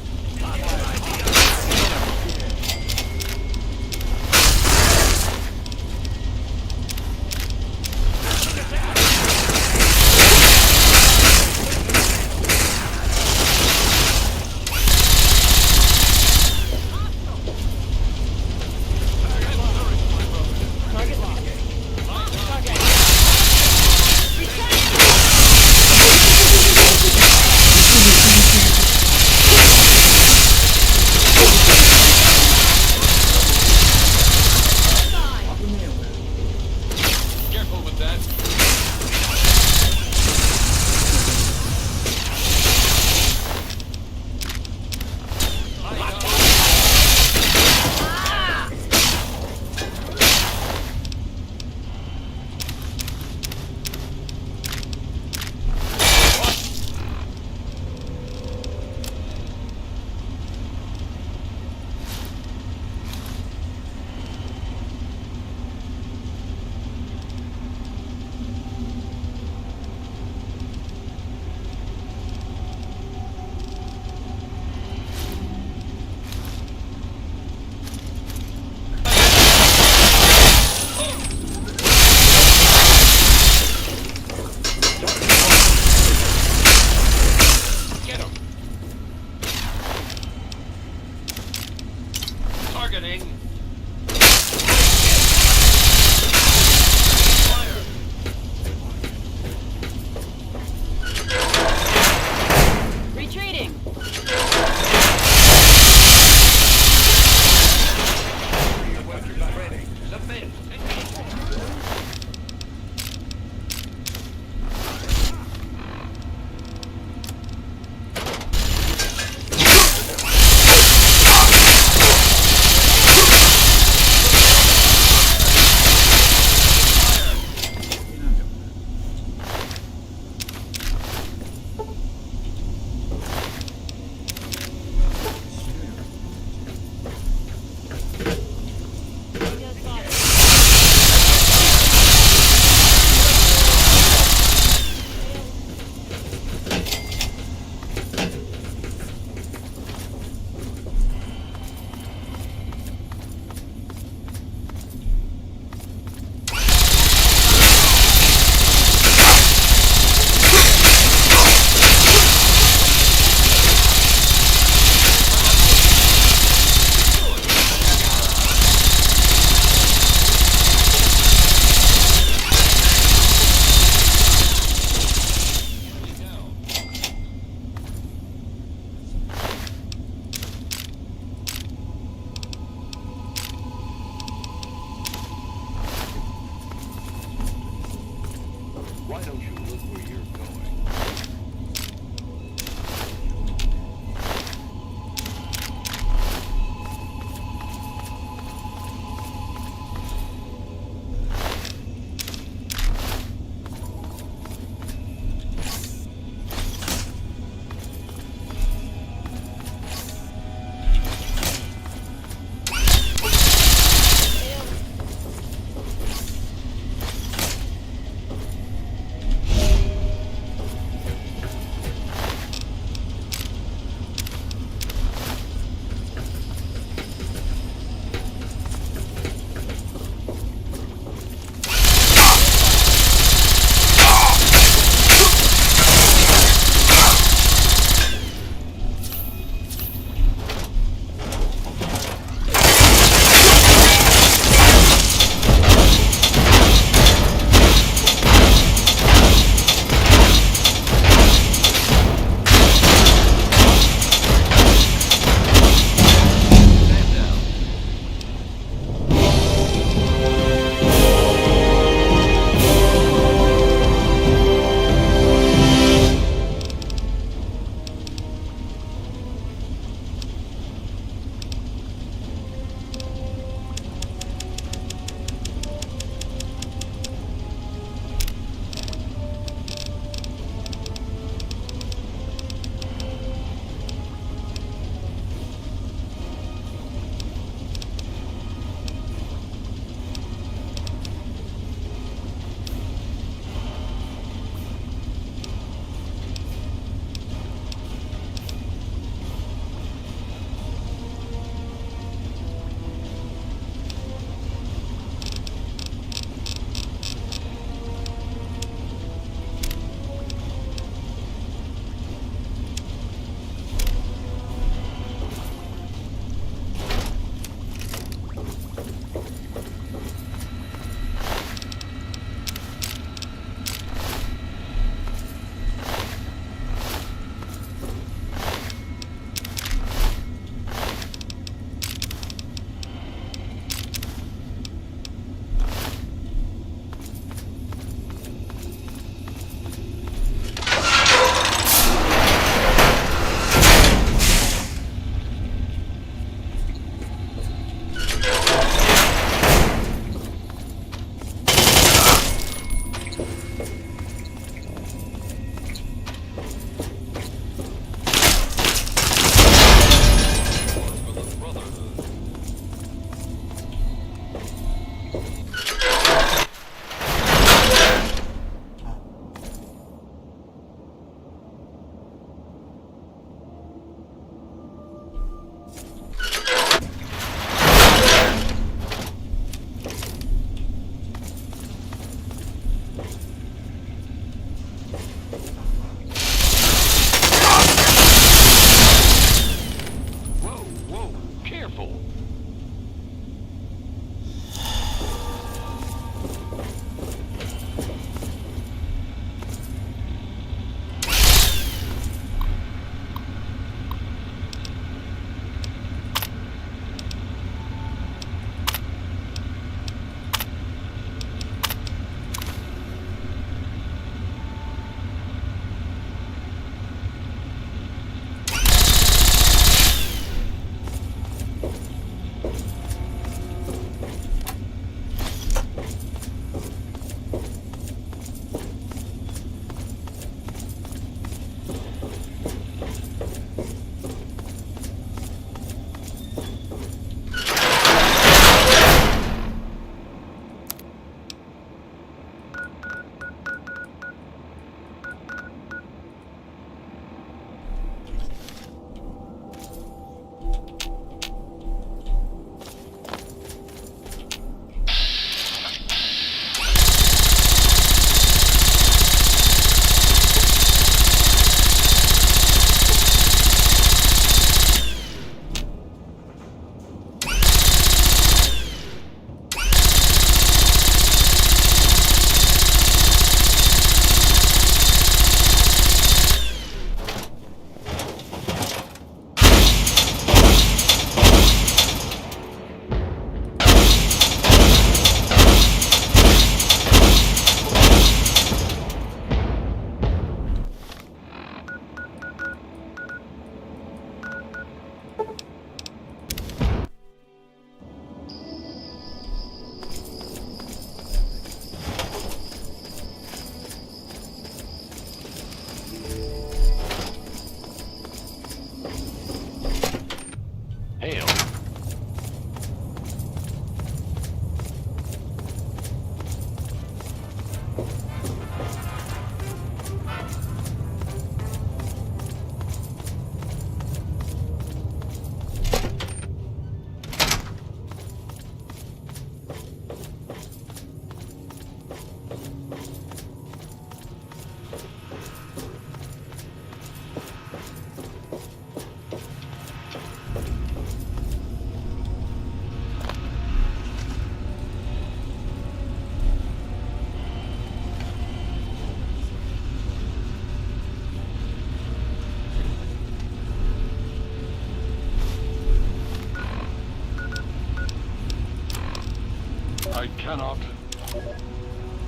I cannot.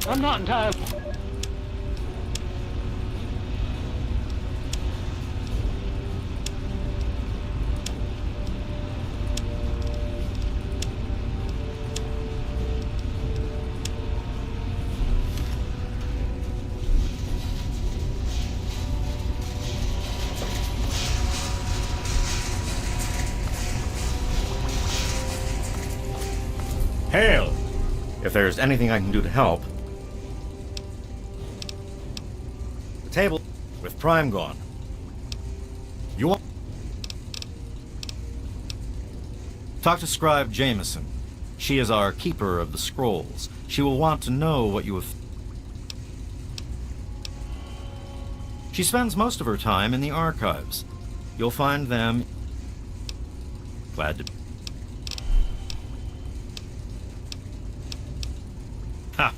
I'm not entirely... Hail! If there's anything I can do to help. The table with Prime gone. You want... Talk to Scribe Jameson. She is our keeper of the scrolls. She will want to know what you have... She spends most of her time in the archives. You'll find them... Glad to... Ha!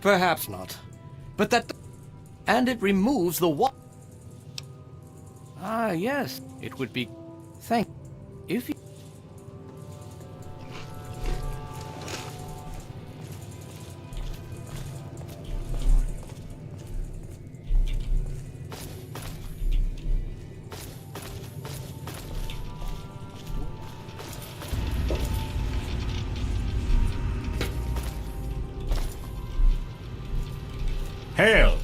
Perhaps not. But that... And it removes the wall. Ah, yes. It would be... Thank... If you... Hail!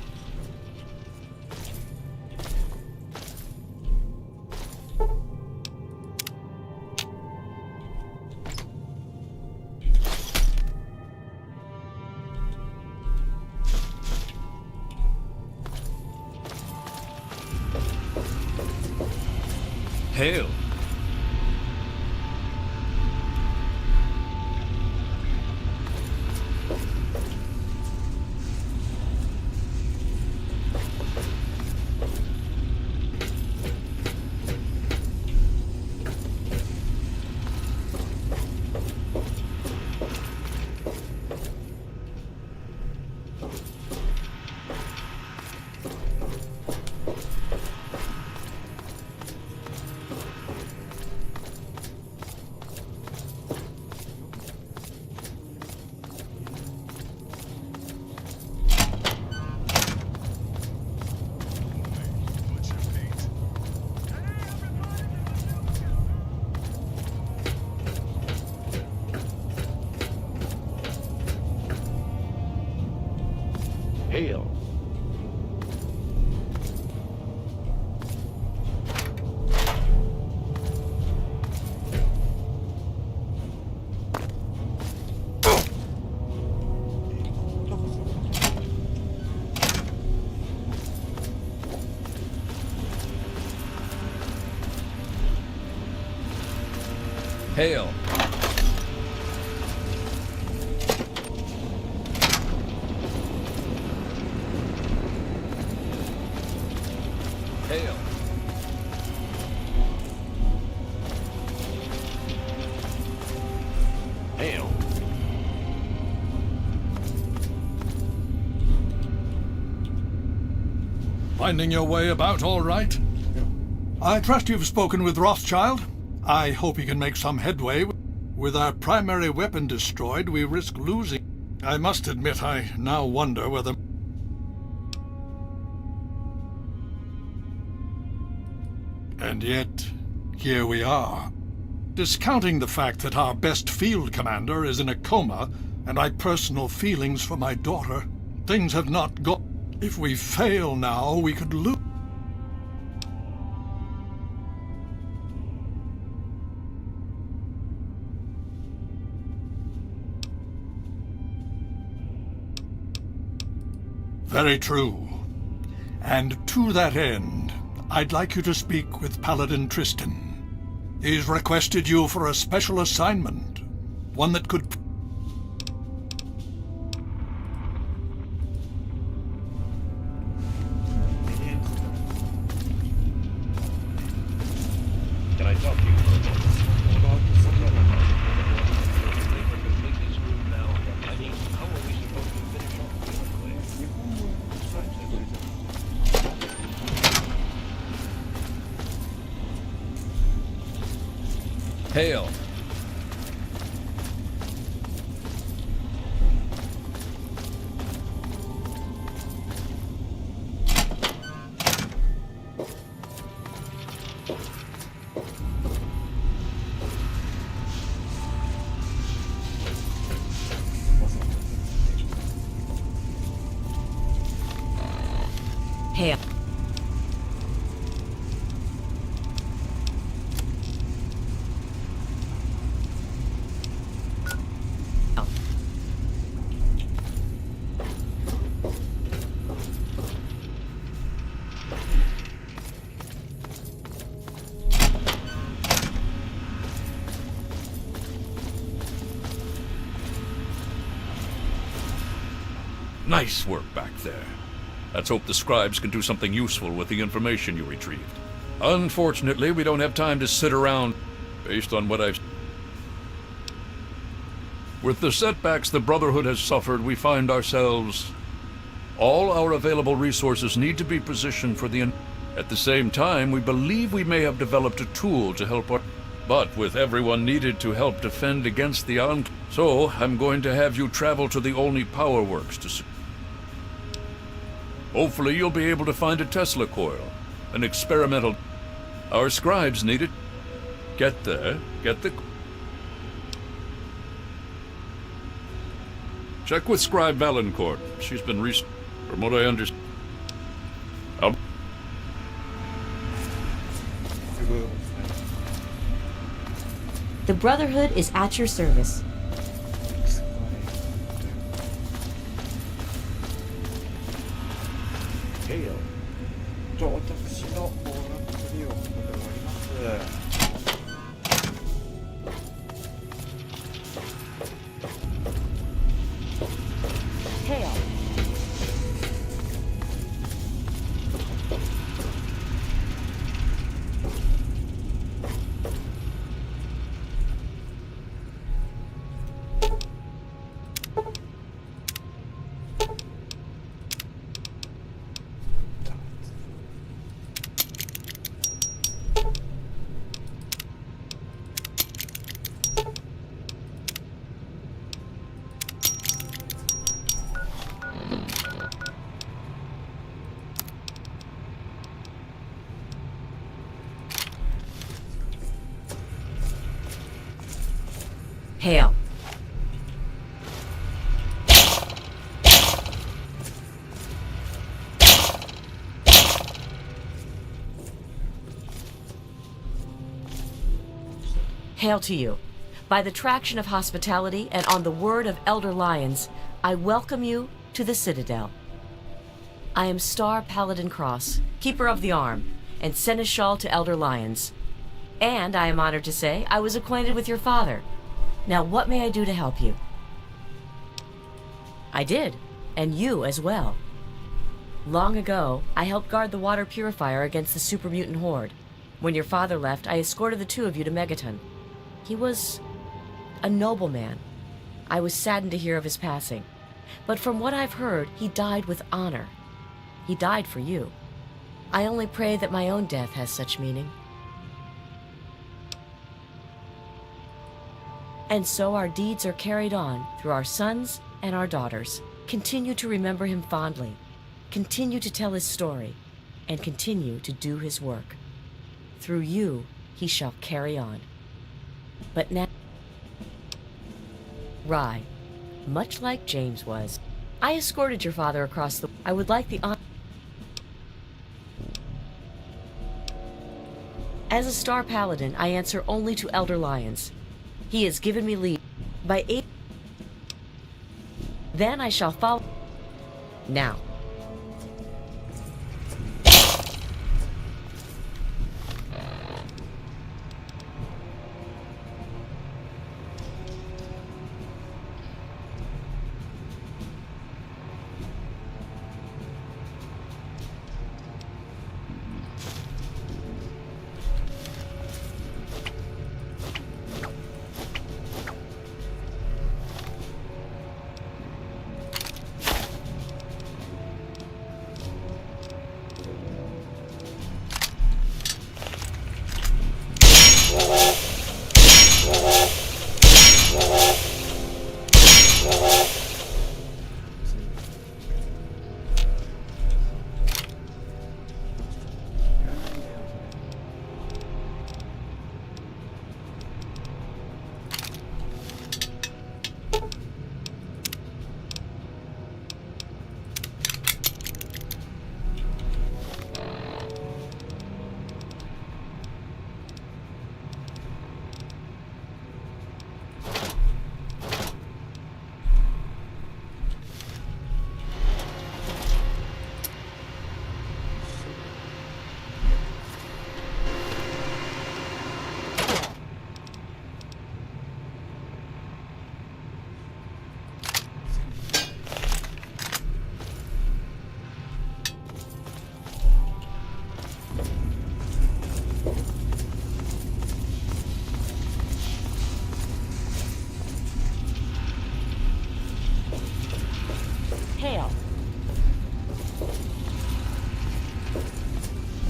Hail! Hail. Hail! Hail! Hail. Finding your way about all right? I trust you've spoken with Rothschild. I hope he can make some headway. With our primary weapon destroyed, we risk losing. I must admit, I now wonder whether... And yet, here we are. Discounting the fact that our best field commander is in a coma, and my personal feelings for my daughter, things have not gone... If we fail now, we could lose... Very true. And to that end, I'd like you to speak with Paladin Tristan. He's requested you for a special assignment, one that could... Hail. Hail. Nice work back there. Let's hope the scribes can do something useful with the information you retrieved. Unfortunately, we don't have time to sit around based on what I've... With the setbacks the Brotherhood has suffered, we find ourselves... All our available resources need to be positioned for the... At the same time, we believe we may have developed a tool to help our... But with everyone needed to help defend against the So, I'm going to have you travel to the Olney Power Works to... Hopefully you'll be able to find a Tesla coil, an experimental... Our scribes need it. Get there, get the... Check with Scribe Valancourt. She's been From what I understand... The Brotherhood is at your service. Hail. 私のオーラップリをここで終わります。Hail. Hail. Hail to you. By the traction of hospitality and on the word of Elder Lyons, I welcome you to the Citadel. I am Star Paladin Cross, Keeper of the Arm, and Seneschal to Elder Lyons. And I am honored to say I was acquainted with your father. Now, what may I do to help you? I did, and you as well. Long ago, I helped guard the water purifier against the super mutant horde. When your father left, I escorted the two of you to Megaton. He was a noble man. I was saddened to hear of his passing. But from what I've heard, he died with honor. He died for you. I only pray that my own death has such meaning. And so our deeds are carried on through our sons and our daughters. Continue to remember him fondly. Continue to tell his story. And continue to do his work. Through you, he shall carry on. But now... Rye, much like James was. I escorted your father across the... I would like the honor... As a Star Paladin, I answer only to Elder Lyons. He has given me leave. By 8... Then I shall follow... Now.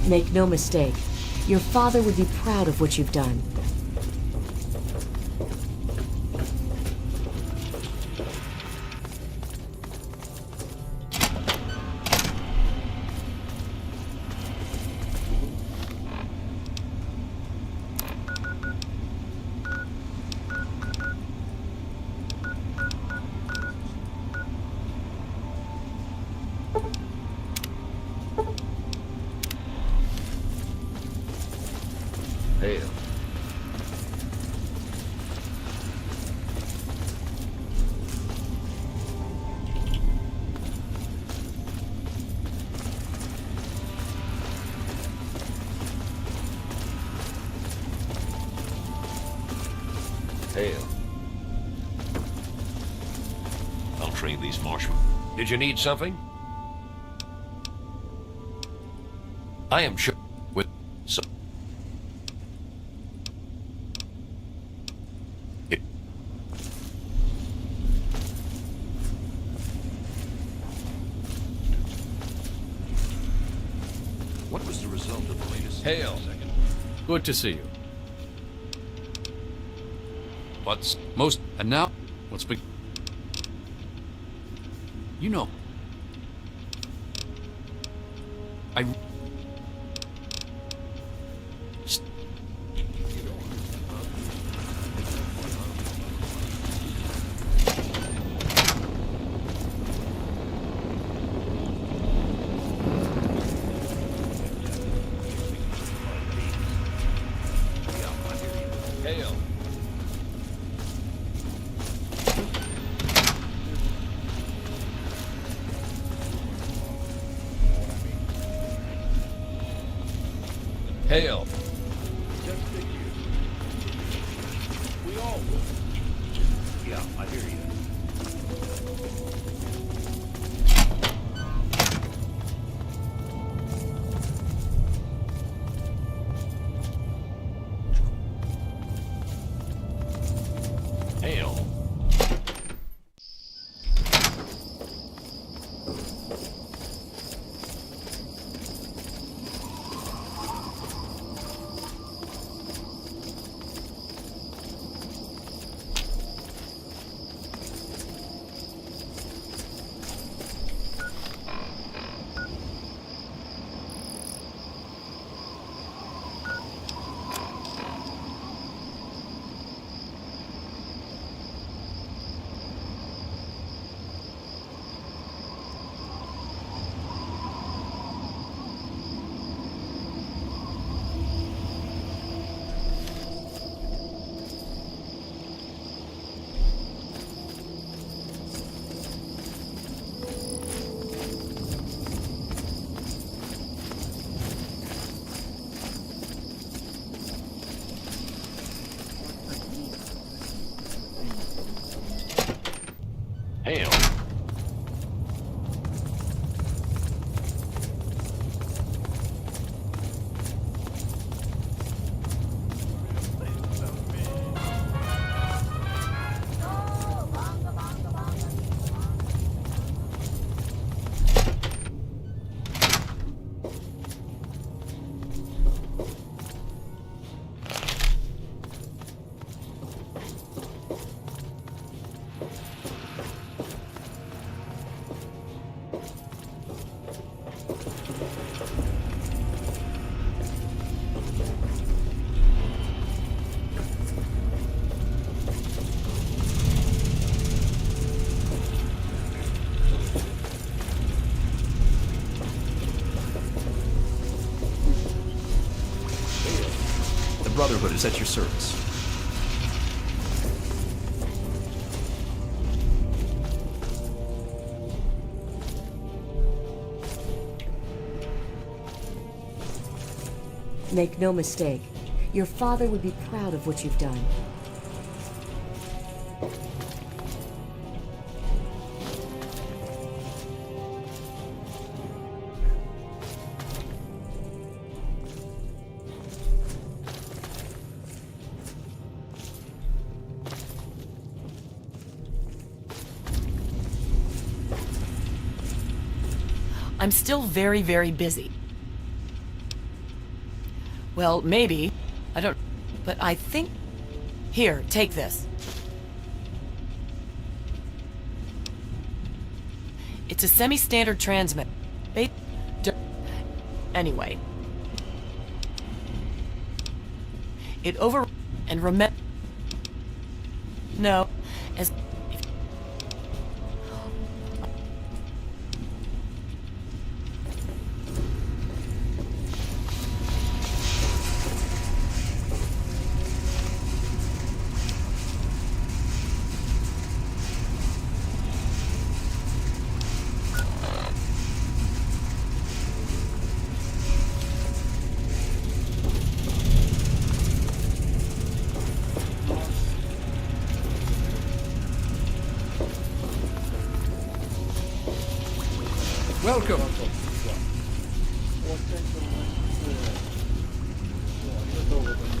Make no mistake, your father would be proud of what you've done. Hail. Hail. I'll train these marshmallows. Did you need something? I am sure with some. What was the result of the latest? Hail. Good to see you. What's most... And now, what's big... You know... I... Hail. Hail. Just think you. We all will. Yeah, I hear you. Hail. Hail. The Brotherhood is at your service. Make no mistake, your father would be proud of what you've done. I'm still very, very busy. Well, maybe. I don't... But I think... Here, take this. It's a semi-standard transmit. Anyway. It over... And remember... No. As... Welcome. ありがとうございます。